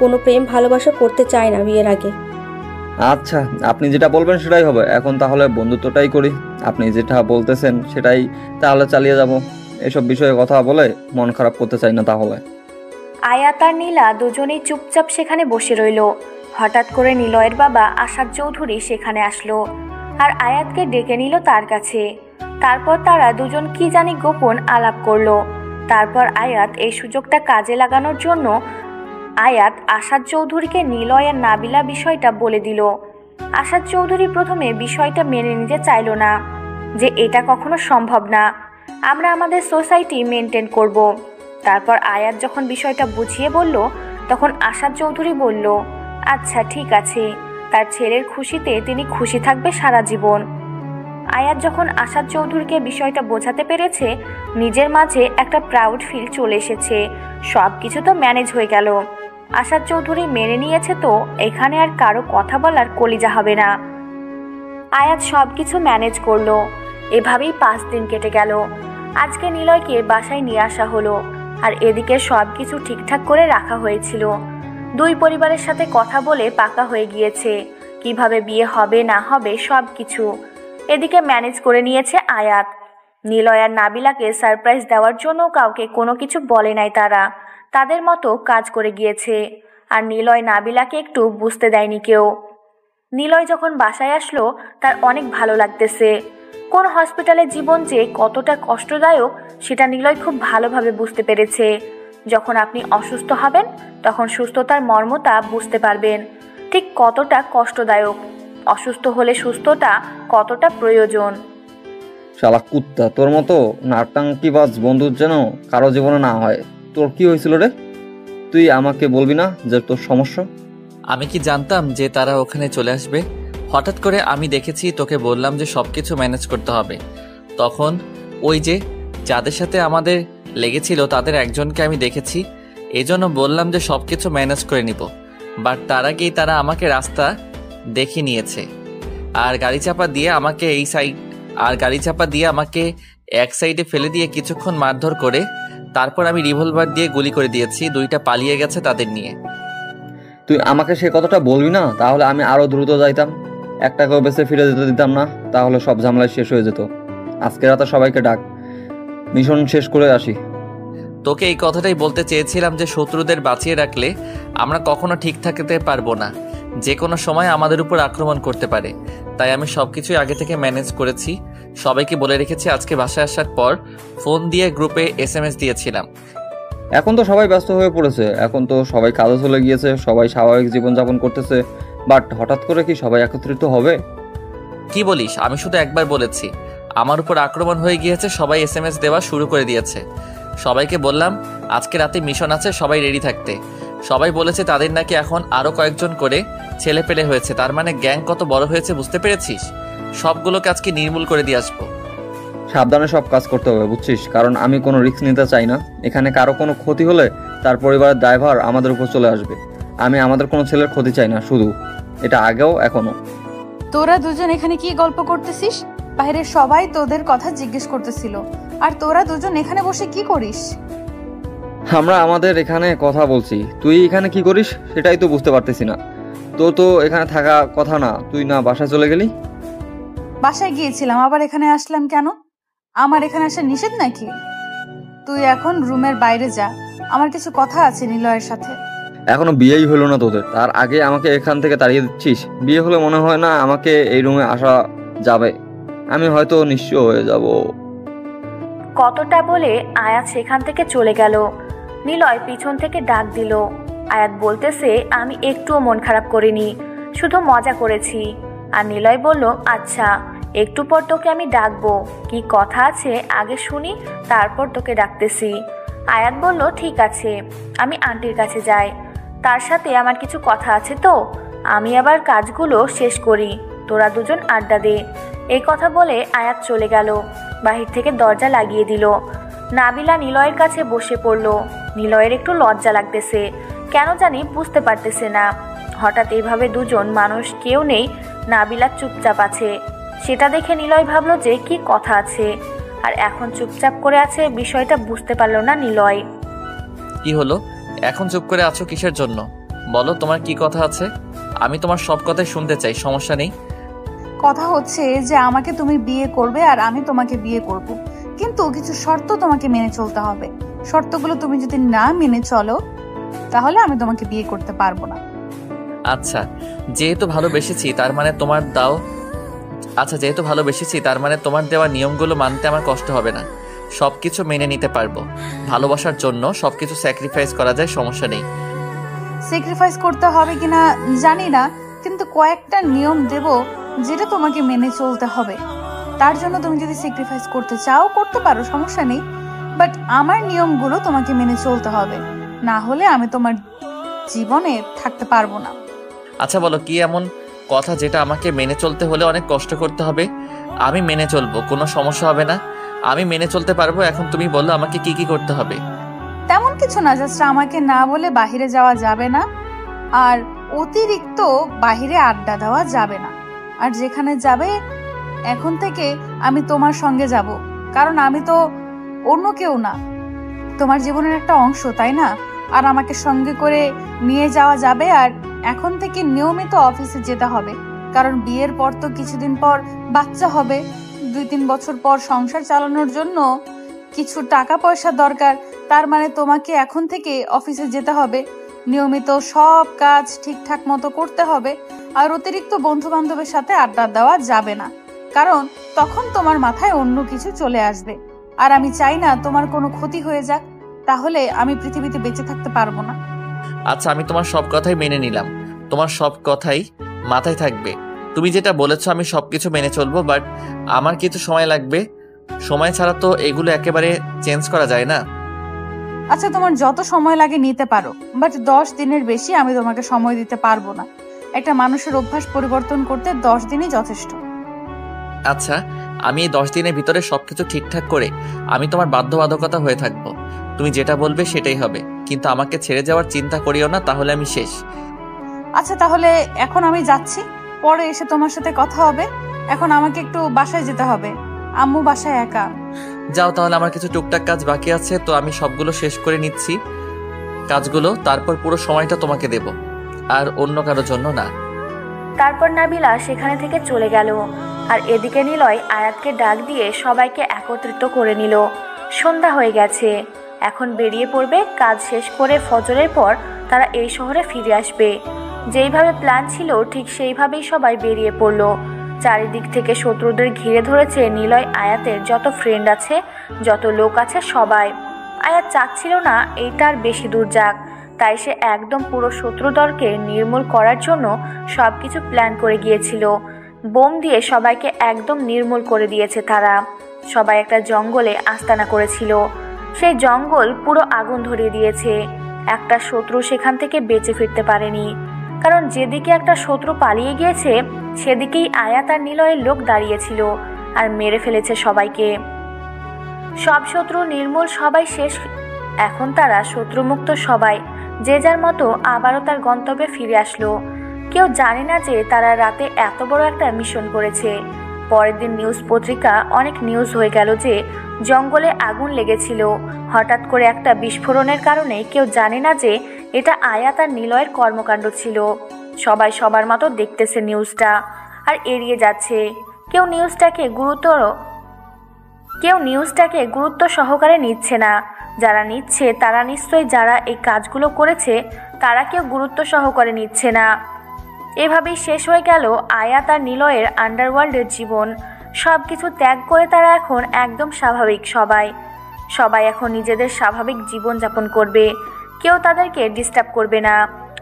কোনো প্রেম ভালোবাসা করতে চাই না বিয়ের আগে। আচ্ছা, আপনি যেটা বলবেন সেটাই হবে। এখন তাহলে বন্ধুত্বটাই করি, আপনি যেটা বলতেছেন সেটাই তাহলে চালিয়ে যাব। এসব বিষয়ে কথা বলে মন খারাপ করতে চাই না তাহলে। আয়াত আর নীলা দুজনেই চুপচাপ সেখানে বসে রইল। হঠাৎ করে নিলয়ের বাবা আসাদ চৌধুরী সেখানে আসলো আর আয়াতকে ডেকে নিল তার কাছে। তারপর তারা দুজন কি জানি গোপন আলাপ করলো। তারপর আয়াত এই সুযোগটা কাজে লাগানোর জন্য আয়াত আসাদ চৌধুরীকে নিলয় আর নাবিলা বিষয়টা বলে দিল। আশাদ চৌধুরী প্রথমে বিষয়টা মেনে নিতে চাইল না, যে এটা কখনো সম্ভব না, আমরা আমাদের সোসাইটি মেনটেন করব। তারপর আয়াত যখন বিষয়টা বুঝিয়ে বলল, তখন আশাদ চৌধুরী বলল, আচ্ছা ঠিক আছে, তার ছেলের খুশিতে তিনি খুশি থাকবে সারা জীবন। আয়াত যখন আশাদ চৌধুরীকে বিষয়টা বোঝাতে পেরেছে, নিজের মাঝে একটা প্রাউড ফিল চলে এসেছে। সব কিছু তো ম্যানেজ হয়ে গেল। আশাদ চৌধুরী মেনে নিয়েছে, তো এখানে আর কারো কথা বলার কলিজা হবে না। আয়াত সব কিছু ম্যানেজ করলো। এভাবেই 5 দিন কেটে গেল। আজকে নিলয়কে বাসায় নিয়ে আসা হলো, আর এদিকে সব কিছু ঠিকঠাক করে রাখা হয়েছিল। দুই পরিবারের সাথে কথা বলে পাকা হয়ে গিয়েছে কিভাবে বিয়ে হবে না হবে সব কিছু। এদিকে ম্যানেজ করে নিয়েছে আয়াত। নিলয় আর নাবিলাকে সারপ্রাইজ দেওয়ার জন্য কাউকে কোনো কিছু বলে নাই, তারা তাদের মতো কাজ করে গিয়েছে। আর নিলয় নাবিলাকে একটু বুঝতে দেয়নি কেউ। নিলয় যখন বাসায় আসলো, তার অনেক ভালো লাগতেছে। কোন হসপিটালের জীবন যে কতটা কষ্টদায়ক সেটা নিলয় খুব ভালোভাবে বুঝতে পেরেছে। যখন আপনি অসুস্থ হবেন, তখন সুস্থতার মর্মতা বুঝতে পারবেন, ঠিক কতটা কষ্টদায়ক। অসুস্থ হলে সুস্থতা কতটা প্রয়োজন। শালা কুত্তা, তোর মতো নাট্যাঙ্কিবাজ বন্ধুর যেন কারো জীবনে না হয়। তোর কি হয়েছিল রে? তুই আমাকে বলবি না যে তোর সমস্যা? আমি কি জানতাম যে তারা ওখানে চলে আসবে? হঠাৎ করে আমি দেখেছি, তোকে বললাম যে সবকিছু ম্যানেজ করতে হবে। তখন ওই যে যাদের সাথে আমাদের লেগেছিল তাদের একজনকে আমি দেখেছি, এজন্য বললাম যে সবকিছু ম্যানেজ করে নিব। বাট তার আগেই তারা আমাকে রাস্তা দেখে নিয়েছে আর গাড়ি চাপা দিয়ে আমাকে এক সাইডে ফেলে দিয়ে কিছুক্ষণ মারধর করে তারপর আমি রিভলভার দিয়ে গুলি করে দিয়েছি। 2টা পালিয়ে গেছে তাদের নিয়ে। তুই আমাকে সে কথাটা বলবি না, তাহলে আমি আরো দ্রুত যাইতাম। একটাকেও বেঁচে ফিরে যেতে দিতাম না, তাহলে সব ঝামেলা শেষ হয়ে যেত। আজকে রাতে সবাইকে ডাক, মিশন শেষ করে আসি। তোকে এই কথাটাই বলতে চেয়েছিলাম যে শত্রুদের বাঁচিয়ে রাখলে আমরা কখনো ঠিক থাকতে পারবো না, যে কোনো সময় আমাদের উপর আক্রমণ করতে পারে। তাই আমি সবকিছুই আগে থেকে ম্যানেজ করেছি। সবাইকে বলে রেখেছি। আজকে বাসায় আসার পর ফোন দিয়ে গ্রুপে SMS দিয়েছিলাম। এখন তো সবাই ব্যস্ত হয়ে পড়েছে, এখন তো সবাই কাজে চলে গিয়েছে, সবাই স্বাভাবিক জীবনযাপন করতেছে। বাট হঠাৎ করে কি সবাই একত্রিত হবে? কি বলিস? আমি শুধু একবার বলেছি আমার উপর আক্রমণ হয়ে গিয়েছে, সবাই SMS দেওয়া শুরু করে দিয়েছে। সবাইকে বললাম আজকে রাতে মিশন আছে, সবাই রেডি থাকতে। সবাই বলেছে তাদের নাকি এখন আরো কয়েকজন করে ছেলে পেলে হয়েছে। তার মানে গ্যাং কত বড় হয়েছে বুঝতে পেরেছিস? সবগুলোকে আজকে নির্মূল করে দিয়ে আসবো। সাবধানে সব কাজ করতে হবে, বুঝছিস? কারণ আমি কোনো রিস্ক নিতে চাই না। এখানে কারো কোনো ক্ষতি হলে তার পরিবারের ড্রাইভার আমাদের উপর চলে আসবে। আমি আমাদের কোনো ছেলের ক্ষতি চাই না, শুধু এটা আগেও এখনো। তোরা দুজন এখানে কি গল্প করতেছিস? বাইরের সবাই তোদের কথা জিজ্ঞেস করতেছিল, আর তোরা দুজন এখানে বসে কি করিস? আমরা আমাদের এখানে কথা বলছি, তুই এখানে কি করিস সেটাই তো বুঝতে পারতেছি না। তো এখানে থাকা কথা না, তুই না বাসায় চলে গেলি? বাসায় গিয়েছিলাম, আবার এখানে আসলাম কেন? আমার এখানে আসা নিষেধ নাকি? তুই এখন রুমের বাইরে যা, আমার কিছু কথা আছে নিলয়ের সাথে। এখনো বিয়েই হলো না তোদের, তার আগে আমাকে এখান থেকে তাড়িয়ে দিচ্ছিস? বিয়ে হলে মনে হয় না আমাকে এই রুমে আসা যাবে। আমি হয়তো নিঃস্ব হয়ে যাব। কতটা বলে আয়াত সেখান থেকে চলে গেল। নিলয় পিছন থেকে ডাক দিল। আয়াত বলতেছে, আমি একটুও মন খারাপ করিনি, শুধু মজা করেছি। আর নিলয় বলল, আচ্ছা একটু পর তোকে আমি ডাকবো, কি কথা আছে আগে শুনি, তারপর তোকে ডাকতেছি। আয়াত বলল, ঠিক আছে, আমি আন্টির কাছে যাই, তার সাথে আমার কিছু কথা আছে, তো আমি আবার কাজগুলো শেষ করি, তোরা দুজন আড্ডা দে। এই কথা বলে আয়াত চলে গেল। বাহির থেকে দরজা লাগিয়ে দিল। নাবিলা নিলয়ের কাছে বসে পড়ল। নিলয়ের একটু লজ্জা লাগতেছে, কেন জানি বুঝতে পারতেছে না। হঠাৎ এইভাবে দুজন মানুষ কেউ নেই, নাবিলা চুপচাপ আছে। সেটা দেখে নিলয় ভাবলো যে কি কথা আছে, আর এখন চুপচাপ করে আছে, বিষয়টা বুঝতে পারল না নিলয়। কি হলো? এখন চুপ করে আছো কিসের জন্য? বলো তোমার কি কথা আছে, আমি তোমার সব কথাই শুনতে চাই, সমস্যা নেই। কথা হচ্ছে যে আমাকে তুমি বিয়ে করবে আর আমি তোমাকে বিয়ে করব, কিন্তু কিছু শর্ত তোমাকে মেনে চলতে হবে। শর্তগুলো তুমি যদি না মেনে চলো, তাহলে আমি তোমাকে বিয়ে করতে পারবো না। আচ্ছা যেহেতু ভালোবেসেছি তার মানে তোমার দেওয়া নিয়মগুলো মানতে আমার কষ্ট হবে না, সবকিছু মেনে নিতে পারবো। ভালোবাসার জন্য সবকিছু স্যাক্রিফাইস করা যায়, সমস্যা নেই। স্যাক্রিফাইস করতে হবে কিনা জানি না, কিন্তু কয়েকটা নিয়ম দেব যেটা তোমাকে মেনে চলতে হবে। তার জন্য তুমি যদি স্যাক্রিফাইস করতে চাও করতে পারো, সমস্যা নেই, বাট আমার নিয়মগুলো তোমাকে মেনে চলতে হবে, না হলে আমি তোমার জীবনে থাকতে পারবো না। আচ্ছা বলো, কি এমন কথা যেটা আমাকে মেনে চলতে হলে অনেক কষ্ট করতে হবে? আমি মেনে চলবো, কোনো সমস্যা হবে না, আমি মেনে চলতে পারবো। এখন তুমি বলো আমাকে কি কি করতে হবে। তেমন কিছু না, জাস্ট আমাকে না বলে বাহিরে যাওয়া যাবে না, আর অতিরিক্ত বাহিরে আড্ডা দেওয়া যাবে না। আর যেখানে যাবে এখন থেকে আমি তোমার সঙ্গে যাব, কারণ আমি তো অন্য কেউ না, তোমার জীবনের একটা অংশ, তাই না? আর আমাকে সঙ্গে করে নিয়ে যাওয়া যাবে। আর এখন থেকে নিয়মিত অফিসে যেতে হবে, কারণ বিয়ের পর তো কিছুদিন পর বাচ্চা হবে, 2-3 বছর পর সংসার চালানোর জন্য কিছু টাকা পয়সা দরকার। তার মানে তোমাকে এখন থেকে অফিসে যেতে হবে, নিয়মিত সব কাজ ঠিকঠাক মতো করতে হবে। আর অতিরিক্ত বন্ধু বান্ধবের সাথে আড্ডা দেওয়া যাবে না, কারণ তখন তোমার মাথায় অন্য কিছু চলে আসবে, আর আমি চাই না তোমার কোনো ক্ষতি হয়ে যাক, তাহলে আমি পৃথিবীতে বেঁচে থাকতে পারবো না। আচ্ছা, আমি তোমার সব কথাই মেনে নিলাম, তোমার সব কথাই মাথায় থাকবে। তুমি যেটা বলেছো আমি সবকিছু মেনে চলবো, বাট আমার কিছু সময় লাগবে। সময় ছাড়া তো এগুলো একেবারে চেঞ্জ করা যায় না। আচ্ছা, তোমার যত সময় লাগে নিতে পারো, বাট 10 দিনের বেশি আমি তোমাকে সময় দিতে পারবো না। একটা মানুষের অভ্যাস পরিবর্তন করতে 10 দিনই যথেষ্ট। আচ্ছা, আমি এই 10 দিনের ভিতরে সবকিছু ঠিকঠাক করে আমি তোমার বাধ্যবাধকতা হয়ে থাকবো। তুমি যেটা বলবে সেটাই হবে, কিন্তু আমাকে ছেড়ে যাওয়ার চিন্তা করিও না, তাহলে আমি শেষ। আচ্ছা, তাহলে এখন আমি যাচ্ছি, পরে এসে তোমার সাথে কথা হবে। এখন আমাকে একটু বাসায় যেতে হবে, আম্মু বাসায় একা। যাও তাহলে, আমার কিছু টুকটাক কাজ বাকি আছে, তো আমি সবগুলো শেষ করে নিচ্ছি কাজগুলো, তারপর পুরো সময়টা তোমাকে দেব, আর অন্য কারোর জন্য না। তারপর নাবিলা সেখানে থেকে চলে গেল, আর এদিকে নিলয় আয়াতকে ডাক দিয়ে সবাইকে একত্রিত করে নিল। সন্ধ্যা হয়ে গেছে, এখন বেরিয়ে পড়বে। কাজ শেষ করে ফজরের পর তারা এই শহরে ফিরে আসবে। যেইভাবে প্ল্যান ছিল ঠিক সেইভাবেই সবাই বেরিয়ে পড়লো। চারিদিক থেকে শত্রুদের ঘিরে ধরেছে নিলয় আয়াতের যত ফ্রেন্ড আছে, যত লোক আছে সবাই। আয়াত চাচ্ছিল না এইটার বেশি দূর যাক, তাই সে একদম পুরো শত্রুদলকে নির্মূল করার জন্য সবকিছু প্ল্যান করে গিয়েছিল। বোম দিয়ে সবাইকে একদম নির্মূল করে দিয়েছে তারা। সবাই একটা জঙ্গলে আস্তানা করেছিল, সেই জঙ্গল পুরো আগুন ধরিয়ে দিয়েছে। একটা শত্রু সেখান থেকে বেঁচে ফিরতে পারেনি, কারণ যেদিকে একটা শত্রু পালিয়ে গিয়েছে সেদিকেই আয়াত আর নিলয়ের লোক দাঁড়িয়েছিল আর মেরে ফেলেছে সবাইকে। সব শত্রু নির্মূল, সবাই শেষ। এখন তারা শত্রুমুক্ত, সবাই যে যার মতো আবারও তার গন্তব্যে ফিরে আসলো। কেউ জানে না যে তারা রাতে এত বড় একটা মিশন করেছে। পরের দিন নিউজ পত্রিকা অনেক নিউজ হয়ে গেল যে জঙ্গলে আগুন লেগেছিল হঠাৎ করে একটা বিস্ফোরণের কারণে। কেউ জানে না যে এটা আয়াত আর নিলয়ের কর্মকাণ্ড ছিল। সবাই সবার মতো দেখতেছে নিউজটা আর এড়িয়ে যাচ্ছে। কেউ নিউজটাকে গুরুত্ব সহকারে নিচ্ছে না। যারা নিচ্ছে তারা নিশ্চয়ই যারা এই কাজগুলো করেছে তারা কেউ গুরুত্ব সহকারে নিচ্ছে না। এভাবেই শেষ হয়ে গেল আয়াত আর নিলয়ের আন্ডারওয়ার্ল্ডের জীবন। সব কিছু ত্যাগ করে তারা এখন একদম স্বাভাবিক। সবাই এখন নিজেদের স্বাভাবিক জীবন যাপন করবে, কেউ তাদেরকে ডিস্টার্ব করবে না।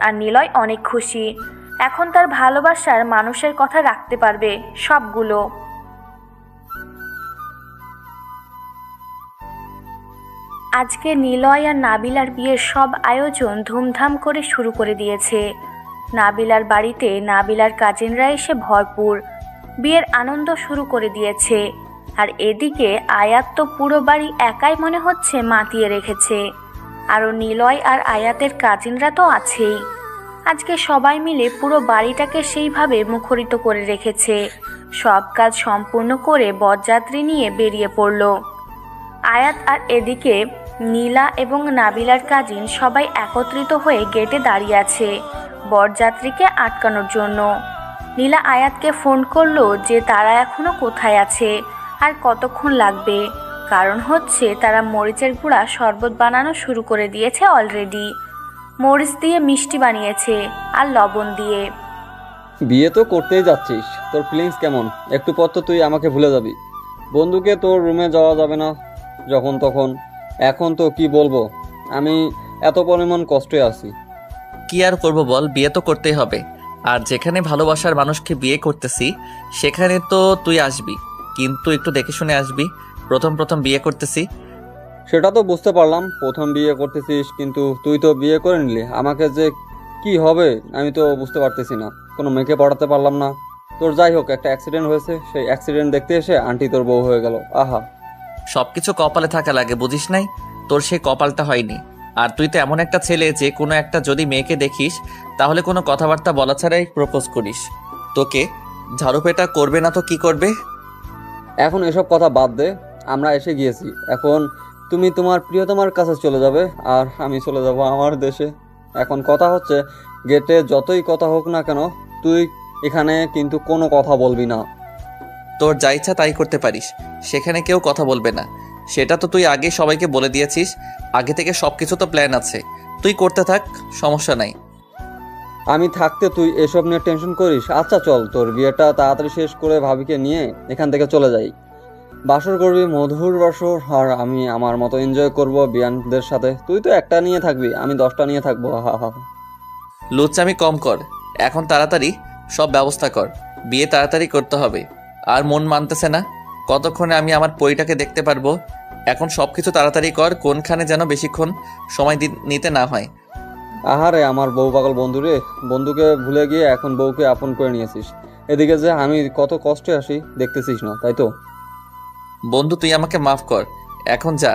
আর নিলয় অনেক খুশি, এখন তার ভালোবাসার মানুষের কথা রাখতে পারবে সবগুলো। আজকে নিলয় আর নাবিলার বিয়ের সব আয়োজন ধুমধাম করে শুরু করে দিয়েছে। নাবিলার বাড়িতে নাবিলার কাজিনরা এসে ভরপুর বিয়ের আনন্দ শুরু করে দিয়েছে। আর এদিকে আয়াত তো পুরো বাড়ি একাই মনে হচ্ছে মাতিয়ে রেখেছে। আরও নিলয় আর আয়াতের কাজিনরা তো আছেই। আজকে সবাই মিলে পুরো বাড়িটাকে সেইভাবে মুখরিত করে রেখেছে। সব কাজ সম্পূর্ণ করে বরযাত্রী নিয়ে বেরিয়ে পড়ল আয়াত। আর এদিকে নীলা এবং নাবিলার কাজিন সবাই একত্রিত হয়ে গেটে দাঁড়িয়ে আছে বরযাত্রীকে আটকানোর জন্য। নীলা আয়াতকে ফোন করলো যে তারা এখনো কোথায় আছে আর কতক্ষণ লাগবে, কারণ হচ্ছে তারা মরিচের গুঁড়া শরবত বানানো শুরু করে দিয়েছে অলরেডি। মরিচ দিয়ে মিষ্টি বানিয়েছে আর লবণ দিয়ে। বিয়ে তো করতেই যাচ্ছিস, তোর ফিলিংস কেমন? একটু পর তো তুই আমাকে ভুলে যাবি। বন্ধুকে তোর রুমে যাওয়া যাবে না যখন তখন। এখন তো কি বলবো, আমি এত পরিমাণ কষ্টে আছি। কি আর করবো বল, বিয়ে তো করতেই হবে। আর যেখানে ভালোবাসার মানুষকে বিয়ে করতেছি সেখানে তো তুই আসবি, কিন্তু একটু দেখে শুনে আসবি। প্রথম প্রথম বিয়ে করতেছি। সেটা তো বুঝতে পারলাম, প্রথম বিয়ে করতেছিস, কিন্তু তুই তো বিয়ে করে নিলি। আমাকে যে কি হবে আমি তো বুঝতে পারতেছি না। কোনো মেয়েকে পড়াতে পারলাম না। তোর যাই হোক, একটা অ্যাক্সিডেন্ট হয়েছে, সেই অ্যাক্সিডেন্ট দেখতে এসে আন্টি তোর বউ হয়ে গেল। আহা, সবকিছু কপালে থাকা লাগে, বুঝিস নাই? তোর সেই কপালটা হয়নি। আর তুই তো এমন একটা ছেলে যে কোনো একটা যদি মেয়েকে দেখিস তাহলে কোনো কথাবার্তা বলা ছাড়াই প্রপোজ করিস। তোকে ঝাড়ুপেটা করবে না তো কি করবে? এখন এসব কথা বাদ দে, আমরা এসে গিয়েছি। এখন তুমি তোমার প্রিয়তমার কাছে চলে যাবে আর আমি চলে যাব আমার দেশে। এখন কথা হচ্ছে, গেটে যতই কথা হোক না কেন, তুই এখানে কিন্তু কোনো কথা বলবি না। তোর যা ইচ্ছা তাই করতে পারিস, সেখানে কেউ কথা বলবে না। সেটা তো তুই আগে সবাইকে বলে দিয়েছিস। আগে থেকে সবকিছু তো প্ল্যান আছে, তুই করতে থাক, সমস্যা নাই। আমি থাকতে তুই এসব নিয়ে টেনশন করিস? আচ্ছা চল, তোর বিয়েটা তাড়াতাড়ি শেষ করে ভাবিকে নিয়ে এখান থেকে চলে যাই। বাসর করবি, মধুর বাসর, আর আমি আমার মতো এনজয় করব বিয়ানদের সাথে। তুই তো একটা নিয়ে থাকবি, আমি 10টা নিয়ে থাকবো। হা হা। লুচ্চামি কম কর, এখন তাড়াতাড়ি সব ব্যবস্থা কর। বিয়ে তাড়াতাড়ি করতে হবে। আর মন মানতেছে না, কতক্ষণে আমি আমার পরিটাকে দেখতে পারবো? এখন সবকিছু তাড়াতাড়ি কর, কোনখানে যেন বেশিক্ষণ সময় নিতে না হয়। আহারে আমার বউ পাগল বন্ধু রে, বন্ধুকে ভুলে গিয়ে এখন বউকে আপন করে নিয়েছিস। এদিকে যে আমি কত কষ্টে আসি দেখতেছিস না, তাই তো? বন্ধু তুই আমাকে মাফ কর, এখন যা,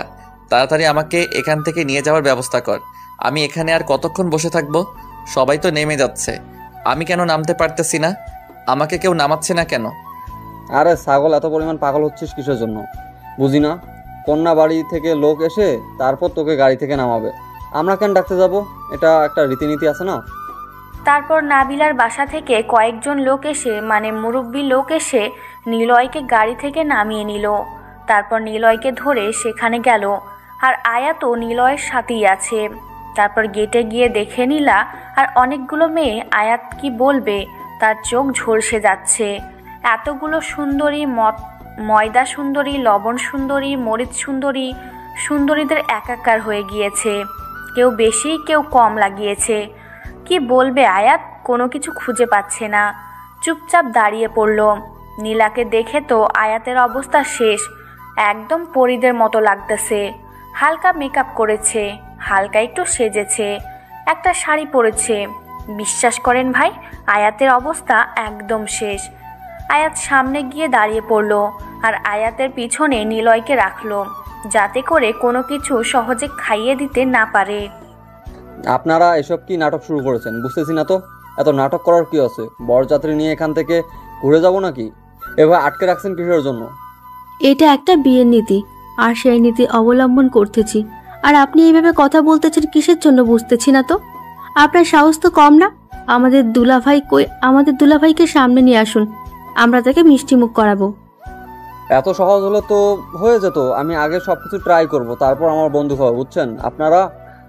তাড়াতাড়ি আমাকে এখান থেকে নিয়ে যাওয়ার ব্যবস্থা কর। আমি এখানে আর কতক্ষণ বসে থাকবো? সবাই তো নেমে যাচ্ছে, আমি কেন নামতে পারতেছি না? আমাকে কেউ নামাচ্ছে না কেন? আরে ছাগল, এত পরিমাণ পাগল হচ্ছিস কিসের জন্য বুঝি না। কন্যা বাড়ি থেকে লোক এসে তারপর তোকে গাড়ি থেকে নামাবে, আমরা কেন ডাকতে যাব? এটা একটা রীতিনীতি আছে না? তারপর নাবিলার বাসা থেকে কয়েকজন লোক এসে, মানে মুরব্বী লোক এসে নিলয়কে গাড়ি থেকে নামিয়ে নিল। তারপর নিলয়কে ধরে সেখানে গেল, আর আয়াতও নিলয়ের সাথেই আছে। তারপর গেটে গিয়ে দেখে নিলা আর অনেকগুলো মেয়ে। আয়াত কি বলবে, তার চোখ ঝলসে যাচ্ছে। এতগুলো সুন্দরী, ময়দা সুন্দরী, লবণ সুন্দরী, মরিচ সুন্দরী, সুন্দরীদের একাকার হয়ে গিয়েছে। কেউ বেশি, কেউ কম লাগিয়েছে। কি বলবে আয়াত, কোনো কিছু খুঁজে পাচ্ছে না, চুপচাপ দাঁড়িয়ে পড়ল। নীলাকে দেখে তো আয়াতের অবস্থা শেষ, একদম পরীদের মতো লাগতেছে। হালকা মেকআপ করেছে, হালকা একটু সেজেছে, একটা শাড়ি পরেছে। বিশ্বাস করেন ভাই, আয়াতের অবস্থা একদম শেষ। আয়াত সামনে গিয়ে দাঁড়িয়ে পড়ল আর আয়াতের পিছনে নিলয়কে রাখলো, যাতে করে কোনো কিছু সহজে খাইয়ে দিতে না পারে। আপনারা এসব কি নাটক শুরু করেছেন বুঝতেছি না তো। এত নাটক করার কি আছে? বরযাত্রী নিয়ে এখান থেকে ঘুরে যাব নাকি? এভাবে আটকে রাখছেন কিসের জন্য? এটা একটা বিয়ের নীতি, আর সেই নীতি অবলম্বন করতেছি। আর আপনি এইভাবে কথা বলতেছেন কিসের জন্য বুঝতেছি না তো। আপনার সাহস তো কম না। আমাদের দুলাভাই কই? আমাদের দুলাভাইকে সামনে নিয়ে আসুন, আমরা তাকে মিষ্টি মুখ করাবো। এত সহজ হলে তো হয়ে যেত। আমি আগে সবকিছু ট্রাই করব, তারপর আমার বন্ধু খাবে, বুঝছেন আপনারা?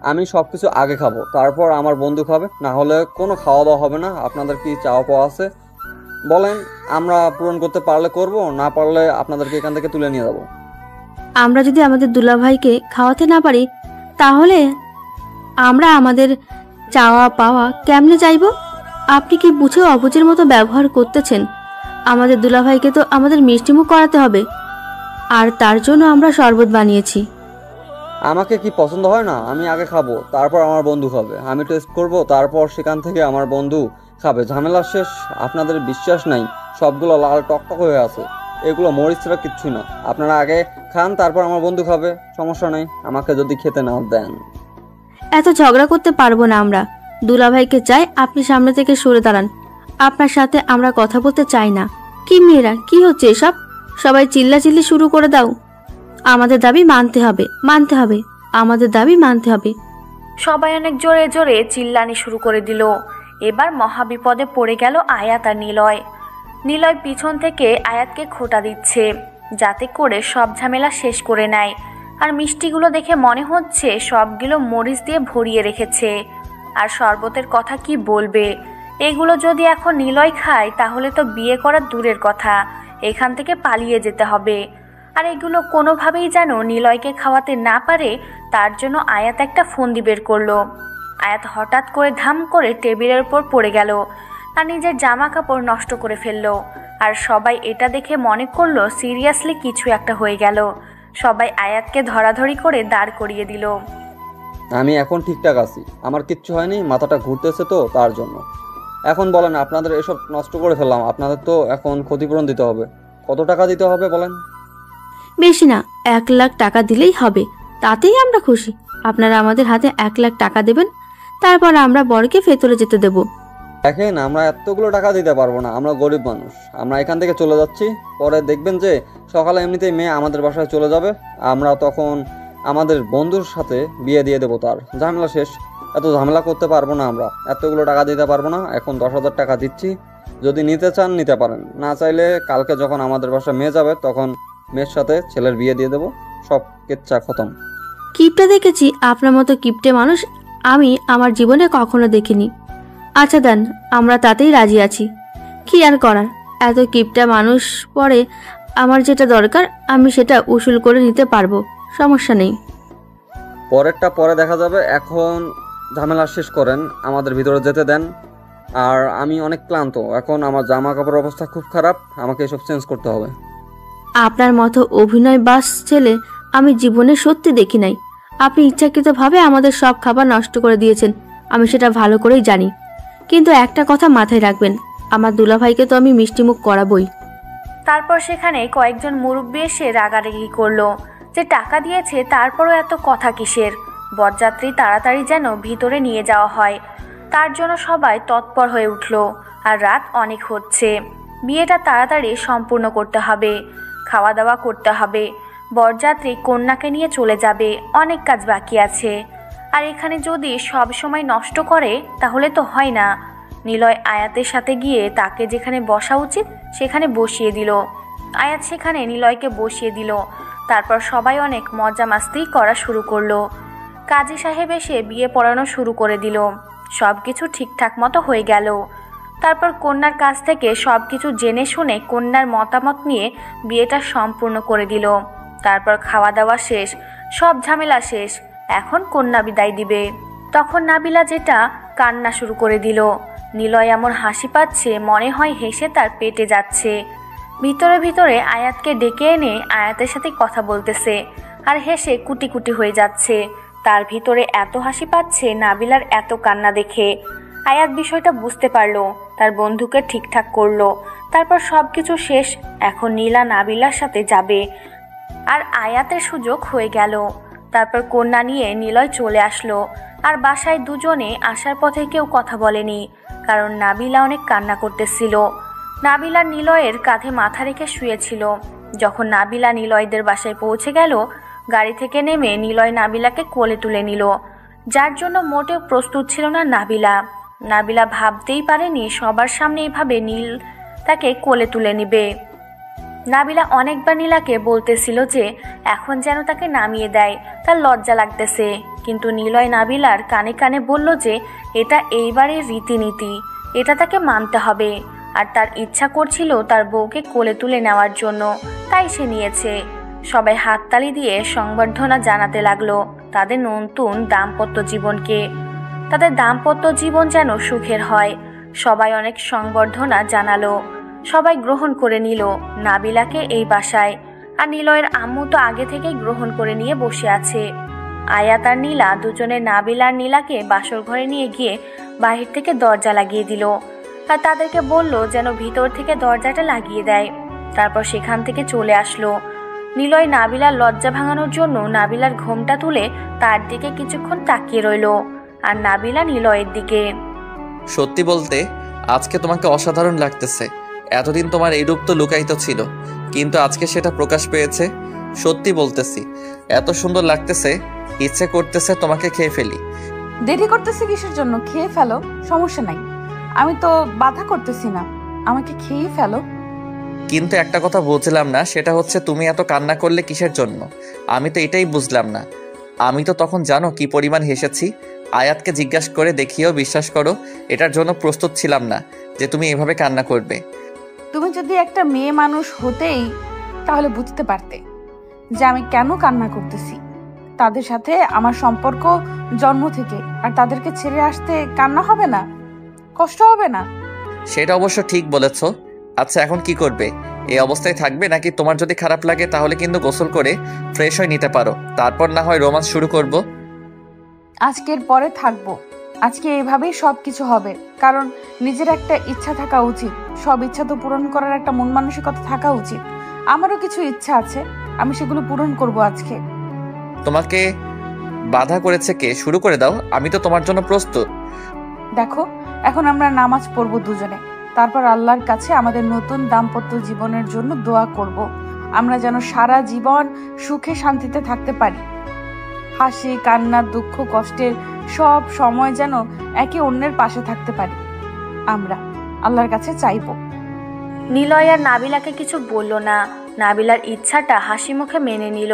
আমি সবকিছু আগে খাবো, তারপর আমার বন্ধু খাবে। না হলে কোনো খাওয়া দাওয়া হবে না। আপনাদের কি চাওয়া পাওয়া আছে বলেন, আমরা পূরণ করতে পারলে করব, না পারলে আপনাদেরকে এখান থেকে তুলে নিয়ে যাবো। আমরা যদি আমাদের দুলাভাইকে খাওয়াতে না পারি, তাহলে আমরা আমাদের চাওয়া পাওয়া কেমনে চাইব? আপনি কি বুঝে অবুঝের মতো ব্যবহার করতেছেন? আমাদের দুলাভাইকে তো আমাদের মিষ্টিমুখ করাতে হবে, আর তার জন্য আমরা শরবত বানিয়েছি। আমাকে কি পছন্দ হয় না? আমি আগে খাবো, তারপর আমার বন্ধু খাবে। আমি টেস্ট করব, তারপর সেখান থেকে আমার বন্ধু খাবে। ঝামেলা শেষ। আপনাদের বিশ্বাস নাই, সবগুলো লাল টকটক হয়ে আছে, এগুলো মরিচ ছাড়া কিচ্ছু না। আপনারা আগে খান, তারপর আমার বন্ধু খাবে, সমস্যা নেই। আমাকে যদি খেতে না দেন। এত ঝগড়া করতে পারবো না আমরা। দুলাভাইকে চাই আপনি সামনে থেকে সরে দাঁড়ান। আপনার সাথে আমরা কথা বলতে চাই না। কি মেয়েরা, কি হচ্ছে এসব? সবাই চিল্লাচিল্লি শুরু করে দাও। আমাদের দাবি মানতে হবে, মানতে হবে, আমাদের দাবি মানতে হবে। সবাই অনেক জোরে জোরে চিল্লানি শুরু করে দিল। এবার মহাবিপদে পড়ে গেল আয়াত আর নিলয়। নিলয় পিছন থেকে আয়াতকে খোঁটা দিচ্ছে, যাতে করে সব ঝামেলা শেষ করে নেয়। আর মিষ্টিগুলো দেখে মনে হচ্ছে সবগুলো মরিচ দিয়ে ভরিয়ে রেখেছে। আর শরবতের কথা কি বলবে, এগুলো যদি এখন নিলয় খায় তাহলে তো বিয়ে করা দূরের কথা, এখান থেকে পালিয়ে যেতে হবে। আর এগুলো কোনোভাবেই যেন নিলয়কে খাওয়াতে না পারে, তার জন্য আয়াত একটা ফন্দি বের করলো। আয়াত হঠাৎ করে ধাম করে টেবিলের উপর পড়ে গেল। আর নিজের জামা কাপড় নষ্ট করে ফেললো। আর সবাই এটা দেখে মনে করলো সিরিয়াসলি কিছু একটা হয়ে গেল। সবাই আয়াতকে ধরাধরি করে দাঁড় করিয়ে দিল। আমি এখন ঠিকঠাক আছি, আমার কিচ্ছু হয়নি, মাথাটা ঘুরতেছে তো তার জন্য। এখন বলেন, আপনাদের এসব নষ্ট করে ফেললাম, আপনাদের তো এখন ক্ষতিপূরণ দিতে হবে। কত টাকা দিতে হবে বলেন? বেশি না, 1,00,000 টাকা দিলেই হবে, তাতেই আমরা খুশি। আপনারা আমাদের হাতে 1,00,000 টাকা দেবেন, তারপর আমরা বরকে ভেতরে যেতে দেব। দেখেন, আমরা এতগুলো টাকা দিতে পারবো না, আমরা গরিব মানুষ। আমরা এখান থেকে চলে যাচ্ছি, পরে দেখবেন যে সকালে এমনিতেই মেয়ে আমাদের বাসায় চলে যাবে, আমরা তখন আমাদের বন্ধুর সাথে বিয়ে দিয়ে দেবো, তার ঝামেলা শেষ। এত ঝামেলা করতে পারবো না, আমরা এতগুলো টাকা দিতে পারবো না। এখন 10,000 টাকা দিচ্ছি, যদি নিতে চান নিতে পারেন, না চাইলে কালকে যখন আমাদের বাসায় মেয়ে যাবে তখন মেয়ের সাথে ছেলের বিয়ে দিয়ে দেবো, সব কেচ্ছা খতম। কিপটে দেখেছি, আপনার মতো কিপটে মানুষ আমি আমার জীবনে কখনো দেখিনি। আচ্ছা দেন, আমরা তাতেই রাজি আছি। কি আর করার, এত কিপটা মানুষ পরে আমার যেটা দরকার আমি সেটা উসুল করে নিতে পারবো, সমস্যা নেই। পরেরটা পরে দেখা যাবে, এখন ঝামেলা শেষ করেন, আমাদের ভিতরে যেতে দেন। আর আমি অনেক ক্লান্ত, এখন আমার জামা কাপড়ের অবস্থা খুব খারাপ, আমাকে এসব চেঞ্জ করতে হবে। আপনার মতো অভিনয় বাস ছেলে আমি জীবনে সত্যি দেখি নাই। আপনি ইচ্ছাকৃতভাবে আমাদের সব খাবার নষ্ট করে দিয়েছেন, আমি সেটা ভালো করেই জানি। কিন্তু একটা কথা মাথায় রাখবেন, আমার দুলাভাইকে তো আমি মিষ্টিমুখ করাবই। তারপর সেখানে কয়েকজন মুরব্বি এসে রাগারাগি করলো যে টাকা দিয়েছে তারপরও এত কথা কিসের। বরযাত্রী তাড়াতাড়ি যেন ভিতরে নিয়ে যাওয়া হয়, তার জন্য সবাই তৎপর হয়ে উঠল। আর রাত অনেক হচ্ছে, বিয়েটা তাড়াতাড়ি সম্পূর্ণ করতে হবে, খাওয়া দাওয়া করতে হবে। বরযাত্রী কন্যাকে নিয়ে চলে যাবে, অনেক কাজ বাকি আছে। আর এখানে যদি সব সময় নষ্ট করে তাহলে তো হয় না। নিলয় আয়াতের সাথে গিয়ে তাকে যেখানে বসা উচিত সেখানে বসিয়ে দিল। আয়াত সেখানে নিলয়কে বসিয়ে দিল। তারপর সবাই অনেক মজা মাস্তি করা শুরু করলো। কাজী সাহেব এসে বিয়ে পড়ানো শুরু করে দিল। সব কিছু ঠিকঠাক মতো হয়ে গেল। তারপর কন্যার কাছ থেকে সব কিছু জেনে শুনে কন্যার মতামত নিয়ে বিয়েটা সম্পূর্ণ করে দিল। তারপর খাওয়া দাওয়া শেষ, সব ঝামেলা শেষ। এখন কন্যা বিদায় দিবে। তখন নাবিলা যেটা কান্না শুরু করে দিল। নিলয় এমন হাসি পাচ্ছে, মনে হয় হেসে তার পেটে যাচ্ছে। ভিতরে ভিতরে আয়াতকে ডেকে এনে আয়াতের সাথে কথা বলতেছে আর হেসে কুটি কুটি হয়ে যাচ্ছে। তার ভিতরে এত হাসি পাচ্ছে নাবিলার এত কান্না দেখে। আয়াত বিষয়টা বুঝতে পারলো, তার বন্ধুকে ঠিকঠাক করলো। তারপর সবকিছু শেষ, এখন নীলা নাবিলার সাথে যাবে আর আয়াতের সুযোগ হয়ে গেল। তারপর কন্যা নিয়ে নিলয় চলে আসলো। আর বাসায় দুজনে আসার পথে কেউ কথা বলেনি, কারণ নাবিলা অনেক কান্না করতেছিল। নাবিলা নিলয়ের কাঁধে মাথা রেখে শুয়েছিল। যখন নাবিলা নিলয়দের বাসায় পৌঁছে গেল, গাড়ি থেকে নেমে নিলয় নাবিলাকে কোলে তুলে নিল, যার জন্য মোটেও প্রস্তুত ছিল না নাবিলা। নাবিলা ভাবতেই পারেনি সবার সামনে এইভাবে নীল তাকে কোলে তুলে নিবে। নাবিলা অনেকবার নীলাকে বলতেছিল যে এখন যেন তাকে নামিয়ে দেয়, তার লজ্জা লাগতেছে। কিন্তু নিলয় নাবিলার কানে কানে বলল যে এটা এইবারের রীতিনীতি, এটা তাকে মানতে হবে। আর তার ইচ্ছা করছিল তার বউকে কোলে তুলে নেওয়ার জন্য, তাই সে নিয়েছে। সবাই হাততালি দিয়ে সংবর্ধনা জানাতে লাগলো তাদের নতুন দাম্পত্য জীবনকে। তাদের দাম্পত্য জীবন যেন সুখের হয়। সবাই অনেক সংবর্ধনা জানালো, সবাই গ্রহণ করে নিল নাবিলাকে এই বাসায়। আর নিলয়ের আম্মু তো আগে থেকেই গ্রহণ করে নিয়ে বসে আছে। আয়াত আর নীলা দুজনে নাবিলা আর নীলাকে বাসর ঘরে নিয়ে গিয়ে বাহির থেকে দরজা লাগিয়ে দিল। আর তাদেরকে বলল যেন ভিতর থেকে দরজাটা লাগিয়ে দেয়। তারপর সেখান থেকে চলে আসলো। নিলয় নাবিলার লজ্জা ভাঙানোর জন্য নাবিলার ঘোমটা তুলে তার দিকে কিছুক্ষণ তাকিয়ে রইল, আর নাবিলা নিলয়ের দিকে। সত্যি বলতে আজকে তোমাকে অসাধারণ লাগতেছে। এতদিন তোমার এই রূপ তো লুকায়িত ছিল, কিন্তু আজকে সেটা প্রকাশ পেয়েছে। সত্যি বলতেছি, এত সুন্দর লাগতেছে, ইচ্ছে করতেছে তোমাকে খেয়ে ফেলি। দেরি করতেছে কিসের জন্য? খেয়ে ফেলো, সমস্যা নাই। আমি তো বাধা করতেছি না, আমাকে খেয়েই ফেলো। কিন্তু একটা কথা বুঝলাম না, সেটা হচ্ছে তুমি এত কান্না করলে কিসের জন্য? আমি তো এটাই বুঝলাম না। আমি তো তখন জানো কি পরিমাণ হেসেছি। আয়াতকে জিজ্ঞাসা করে দেখিও, বিশ্বাস করো এটার জন্য প্রস্তুত ছিলাম না যে তুমি এভাবে কান্না করবে। তুমি যদি একটা মেয়ে মানুষ হতেই তাহলে বুঝতে পারতে যে আমি কেন কান্না করতেছি। তাদের সাথে আমার সম্পর্ক জন্ম থেকে, আর তাদেরকে ছেড়ে আসতে কান্না হবে না? কষ্ট হবে না? সেটা অবশ্য ঠিক বলেছ। আচ্ছা, এখন কি করবে? এই অবস্থায় থাকবে নাকি তোমার যদি খারাপ লাগে তাহলে কিন্তু গোসল করে ফ্রেশ হয়ে নিতে পারো, তারপর না হয় রোমান্স শুরু করব। আজকের পরে থাকবো। আজকে এইভাবেই সব কিছু হবে, কারণ নিজের একটা ইচ্ছা থাকা উচিত। সব ইচ্ছা তো পূরণ করার একটা মন মানসিকতা থাকা উচিত। আমারও কিছু ইচ্ছা আছে, আমি সেগুলো পূরণ করব আজকে। তোমাকে বাধা করেছে কে? শুরু করে দাও, আমি তো তোমার জন্য প্রস্তুত। দেখো, এখন আমরা নামাজ পড়বো দুজনে, তারপর আল্লাহর কাছে আমাদের নতুন দাম্পত্য জীবনের জন্য দোয়া করব। আমরা যেন সারা জীবন সুখে শান্তিতে থাকতে পারি। হাসি, কান্না, দুঃখ, কষ্টের সব সময় যেন একে অন্যের পাশে থাকতে পারি। আমরা আল্লাহর কাছে চাইবো। নিলয় আর নাবিলাকে কিছু বলল না। নাবিলার ইচ্ছাটা হাসি মুখে মেনে নিল।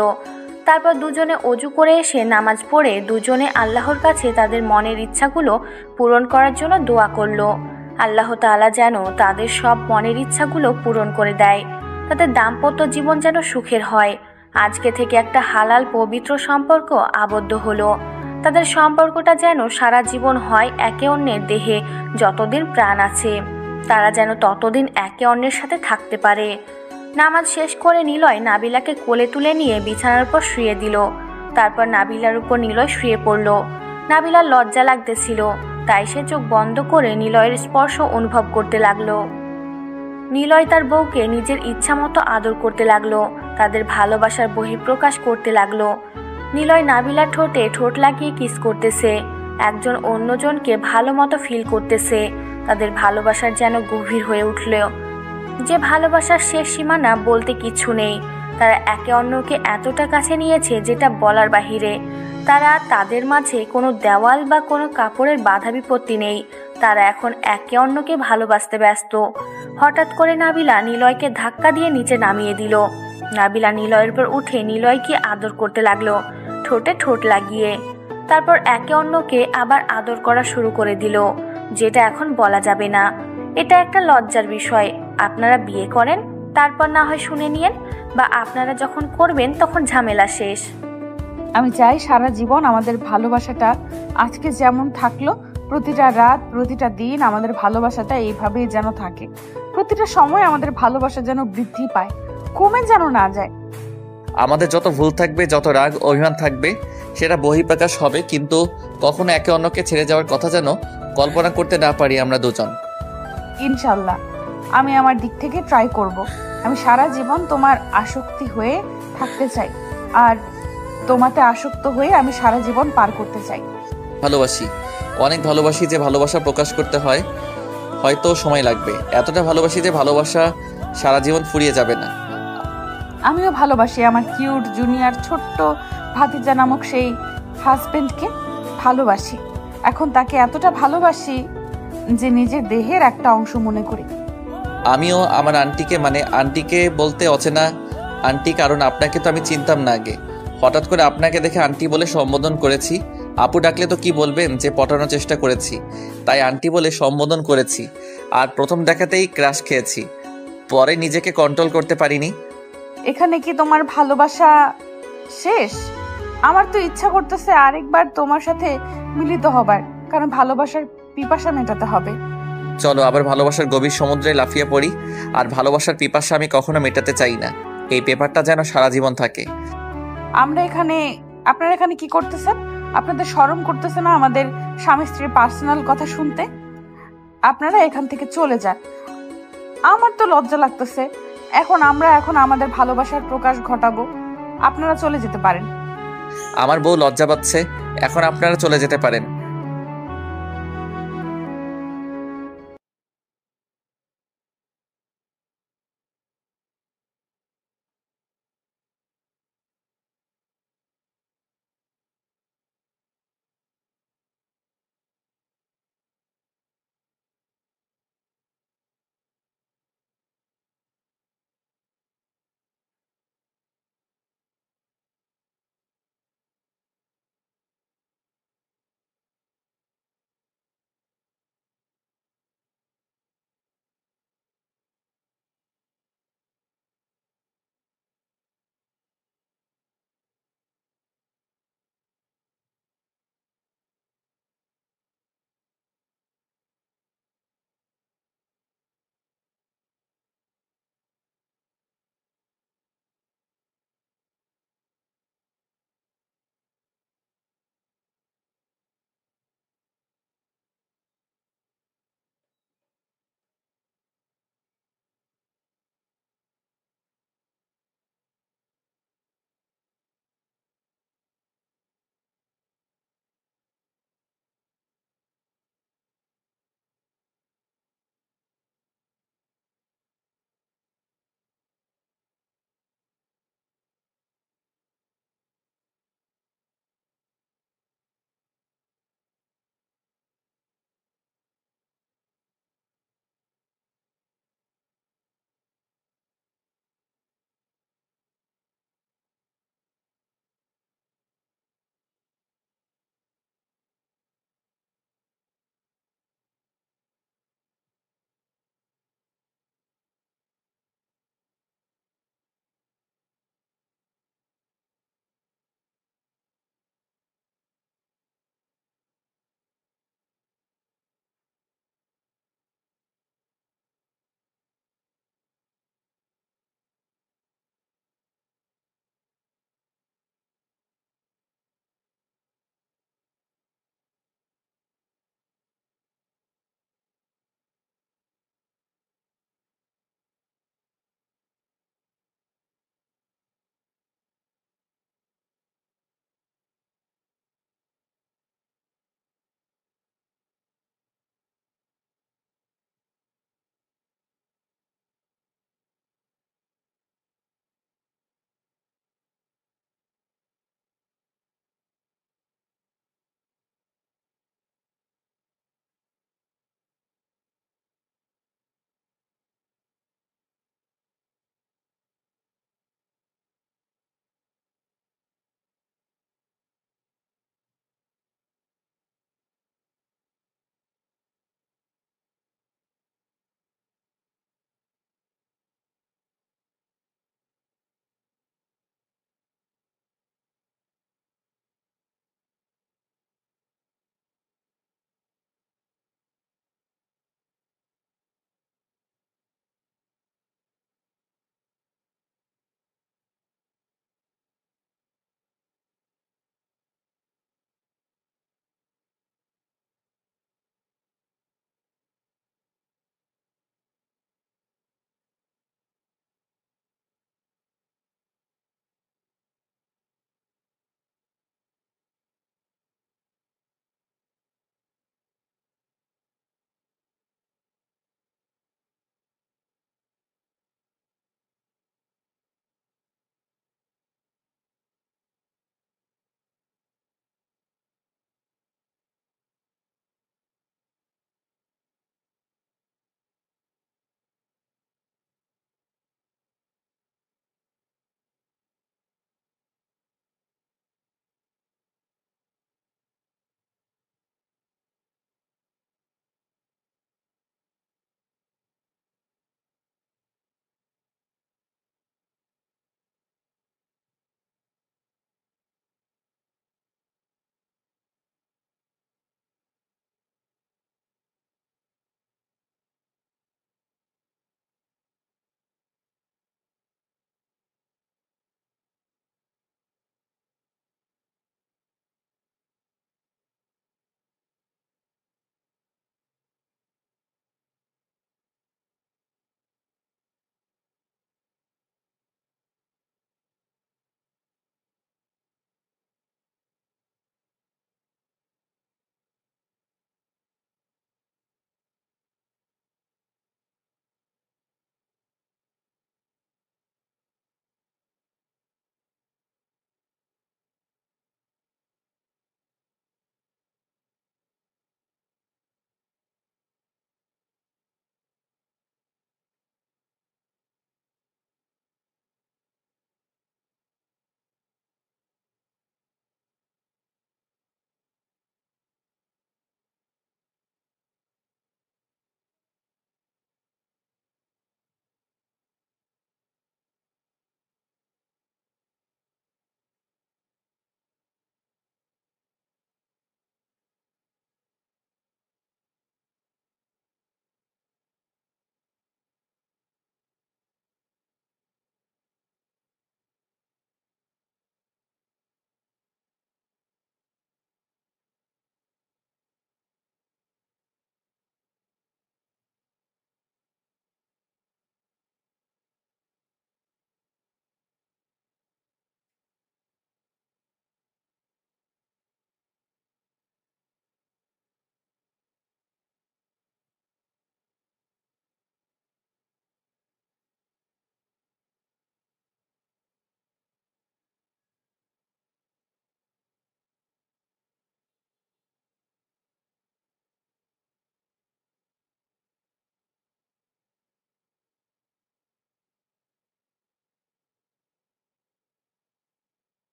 তারপর দুজনে অজু করে এসে নামাজ পড়ে দুজনে আল্লাহর কাছে তাদের মনের ইচ্ছাগুলো পূরণ করার জন্য দোয়া করলো। আল্লাহ তাআলা যেন তাদের সব মনের ইচ্ছাগুলো পূরণ করে দেয়, তাদের দাম্পত্য জীবন যেন সুখের হয়। আজকে থেকে একটা হালাল পবিত্র সম্পর্ক আবদ্ধ হলো। তাদের সম্পর্কটা যেন সারা জীবন হয় একে অন্যের দেহে যতদিন প্রাণ আছে, তারা যেন ততদিন একে অন্যের সাথে থাকতে পারে। নামাজ শেষ করে নিলয় নাবিলাকে কোলে তুলে নিয়ে বিছানার উপর শুয়ে দিল। তারপর নাবিলার উপর নিলয় শুয়ে পড়ল। নাবিলার লজ্জা লাগতেছিল, তাই সে চোখ বন্ধ করে নিলয়ের স্পর্শ অনুভব করতে লাগলো। নিলয় তার বউকে নিজের ইচ্ছা মতো আদর করতে লাগলো, তাদের ভালোবাসার বহিঃপ্রকাশ করতে লাগলো। নিলয় নাবিলার ঠোঁটে ঠোঁট লাগিয়ে কিস করতেছে, একজন অন্যজনকে ভালো মতো ফিল করতেছে। তাদের ভালোবাসার যেন গভীর হয়ে উঠল, যে ভালোবাসার শেষ সীমানা বলতে কিছু নেই। তারা একে অন্যকে এতটা কাছে নিয়েছে যেটা বলার বাহিরে। তাদের মাঝে কোনো দেওয়াল বা কোনো কাপড়ের বাধা বিপত্তি নেই। তারা এখন একে অন্যকে ভালোবাসতে ব্যস্ত। হঠাৎ করে নাবিলা নিলয়কে ধাক্কা দিয়ে নিচে নামিয়ে দিল। নাবিলা নিলয়ের উপর উঠে নিলয়কে আদর করতে লাগলো, ঠোঁটে ঠোঁট লাগিয়ে। তারপর একে অন্যকে আবার আদর করা শুরু করে দিল, যেটা এখন বলা যাবে না। এটা একটা লজ্জার বিষয়। আপনারা বিয়ে করেন, তারপর না হয় শুনে নিয়েন, বা আপনারা যখন করবেন তখন ঝামেলা শেষ। আমি চাই সারা জীবন আমাদের ভালোবাসাটা আজকে যেমন থাকলো, প্রতিটা রাত প্রতিটা দিন আমাদের ভালোবাসাটা এইভাবেই যেন থাকে। প্রতিটা সময় আমাদের ভালোবাসা যেন বৃদ্ধি পায়, কমে যেন না যায়। আমাদের যত ভুল থাকবে, যত রাগ অভিমান থাকবে, সেটা বহিঃপ্রকাশ হবে, কিন্তু কখনো একে অন্যকে ছেড়ে যাওয়ার কথা যেন কল্পনা করতে না পারি আমরা দুজন। ইনশাল্লাহ আমি আমার দিক থেকে ট্রাই করব। আমি সারা জীবন তোমার আসক্তি হয়ে থাকতে চাই, আর তোমাতে আসক্ত হয়ে আমি সারা জীবন পার করতে চাই। ভালোবাসি, অনেক ভালোবাসি। যে ভালোবাসা প্রকাশ করতে হয় হয়তো সময় লাগবে, এতটা ভালোবাসি যে ভালোবাসা সারা জীবন ফুরিয়ে যাবে না। আমিও ভালোবাসি আমার কিউট জুনিয়র ছোট্ট ভাতিজা নামক সেই হাজবেন্ডকে। ভালোবাসি, এখন তাকে এতটা ভালোবাসি যে নিজের দেহের একটা অংশ মনে করি। আমিও আমার আন্টিকে, মানে আন্টিকে বলতে অচেনা আন্টি, কারণ আপনাকে তো আমি চিনতাম না আগে। হঠাৎ করে আপনাকে দেখে আন্টি বলে সম্বোধন করেছি। আপু ডাকলে তো কি বলবেন যে পটানোর চেষ্টা করেছি, তাই আন্টি বলে সম্বোধন করেছি। আর প্রথম দেখাতেই ক্রাশ খেয়েছি, পরে নিজেকে কন্ট্রোল করতে পারিনি। এখানে কি তোমার ভালোবাসা শেষ? আমার তো ইচ্ছা করতেছে আরেকবার তোমার সাথে মিলিত হবার, কারণ ভালোবাসার পিপাসা মেটাতে হবে। চলো আবার ভালোবাসার গভীর সমুদ্রে লাফিয়ে পড়ি। আর ভালোবাসার পিপাসা আমি কখনো মেটাতে চাই না, এই পেপারটা যেন সারা জীবন থাকে। আপনারা এখানে কি করতেছেন? আপনাদের শরম করতেছে না আমাদের স্বামী স্ত্রীর পার্সোনাল কথা শুনতে? আপনারা এখান থেকে চলে যান, আমার তো লজ্জা লাগতেছে। এখন আমাদের ভালোবাসার প্রকাশ ঘটাবো, আপনারা চলে যেতে পারেন। আমার বউ লজ্জা পাচ্ছে, এখন আপনারা চলে যেতে পারেন।